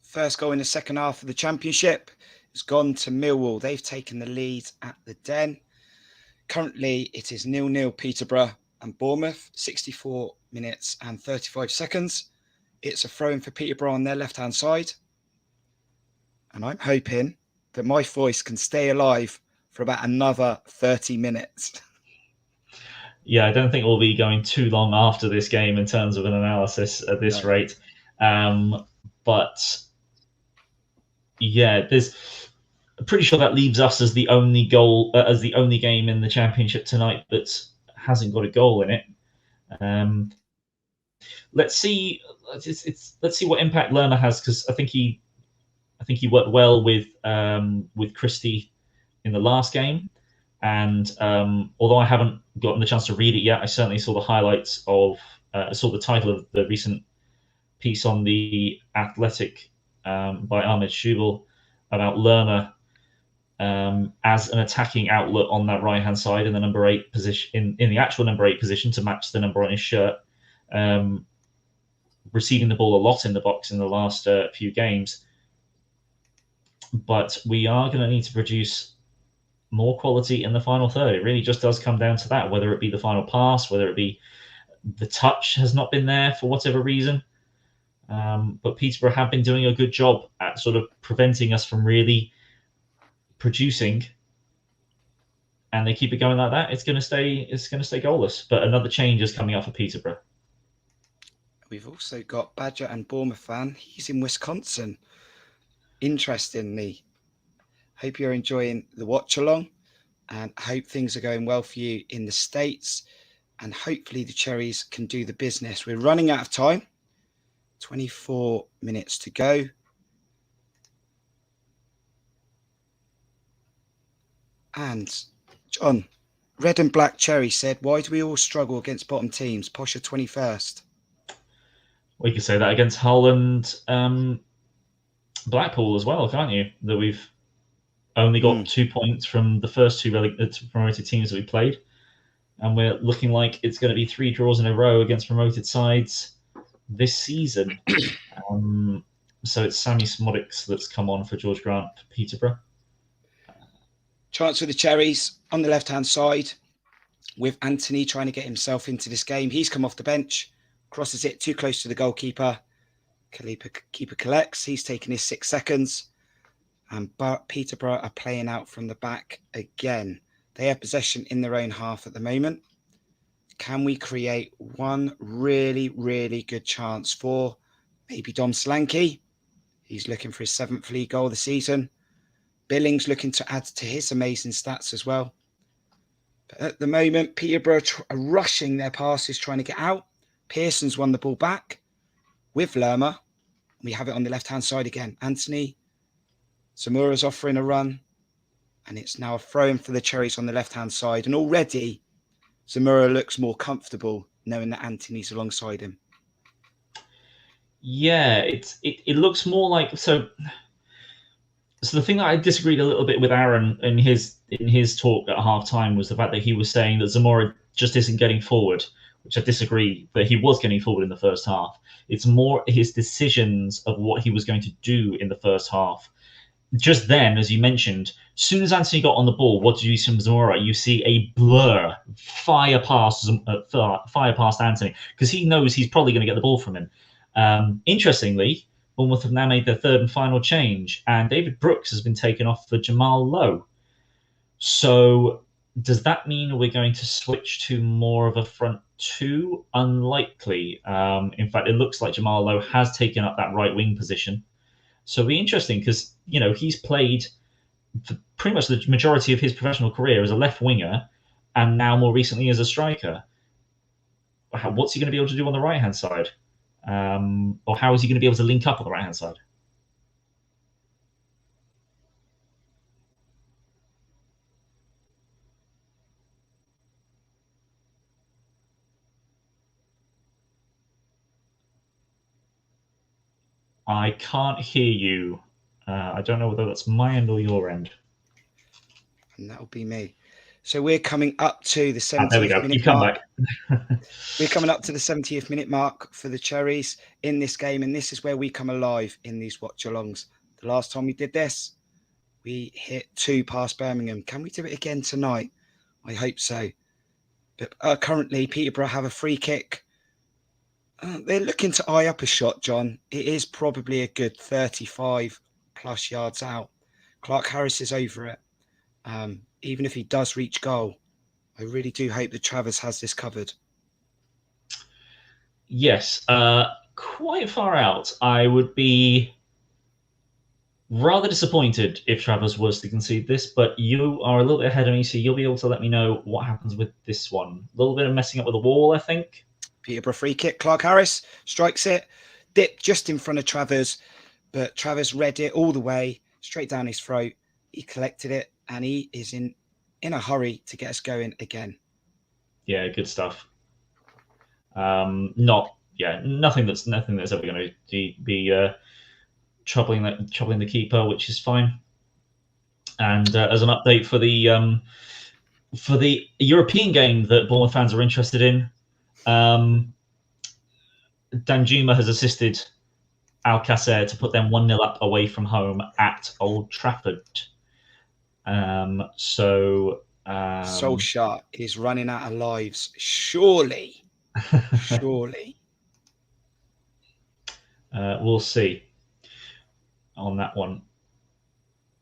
First goal in the second half of the Championship has gone to Millwall. They've taken the lead at the Den. Currently, it is 0-0 Peterborough and Bournemouth, 64 minutes and 35 seconds. It's a throw-in for Peterborough on their left-hand side. And I'm hoping that my voice can stay alive for about another 30 minutes. Yeah, I don't think we'll be going too long after this game in terms of an analysis at this rate. But yeah, I'm pretty sure that leaves us as the only game in the Championship tonight that hasn't got a goal in it. Let's see what impact Lerma has, because I think he worked well with Christie in the last game. And although I haven't gotten the chance to read it yet, I certainly saw the highlights saw the title of the recent piece on The Athletic by Ahmed Shubal about Lerma as an attacking outlet on that right-hand side in the number 8 position, in the actual number 8 position to match the number on his shirt, receiving the ball a lot in the box in the last few games. But we are going to need to produce more quality in the final third. It really just does come down to that, whether it be the final pass, whether it be the touch has not been there for whatever reason. But Peterborough have been doing a good job at sort of preventing us from really producing, and they keep it going like that. It's going to stay goalless. But another change is coming up for Peterborough. We've also got Badger and Bournemouth fan. He's in Wisconsin. Interestingly, hope you're enjoying the watch along, and hope things are going well for you in the States, and hopefully the Cherries can do the business. We're running out of time. 24 minutes to go. And John, Red and Black Cherry said, why do we all struggle against bottom teams? Posh are 21st. We could say that against Hull and Blackpool as well, can't you? That we've only got 2 points from the first two promoted teams that we played. And we're looking like it's going to be 3 draws in a row against promoted sides this season. So it's Sammy Smodics that's come on for George Grant for Peterborough. Chance for the Cherries on the left-hand side with Anthony trying to get himself into this game. He's come off the bench, crosses it too close to the goalkeeper. Keeper collects. He's taken his 6 seconds. And Peterborough are playing out from the back again. They have possession in their own half at the moment. Can we create one really, really good chance for maybe Dom Solanke? He's looking for his 7th league goal of the season. Billings looking to add to his amazing stats as well. But at the moment, Peterborough are rushing their passes, trying to get out. Pearson's won the ball back with Lerma. We have it on the left-hand side again. Anthony Zamura's offering a run. And it's now a throw-in for the Cherries on the left-hand side. And already, Zamura looks more comfortable knowing that Anthony's alongside him. Yeah, it looks more like... So the thing that I disagreed a little bit with Aaron in his talk at half-time was the fact that he was saying that Zamora just isn't getting forward, which I disagree, that he was getting forward in the first half. It's more his decisions of what he was going to do in the first half. Just then, as you mentioned, as soon as Anthony got on the ball, what do you see from Zamora? You see a blur, fire past Anthony, because he knows he's probably going to get the ball from him. Interestingly, Bournemouth have now made their 3rd and final change, and David Brooks has been taken off for Jamal Lowe. So does that mean we're going to switch to more of a front 2? Unlikely. In fact, it looks like Jamal Lowe has taken up that right wing position. So it'll be interesting because, he's played for pretty much the majority of his professional career as a left winger and now more recently as a striker. What's he going to be able to do on the right-hand side? Or how is he going to be able to link up on the right-hand side? I can't hear you. I don't know whether that's my end or your end. And that'll be me. So we're coming up to the 70th there we go. minute You come mark. back. We're coming up to the 70th minute mark for the Cherries in this game, and this is where we come alive in these watch-alongs. The last time we did this, we hit 2 past Birmingham. Can we do it again tonight? I hope so. But currently, Peterborough have a free kick. They're looking to eye up a shot, John. It is probably a good 35-plus yards out. Clark Harris is over it. Even if he does reach goal, I really do hope that Travers has this covered. Yes, quite far out. I would be rather disappointed if Travers was to concede this, but you are a little bit ahead of me, so you'll be able to let me know what happens with this one. A little bit of messing up with the wall, I think. Peterborough free kick. Clark Harris strikes it, dipped just in front of Travers, but Travers read it all the way, straight down his throat. He collected it, and he is in a hurry to get us going again. Yeah, good stuff. Nothing that's ever going to be troubling the keeper, which is fine. And as an update for the European game that Bournemouth fans are interested in, Danjuma has assisted Alcacer to put them 1-0 up away from home at Old Trafford. Solskjaer is running out of lives. Surely. We'll see on that one.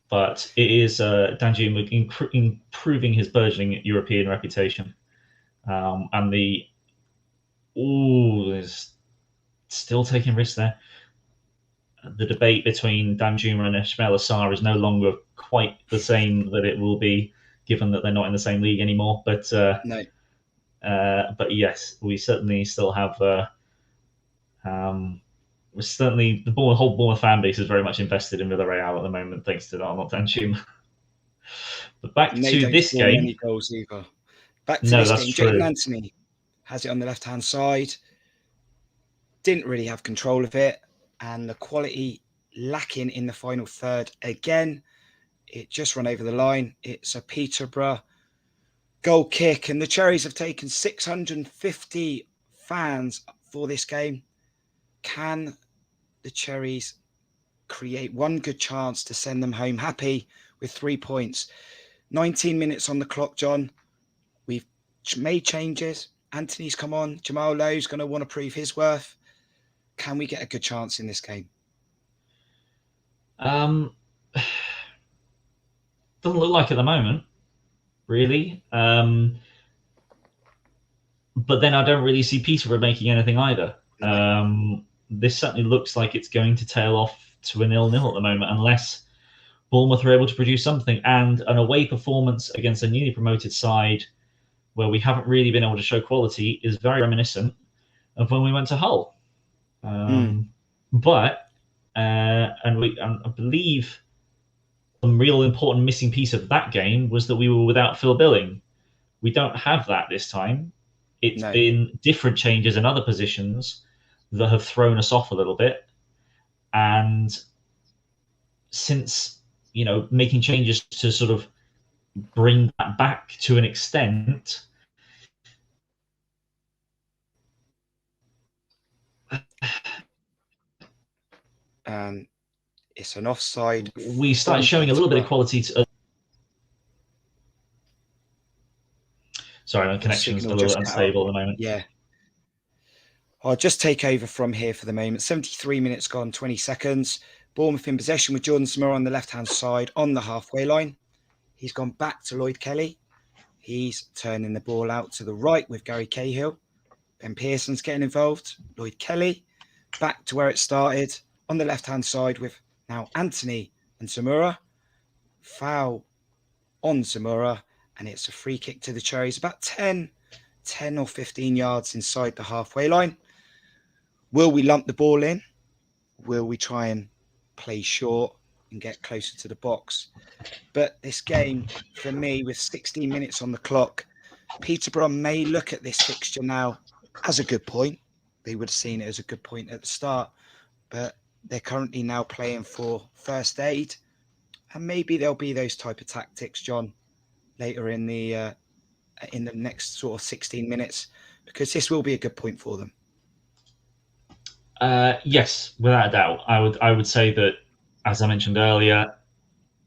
But it is Danjuma improving his burgeoning European reputation. And there's still taking risks there. The debate between Danjuma and Ismail Assar is no longer quite the same that it will be, given that they're not in the same league anymore. But No. but yes, we certainly still have. We're certainly the whole Bournemouth fan base is very much invested in Villarreal at the moment, thanks to Arnold Danjuma. But back And they to don't this score game. many goals either. Back to No, this that's game. true. Jayden Anthony has it on the left-hand side. Didn't really have control of it. And the quality lacking in the final third again. It just run over the line. It's a Peterborough goal kick. And the Cherries have taken 650 fans for this game. Can the Cherries create one good chance to send them home happy with 3 points? 19 minutes on the clock, John. We've made changes. Anthony's come on. Jamal Lowe's going to want to prove his worth. Can we get a good chance in this game? Doesn't look like at the moment, really. But then I don't really see Peterborough making anything either. This certainly looks like it's going to tail off to a 0-0 at the moment, unless Bournemouth are able to produce something. And an away performance against a newly promoted side where we haven't really been able to show quality is very reminiscent of when we went to Hull. But I believe the real important missing piece of that game was that we were without Phil Billing. We don't have that this time. It's been different changes in other positions that have thrown us off a little bit. And since, making changes to sort of bring that back to an extent, it's an offside. We start showing a little bit of quality. Sorry, my connection's a little unstable at the moment. Yeah. I'll just take over from here for the moment. 73 minutes gone, 20 seconds. Bournemouth in possession with Jordan Samura on the left-hand side on the halfway line. He's gone back to Lloyd Kelly. He's turning the ball out to the right with Gary Cahill. Ben Pearson's getting involved. Lloyd Kelly back to where it started on the left-hand side with now Anthony and Samura. Foul on Samura, and it's a free kick to the Cherries, about 10 or 15 yards inside the halfway line. Will we lump the ball in? Will we try and play short and get closer to the box? But this game, for me, with 16 minutes on the clock, Peterborough may look at this fixture now as a good point. They would have seen it as a good point at the start, but they're currently now playing for first aid, and maybe there'll be those type of tactics, John, later in the next sort of 16 minutes, because this will be a good point for them. Yes, without a doubt. I would say that, as I mentioned earlier,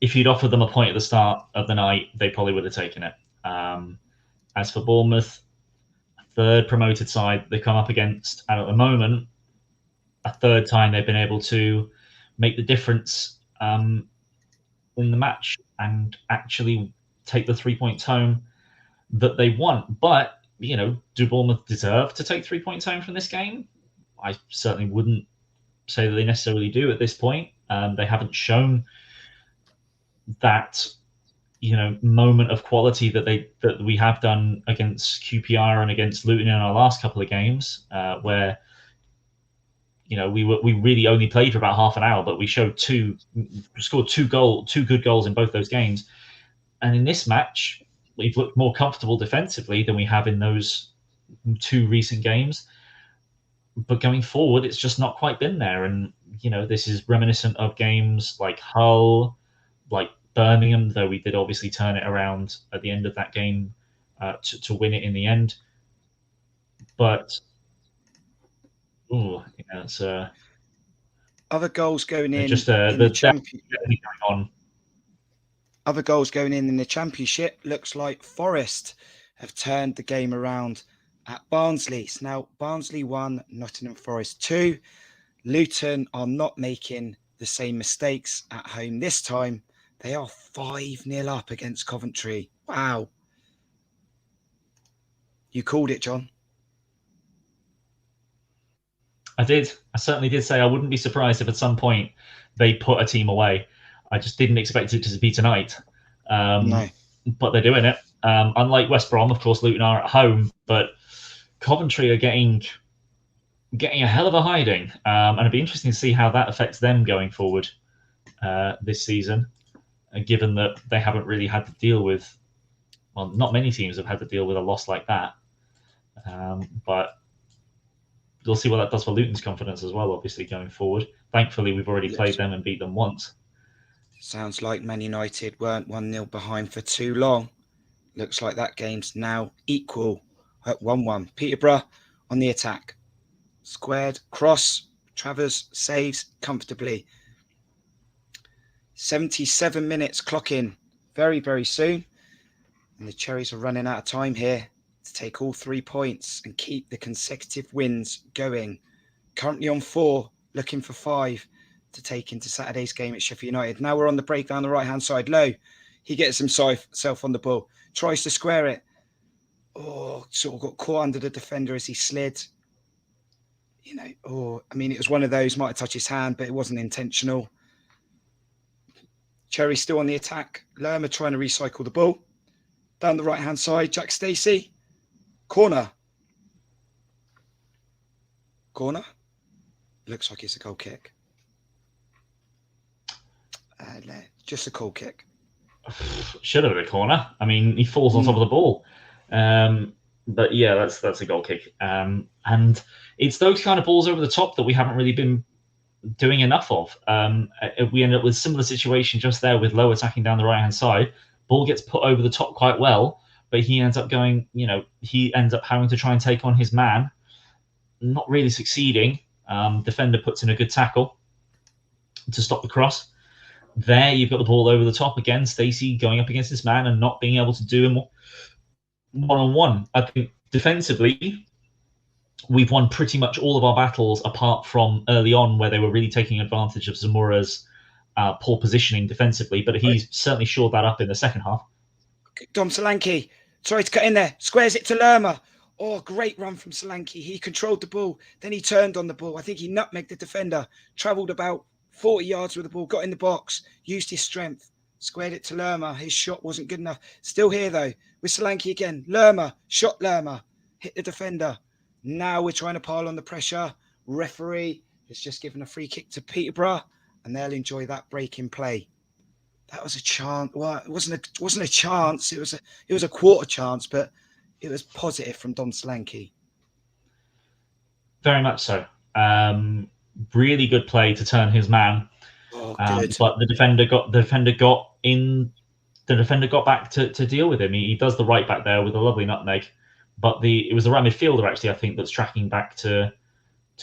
if you'd offered them a point at the start of the night, they probably would have taken it. As for Bournemouth, third promoted side they come up against, and at the moment, a third time they've been able to make the difference in the match and actually take the 3 points home that they want. But, do Bournemouth deserve to take 3 points home from this game? I certainly wouldn't say that they necessarily do at this point. They haven't shown that, moment of quality that we have done against QPR and against Luton in our last couple of games, where we really only played for about half an hour, but we scored two good goals in both those games. And in this match, we've looked more comfortable defensively than we have in those two recent games. But going forward, it's just not quite been there. And, this is reminiscent of games like Hull, like Birmingham, though we did obviously turn it around at the end of that game to win it in the end. But, it's other goals going in just in the championship. On. Other goals going in the championship. Looks like Forest have turned the game around at Barnsley. So now Barnsley 1, Nottingham Forest 2. Luton are not making the same mistakes at home this time. They are 5-0 up against Coventry. Wow. You called it, John. I did. I certainly did say I wouldn't be surprised if at some point they put a team away. I just didn't expect it to be tonight. No. But they're doing it. Unlike West Brom, of course, Luton are at home, but Coventry are getting a hell of a hiding. And it'd be interesting to see how that affects them going forward this season, given that they haven't really had to deal with, well, not many teams have had to deal with a loss like that. But we'll see what that does for Luton's confidence as well, obviously, going forward. Thankfully, we've already played them and beat them once. Sounds like Man United weren't 1-0 behind for too long. Looks like that game's now equal at 1-1. Peterborough on the attack. Squared, cross, Travers saves comfortably. 77 minutes clock in very, very soon. And the Cherries are running out of time here to take all 3 points and keep the consecutive wins going. Currently on 4, looking for 5 to take into Saturday's game at Sheffield United. Now we're on the break down the right-hand side. Low, he gets himself on the ball, tries to square it. Oh, sort of got caught under the defender as he slid. You know, it was one of those, might have touched his hand, but it wasn't intentional. Cherry still on the attack. Lerma trying to recycle the ball. Down the right-hand side, Jack Stacey. Corner. Looks like it's a goal kick. Just a goal kick. Should have been a corner. I mean, he falls on top of the ball. But yeah, that's a goal kick. And it's those kind of balls over the top that we haven't really been doing enough of. We end up with a similar situation just there with Low attacking down the right-hand side. Ball gets put over the top quite well, but he ends up having to try and take on his man. Not really succeeding. Defender puts in a good tackle to stop the cross. There, you've got the ball over the top again. Stacey going up against this man and not being able to do him one-on-one. I think defensively, we've won pretty much all of our battles apart from early on where they were really taking advantage of Zamora's poor positioning defensively, but he's certainly shored that up in the second half. Dom Solanke, sorry to cut in there, squares it to Lerma. Oh, great run from Solanke. He controlled the ball, then he turned on the ball. I think he nutmegged the defender, travelled about 40 yards with the ball, got in the box, used his strength, squared it to Lerma. His shot wasn't good enough. Still here, though, with Solanke again. Lerma, hit the defender. Now we're trying to pile on the pressure. Referee has just given a free kick to Peterborough, and they'll enjoy that break in play. That was a chance. Well, it wasn't a chance. It was a quarter chance, but it was positive from Dom Solanke. Very much so. Really good play to turn his man. Good. But the defender got back to deal with him. He does the right back there with a lovely nutmeg. But it was the right midfielder actually, I think, that's tracking back to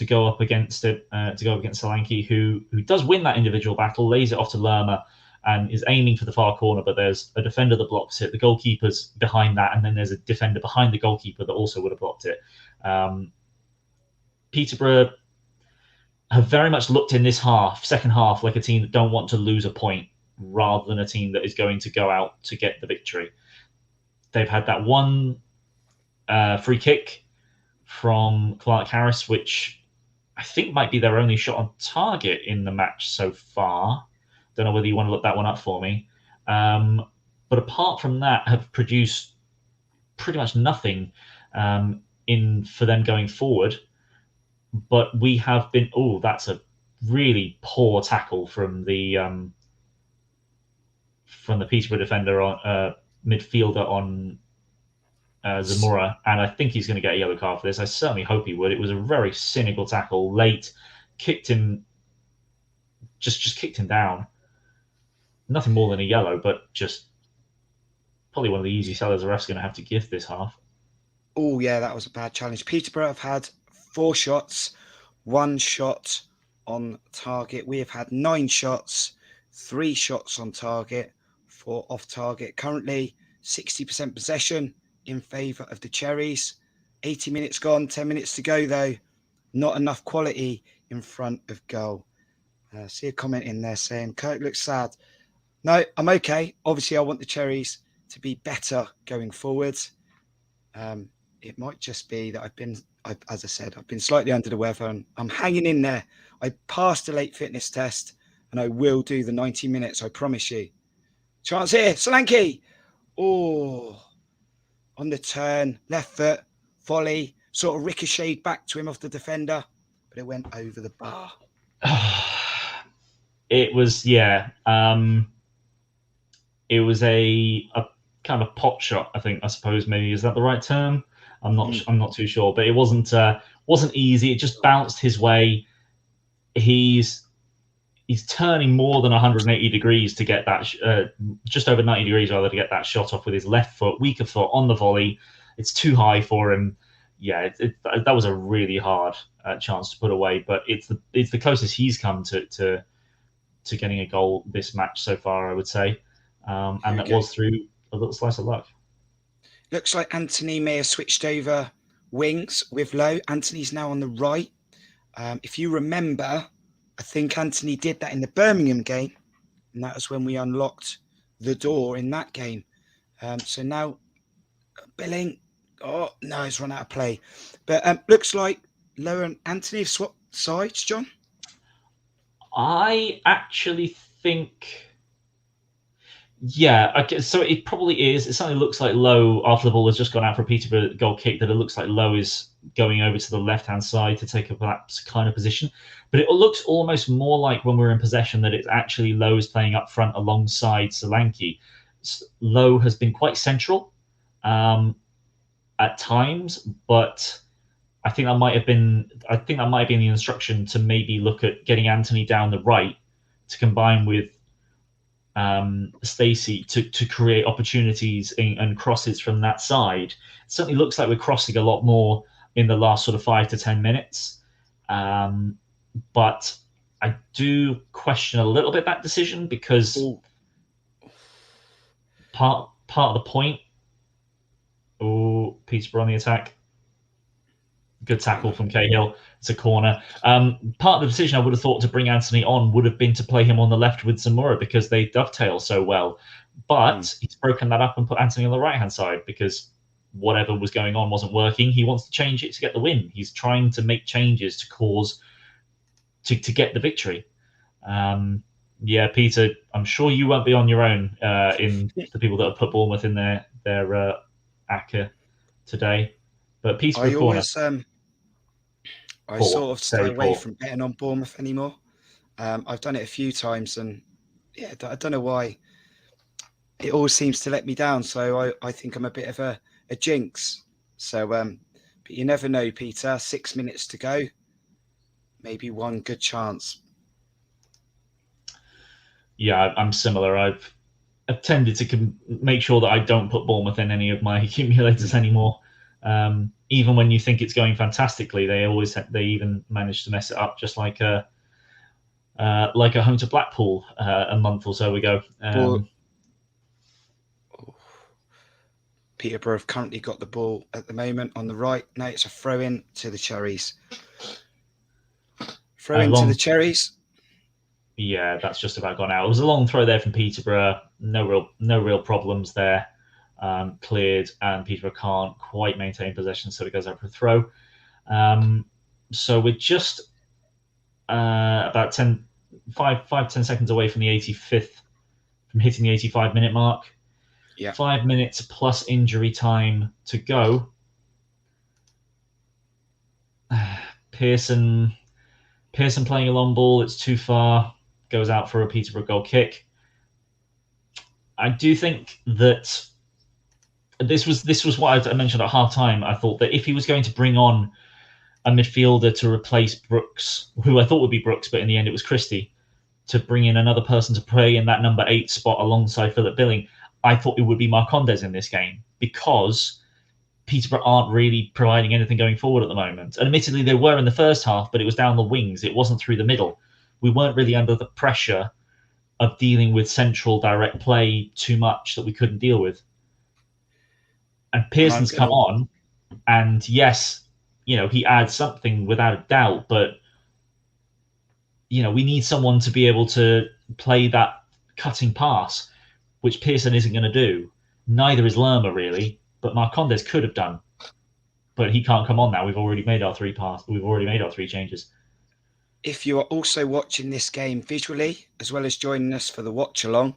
go up against it, to go up against Solanke, who does win that individual battle, lays it off to Lerma, and is aiming for the far corner. But there's a defender that blocks it. The goalkeeper's behind that, and then there's a defender behind the goalkeeper that also would have blocked it. Peterborough have very much looked in this second half, like a team that don't want to lose a point, rather than a team that is going to go out to get the victory. They've had that one free kick from Clark Harris, which I think might be their only shot on target in the match so far. Don't know whether you want to look that one up for me. But apart from that, have produced pretty much nothing for them going forward. But we have been. Oh, that's a really poor tackle from the Peterborough defender on midfielder on Zamora, and I think he's going to get a yellow card for this. I certainly hope he would. It was a very cynical tackle, late, kicked him down. Nothing more than a yellow, but just probably one of the easy sellers the ref's going to have to give this half. Oh yeah, that was a bad challenge. Peterborough have had 4 shots, 1 shot on target. We have had 9 shots, 3 shots on target, 4 off target. Currently 60% possession in favour of the Cherries. 80 minutes gone, 10 minutes to go though. Not enough quality in front of goal. See a comment in there saying, Kirk looks sad. No, I'm okay. Obviously, I want the Cherries to be better going forward. It might just be that as I said, I've been slightly under the weather and I'm hanging in there. I passed the late fitness test and I will do the 90 minutes, I promise you. Chance here, Solanke. Oh, on the turn, left foot, volley, sort of ricocheted back to him off the defender, but it went over the bar. It was, yeah. It was a kind of pot shot, I suppose, maybe. Is that the right term? I'm not too sure, but it wasn't easy. It just bounced his way. He's turning more than 180 degrees to get that, just over 90 degrees rather, to get that shot off with his left foot, weaker foot on the volley. It's too high for him. Yeah, that was a really hard chance to put away, but it's the closest he's come to getting a goal this match so far, I would say, and that was through a little slice of luck. Looks like Anthony may have switched over wings with Lowe. Anthony's now on the right. If you remember, I think Anthony did that in the Birmingham game, and that was when we unlocked the door in that game. So now Billing, oh no, he's run out of play. But looks like Lowe and Anthony have swapped sides, John. I actually think, yeah, okay, so it probably is. It certainly looks like Lowe, after the ball has just gone out for a Peterborough goal kick, that it looks like Lowe is going over to the left-hand side to take up that kind of position. But it looks almost more like when we're in possession that it's actually Lowe is playing up front alongside Solanke. Lowe has been quite central at times, but I think that might have been the instruction to maybe look at getting Anthony down the right to combine with Stacey to create opportunities and crosses from that side. It certainly looks like we're crossing a lot more in the last sort of 5 to 10 minutes. But I do question a little bit that decision, because part of the point. Oh, Peterborough on the attack. Good tackle from Cahill. It's a corner. Part of the decision I would have thought to bring Anthony on would have been to play him on the left with Zamora, because they dovetail so well. But he's broken that up and put Anthony on the right-hand side because whatever was going on wasn't working. He wants to change it to get the win. He's trying to make changes to get the victory. Yeah, Peter, I'm sure you won't be on your own in the people that have put Bournemouth in their ACCA today. But Peter, I always I sort of stay away from betting on Bournemouth anymore. I've done it a few times, and yeah, I don't know why. It always seems to let me down. So I think I'm a bit of a jinx. So, but you never know, Peter. 6 minutes to go. Maybe one good chance. Yeah, I'm similar. I've tended to make sure that I don't put Bournemouth in any of my accumulators anymore. Even when you think it's going fantastically, they even manage to mess it up, just like a home to Blackpool a month or so ago. Peterborough have currently got the ball at the moment on the right. Now it's a throw in to the Cherries. Throw in to the Cherries. Yeah, that's just about gone out. It was a long throw there from Peterborough. No real problems there. Cleared, and Peterborough can't quite maintain possession, so it goes out for a throw. So we're just about 10 seconds away from the 85th, from hitting the 85-minute mark. Yeah. 5 minutes plus injury time to go. Pearson playing a long ball. It's too far. Goes out for a Peterborough goal kick. I do think that this was what I mentioned at half time. I thought that if he was going to bring on a midfielder to replace Brooks, who I thought would be Brooks, but in the end it was Christie, to bring in another person to play in that number 8 spot alongside Philip Billing, I thought it would be Marcondes in this game, because Peterborough aren't really providing anything going forward at the moment. And admittedly, they were in the first half, but it was down the wings. It wasn't through the middle. We weren't really under the pressure of dealing with central direct play too much that we couldn't deal with. And Pearson's come on, and yes, he adds something without a doubt, but we need someone to be able to play that cutting pass, which Pearson isn't going to do. Neither is Lerma, really, but Marcondes could have done. but he can't come on now. We've already made our 3 changes. If you are also watching this game visually, as well as joining us for the watch along,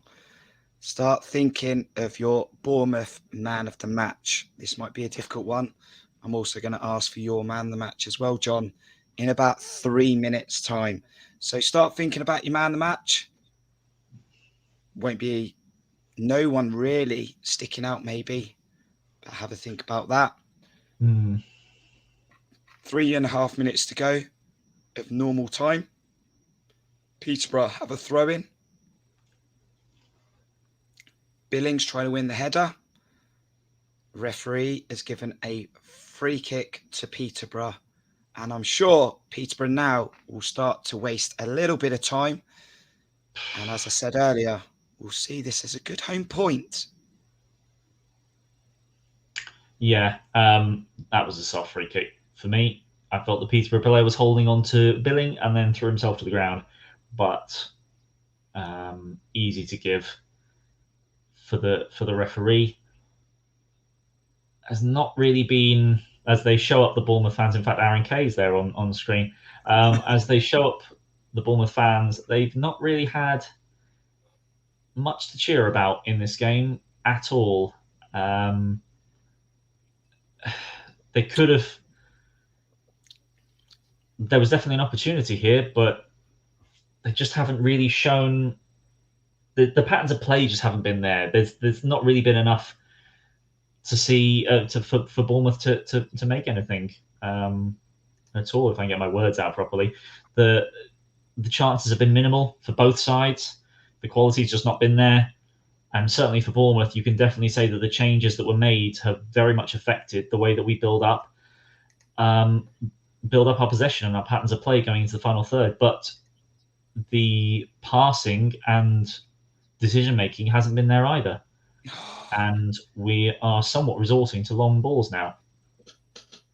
start thinking of your Bournemouth man of the match. This might be a difficult one. I'm also going to ask for your man of the match as well, John, in about 3 minutes' time. So start thinking about your man of the match. Won't be no one really sticking out, maybe, but have a think about that. 3.5 minutes to go of normal time. Peterborough have a throw-in. Billings trying to win the header. Referee has given a free kick to Peterborough. And I'm sure Peterborough now will start to waste a little bit of time. And as I said earlier, we'll see this as a good home point. Yeah, that was a soft free kick for me. I felt the Peterborough player was holding on to Billing and then threw himself to the ground. But easy to give for the referee. Has not really been, as they show up the Bournemouth fans. In fact, Aaron Kay's there on the screen. As they show up the Bournemouth fans, they've not really had much to cheer about in this game at all. They could have. There was definitely an opportunity here, but they just haven't really shown. The patterns of play just haven't been there. There's not really been enough to see for Bournemouth to make anything at all. If I can get my words out properly, the chances have been minimal for both sides. The quality's just not been there, and certainly for Bournemouth, you can definitely say that the changes that were made have very much affected the way that we build up our possession and our patterns of play going into the final third. But the passing and decision making hasn't been there either. And we are somewhat resorting to long balls now.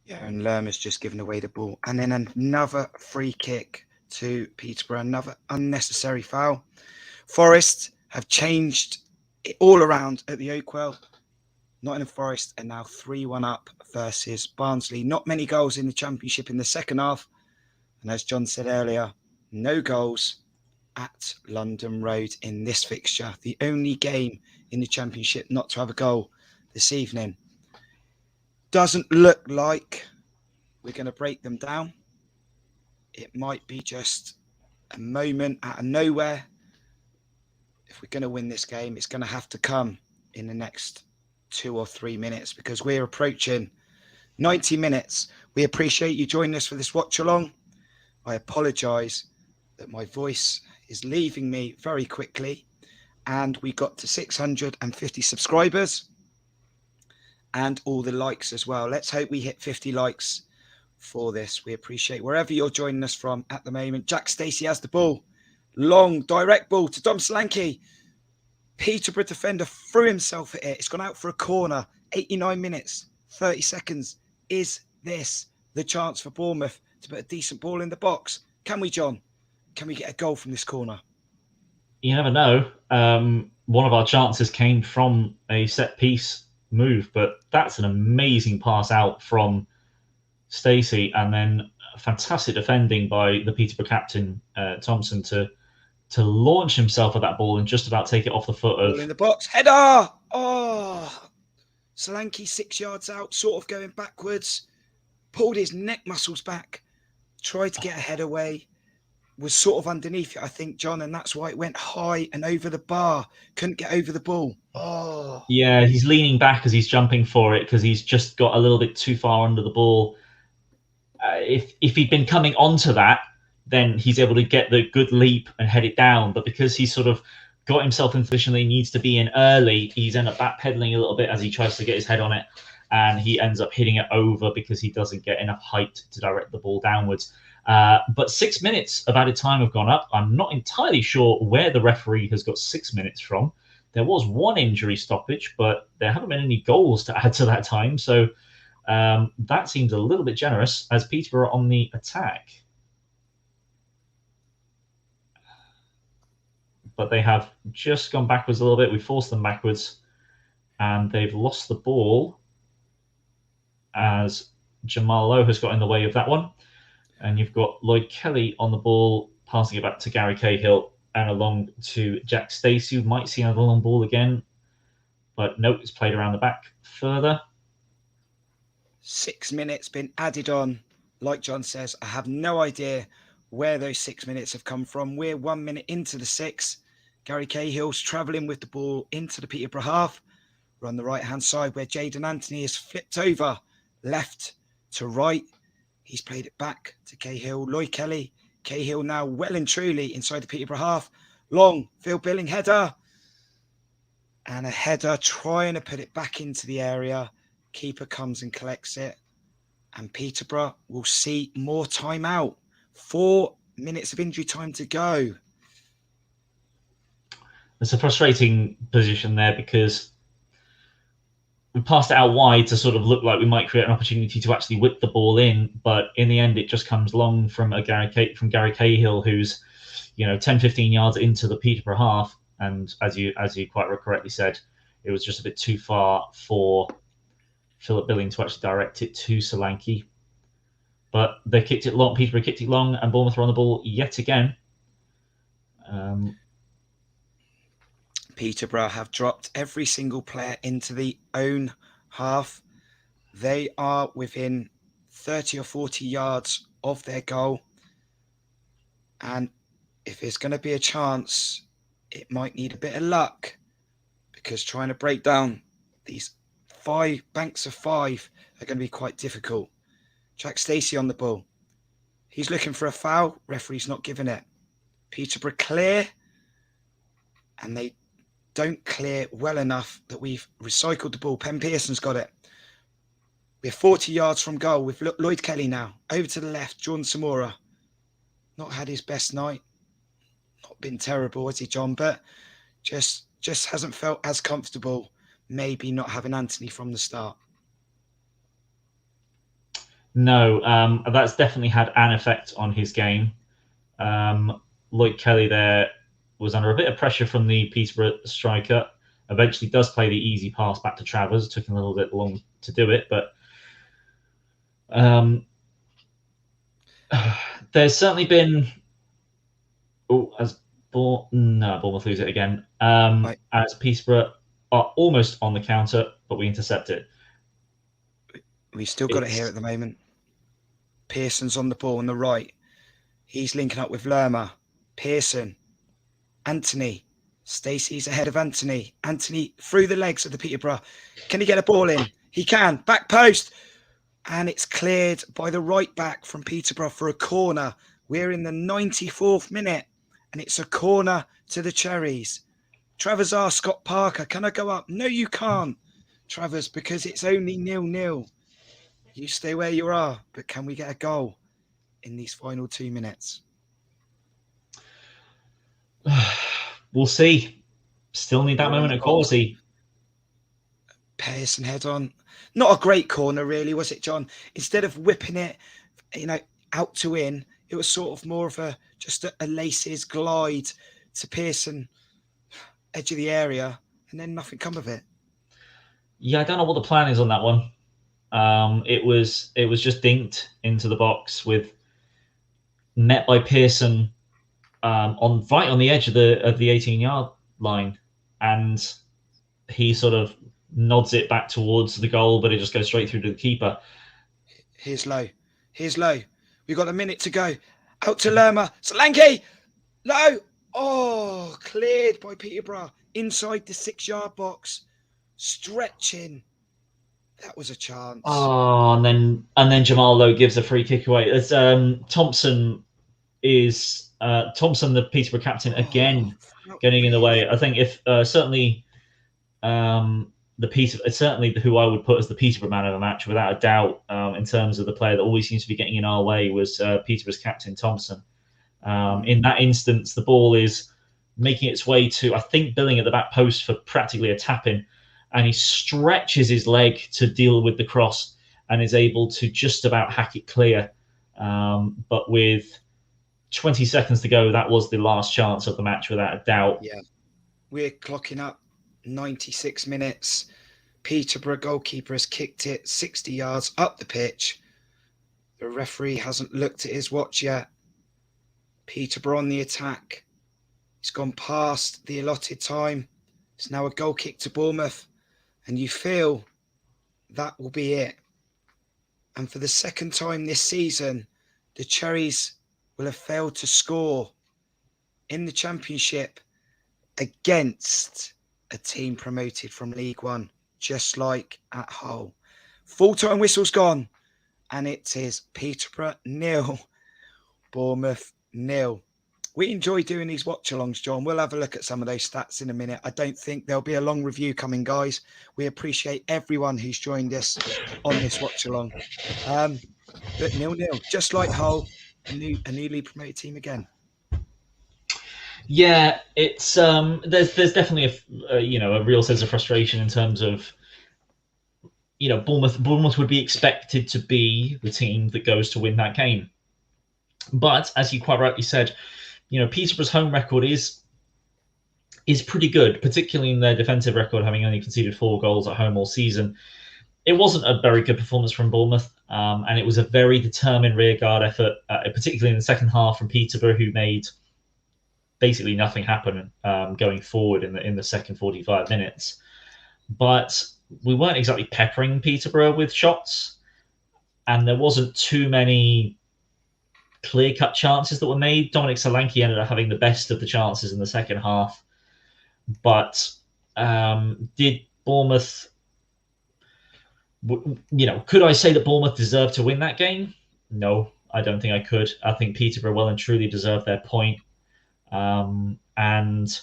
Yeah, and Lerma's just given away the ball. And then another free kick to Peterborough, another unnecessary foul. Forest have changed it all around at the Oakwell. Nottingham Forest are now 3-1 up versus Barnsley. Not many goals in the Championship in the second half. And as John said earlier, no goals at London Road in this fixture. The only game in the Championship not to have a goal this evening. Doesn't look like we're going to break them down. It might be just a moment out of nowhere. If we're going to win this game, it's going to have to come in the next 2 or 3 minutes, because we're approaching 90 minutes. We appreciate you joining us for this watch along. I apologise that my voice is leaving me very quickly, and we got to 650 subscribers and all the likes as well. Let's hope we hit 50 likes for this. We appreciate wherever you're joining us from at the moment. Jack Stacey has the ball. Long direct ball to Dom Solanke. Peterborough defender threw himself at it. It's gone out for a corner. 89 minutes, 30 seconds. Is this the chance for Bournemouth to put a decent ball in the box? Can we, John? Can we get a goal from this corner? You never know. One of our chances came from a set piece move, but that's an amazing pass out from Stacey, and then fantastic defending by the Peterborough captain, Thompson, to launch himself at that ball and just about take it off the foot of... Ball in the box. Header! Oh! Solanke 6 yards out, sort of going backwards. Pulled his neck muscles back. Tried to get a head away. Was sort of underneath it, I think, John, and that's why it went high and over the bar. Couldn't get over the ball. Oh. Yeah, he's leaning back as he's jumping for it because he's just got a little bit too far under the ball. If he'd been coming onto that, then he's able to get the good leap and head it down. But because he's sort of got himself in position that he needs to be in early, he's ended up backpedaling a little bit as he tries to get his head on it. And he ends up hitting it over because he doesn't get enough height to direct the ball downwards. But 6 minutes of added time have gone up. I'm not entirely sure where the referee has got 6 minutes from. There was one injury stoppage, but there haven't been any goals to add to that time. So that seems a little bit generous as Peterborough on the attack. But they have just gone backwards a little bit. We forced them backwards, and they've lost the ball as Jamal Lowe has got in the way of that one. And you've got Lloyd Kelly on the ball, passing it back to Gary Cahill and along to Jack Stacey, who might see another long ball again. But nope, it's played around the back further. 6 minutes been added on. Like John says, I have no idea where those 6 minutes have come from. We're 1 minute into the 6. Gary Cahill's travelling with the ball into the Peterborough half. We're on the right-hand side where Jayden Anthony is flipped over left to right. He's played it back to Cahill. Lloyd Kelly. Cahill now well and truly inside the Peterborough half. Long Phil Billing header. And a header trying to put it back into the area. Keeper comes and collects it. And Peterborough will see more time out. 4 minutes of injury time to go. It's a frustrating position there because we passed it out wide to sort of look like we might create an opportunity to actually whip the ball in, but in the end it just comes long from Gary Cahill, who's 10-15 yards into the Peterborough half, and as you quite correctly said, it was just a bit too far for Philip Billing to actually direct it to Solanke. But they kicked it long. Peterborough kicked it long, and Bournemouth are on the ball yet again. Peterborough have dropped every single player into the own half. They are within 30 or 40 yards of their goal. And if there's going to be a chance, it might need a bit of luck, because trying to break down these 5 banks of 5 are going to be quite difficult. Jack Stacey on the ball. He's looking for a foul. Referee's not giving it. Peterborough clear. And they don't clear well enough that we've recycled the ball. Penn Pearson's got it. We're 40 yards from goal with Lloyd Kelly now. Over to the left, Jordan Samora. Not had his best night. Not been terrible, has he, John? But just hasn't felt as comfortable. Maybe not having Anthony from the start. No, that's definitely had an effect on his game. Lloyd Kelly there was under a bit of pressure from the Peterborough striker. Eventually does play the easy pass back to Travers. Took him a little bit long to do it, but there's certainly been... Bournemouth lose it again. Right. As Peterborough are almost on the counter, but we intercept it. We still got it here at the moment. Pearson's on the ball on the right. He's linking up with Lerma. Pearson. Anthony. Stacey's ahead of Anthony. Anthony through the legs of the Peterborough. Can he get a ball in? He can. Back post. And it's cleared by the right back from Peterborough for a corner. We're in the 94th minute. And it's a corner to the Cherries. Travers asked Scott Parker, can I go up? No, you can't, Travers, because it's only 0-0. You stay where you are, but can we get a goal in these final 2 minutes? We'll see. Still need that moment of quality. Pearson head on. Not a great corner, really, was it, John? Instead of whipping it, out to in, it was sort of more of a laces glide to Pearson, edge of the area, and then nothing come of it. Yeah, I don't know what the plan is on that one. It was just dinked into the box with met by Pearson on the edge of the 18-yard line, and he sort of nods it back towards the goal, but it just goes straight through to the keeper. Here's Lowe. We've got a minute to go. Out to Lerma. Solanke. Lowe. Oh, cleared by Peterborough inside the 6-yard box. Stretching. That was a chance. Oh, and then Jamal Lowe gives a free kick away. As Thompson, the Peterborough captain, again getting in the way. I think if certainly certainly who I would put as the Peterborough man of the match, without a doubt, in terms of the player that always seems to be getting in our way, was Peterborough's captain Thompson. In that instance, the ball is making its way to, I think, Billing at the back post for practically a tap-in, and he stretches his leg to deal with the cross and is able to just about hack it clear. But with 20 seconds to go, that was the last chance of the match, without a doubt. Yeah, we're clocking up 96 minutes. Peterborough goalkeeper has kicked it 60 yards up the pitch The referee hasn't looked at his watch yet. Peterborough on the attack. He's gone past the allotted time. It's now a goal kick to Bournemouth. And you feel that will be it. And for the second time this season, the Cherries will have failed to score in the Championship against a team promoted from League One, just like at Hull. Full-time whistle's gone, and it is Peterborough 0, Bournemouth 0. We enjoy doing these watch-alongs, John. We'll have a look at some of those stats in a minute. I don't think there'll be a long review coming, guys. We appreciate everyone who's joined us on this watch-along. But 0-0, just like Hull, a newly promoted team again. Yeah, it's there's definitely a real sense of frustration in terms of Bournemouth would be expected to be the team that goes to win that game, but as you quite rightly said, Peterborough's home record is pretty good, particularly in their defensive record, having only conceded 4 goals at home all season. It wasn't a very good performance from Bournemouth, and it was a very determined rearguard effort, particularly in the second half from Peterborough, who made basically nothing happen going forward in the second 45 minutes. But we weren't exactly peppering Peterborough with shots, and there wasn't too many clear-cut chances that were made. Dominic Solanke ended up having the best of the chances in the second half. But did Bournemouth... could I say that Bournemouth deserved to win that game? No, I don't think I could. I think Peterborough well and truly deserved their point. And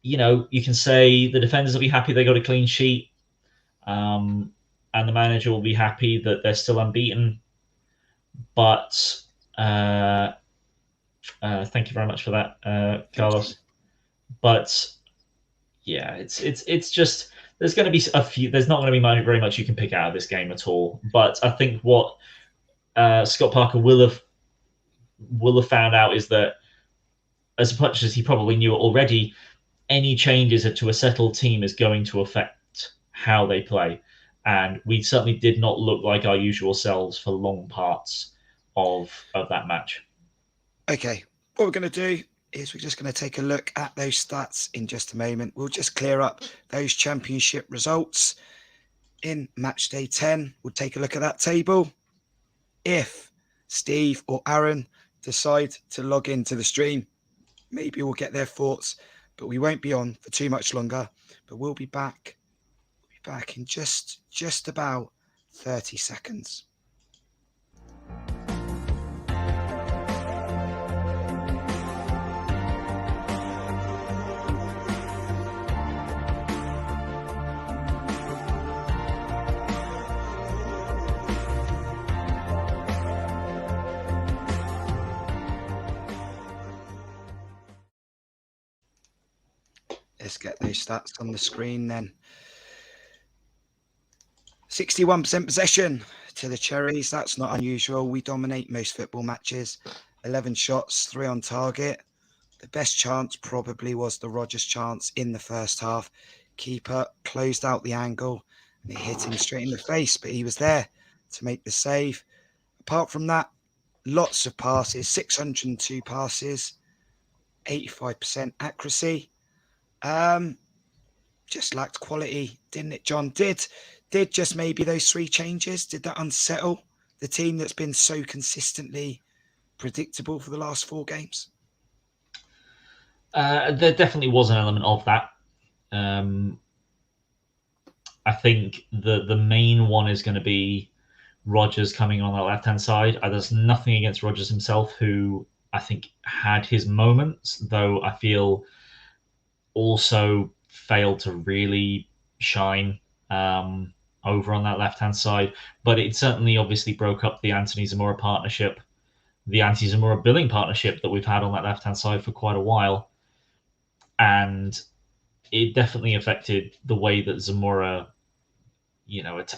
you can say the defenders will be happy they got a clean sheet, and the manager will be happy that they're still unbeaten. But thank you very much for that, Carlos. But yeah, it's just there's going to be a few. There's not going to be very much you can pick out of this game at all. But I think what Scott Parker will have found out is that, as much as he probably knew it already, any changes to a settled team is going to affect how they play. And we certainly did not look like our usual selves for long parts of that match. Okay, what we're going to do is we're just going to take a look at those stats in just a moment. We'll just clear up those Championship results in match day 10. We'll take a look at that table. If Steve or Aaron decide to log into the stream, maybe we'll get their thoughts, but we won't be on for too much longer. But we'll be back. We'll be back in just about 30 seconds. Let's get those stats on the screen then. 61% possession to the Cherries. That's not unusual. We dominate most football matches. 11 shots, 3 on target. The best chance probably was the Rodgers chance in the first half. Keeper closed out the angle and it hit him straight in the face, but he was there to make the save. Apart from that, lots of passes, 602 passes, 85% accuracy. Just lacked quality, didn't it, John? Did just maybe those 3 changes, did that unsettle the team that's been so consistently predictable for the last 4 games? There definitely was an element of that. I think the main one is going to be Rodgers coming on that left-hand side. There's nothing against Rodgers himself, who I think had his moments, though I feel also failed to really shine over on that left-hand side. But it certainly obviously broke up the Anthony Zamora partnership, the Anthony Zamora billing partnership that we've had on that left-hand side for quite a while. And it definitely affected the way that Zamora,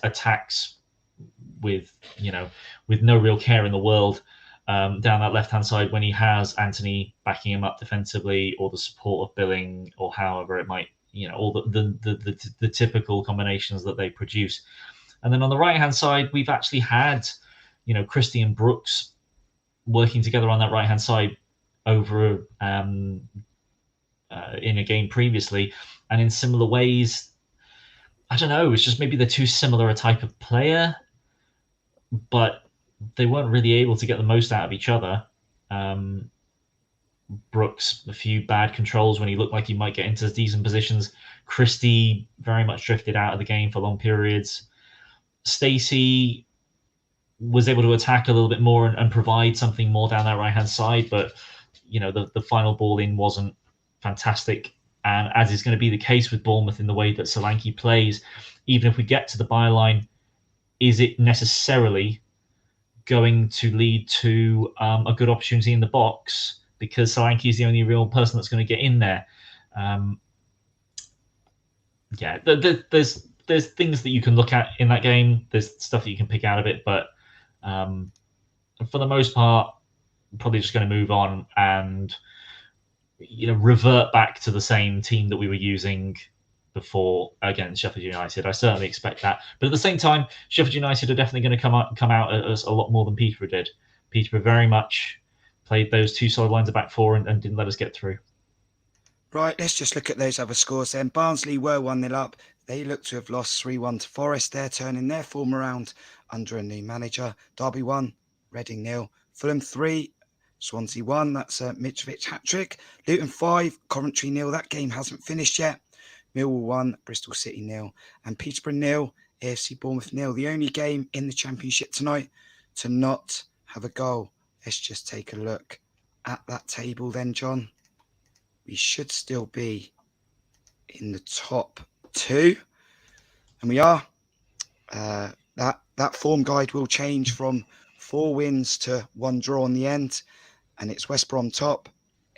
attacks with no real care in the world down that left-hand side when he has Anthony backing him up defensively, or the support of Billing, or however it might, all the typical combinations that they produce. And then on the right-hand side, we've actually had Christie and Brooks working together on that right-hand side over in a game previously, and in similar ways. I don't know, it's just maybe they're too similar a type of player, but they weren't really able to get the most out of each other. Brooks, a few bad controls when he looked like he might get into decent positions. Christie very much drifted out of the game for long periods. Stacey was able to attack a little bit more and provide something more down that right-hand side, but the final ball in wasn't fantastic. And as is going to be the case with Bournemouth in the way that Solanke plays, even if we get to the byline, is it necessarily going to lead to a good opportunity in the box? Because Solanke is the only real person that's going to get in there. There's things that you can look at in that game. There's stuff that you can pick out of it, but for the most part, I'm probably just going to move on and revert back to the same team that we were using before against Sheffield United. I certainly expect that, but at the same time, Sheffield United are definitely going to come out as a lot more than Peterborough did. Peterborough very much played those two solid lines of back four and didn't let us get through. Right, let's just look at those other scores then. Barnsley were 1-0 up. They look to have lost 3-1 to Forest. They're turning their form around under a new manager. Derby 1, Reading 0. Fulham 3, Swansea 1. That's a Mitrovic hat-trick. Luton 5, Coventry 0. That game hasn't finished yet. Millwall 1, Bristol City 0. And Peterborough 0, AFC Bournemouth 0. The only game in the Championship tonight to not have a goal. Let's just take a look at that table then, John. We should still be in the top 2. And we are. That form guide will change from 4 wins to 1 draw on the end. And it's West Brom top,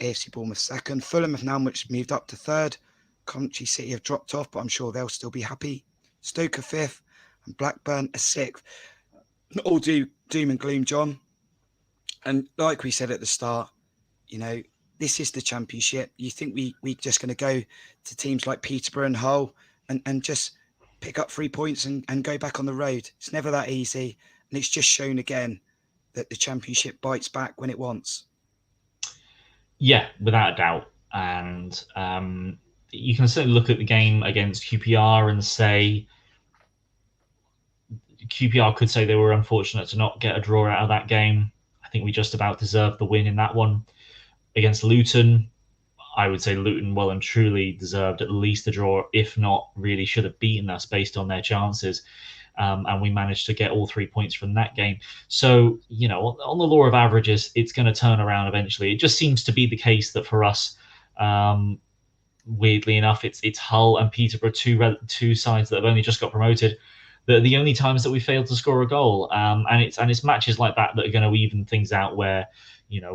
AFC Bournemouth 2nd. Fulham have now moved up to 3rd. Coventry City have dropped off, but I'm sure they'll still be happy. Stoke are 5th and Blackburn are 6th. Not all doom and gloom, John. And like we said at the start, this is the Championship. You think we're just going to go to teams like Peterborough and Hull and just pick up 3 points and go back on the road? It's never that easy. And it's just shown again that the Championship bites back when it wants. Yeah, without a doubt. And you can certainly look at the game against QPR and say QPR could say they were unfortunate to not get a draw out of that game. I think we just about deserved the win in that one. Against Luton, I would say Luton well and truly deserved at least a draw, if not really should have beaten us based on their chances. And we managed to get all 3 points from that game. So, on the law of averages, it's going to turn around eventually. It just seems to be the case that for us, weirdly enough, it's Hull and Peterborough, two sides that have only just got promoted. The only times that we failed to score a goal, and it's matches like that that are going to even things out where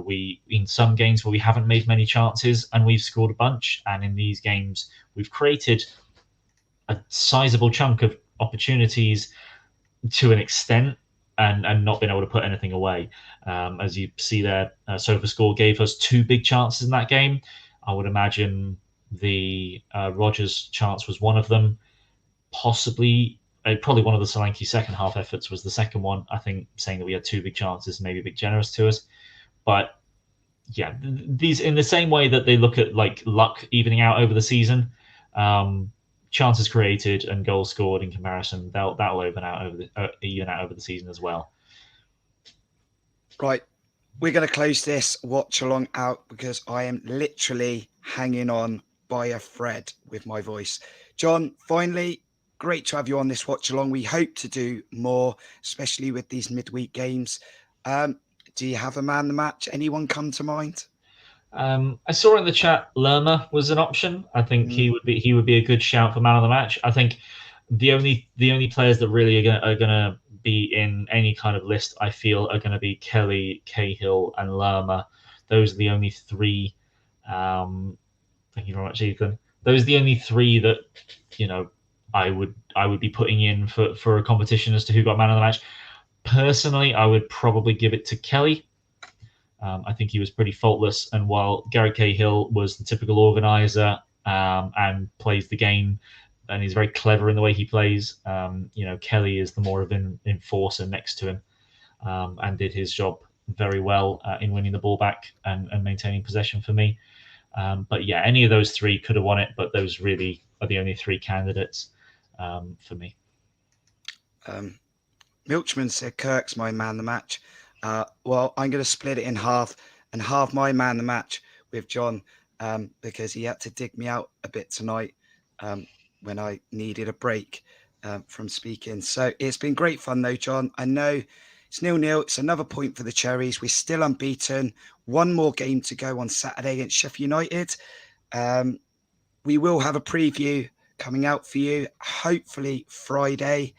we in some games where we haven't made many chances and we've scored a bunch, and in these games we've created a sizable chunk of opportunities to an extent and not been able to put anything away. As you see there, SofaScore gave us 2 big chances in that game. I would imagine the Rodgers chance was one of them, probably one of the Solanke second half efforts was the second one. I think saying that we had 2 big chances maybe a bit generous to us. But yeah, these in the same way that they look at like luck evening out over the season, chances created and goals scored in comparison, that'll even out over the season as well. Right, we're going to close this watch along out because I am literally hanging on by a thread with my voice. John, finally, great to have you on this watch along. We hope to do more, especially with these midweek games. Do you have a man of the match? Anyone come to mind? I saw in the chat Lerma was an option. I think he would be a good shout for man of the match. I think the only players that really are gonna be in any kind of list, I feel, are going to be Kelly, Cahill, and Lerma. Those are the only 3. Thank you very much, Ethan. Those are the only 3 that I would be putting in for a competition as to who got man of the match. Personally, I would probably give it to Kelly. I think he was pretty faultless, and while Gary Cahill was the typical organizer and plays the game, and he's very clever in the way he plays, Kelly is the more of an enforcer next to him. and did his job very well in winning the ball back and maintaining possession for me. But yeah, any of those three could have won it, but those really are the only three candidates for me. Milchman said Kirk's my man of the match. Well, I'm going to split it in half and halve my man of the match with John because he had to dig me out a bit tonight when I needed a break from speaking. So it's been great fun though, John. I know it's 0-0. It's another point for the Cherries. We're still unbeaten. One more game to go on Saturday against Sheffield United. We will have a preview coming out for you, hopefully Friday.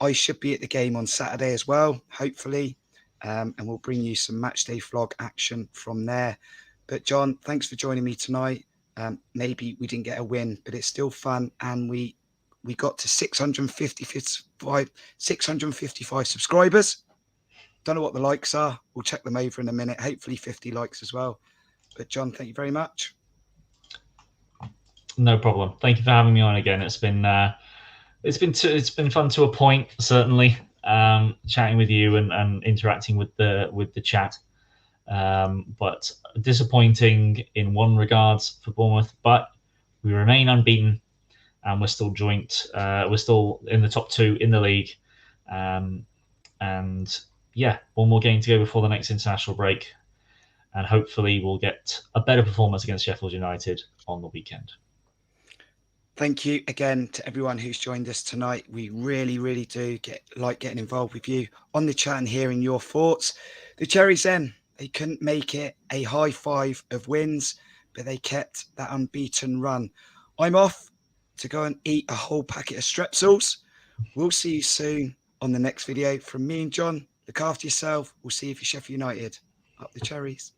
I should be at the game on Saturday as well, hopefully, and we'll bring you some matchday vlog action from there. But John, thanks for joining me tonight. Maybe we didn't get a win, but it's still fun, and we got to 655 subscribers. Don't know what the likes are. We'll check them over in a minute. Hopefully 50 likes as well. But John, thank you very much. No problem. Thank you for having me on again. It's been fun to a point, certainly, chatting with you and interacting with the chat. But disappointing in one regards for Bournemouth, but we remain unbeaten and we're still joint. We're still in the top two in the league. And yeah, one more game to go before the next international break. And hopefully we'll get a better performance against Sheffield United on the weekend. Thank you again to everyone who's joined us tonight. We really, really do like getting involved with you on the chat and hearing your thoughts. The Cherries then, they couldn't make it a high five of wins, but they kept that unbeaten run. I'm off to go and eat a whole packet of Strepsils. We'll see you soon on the next video from me and John. Look after yourself. We'll see you for Sheffield United. Up the Cherries.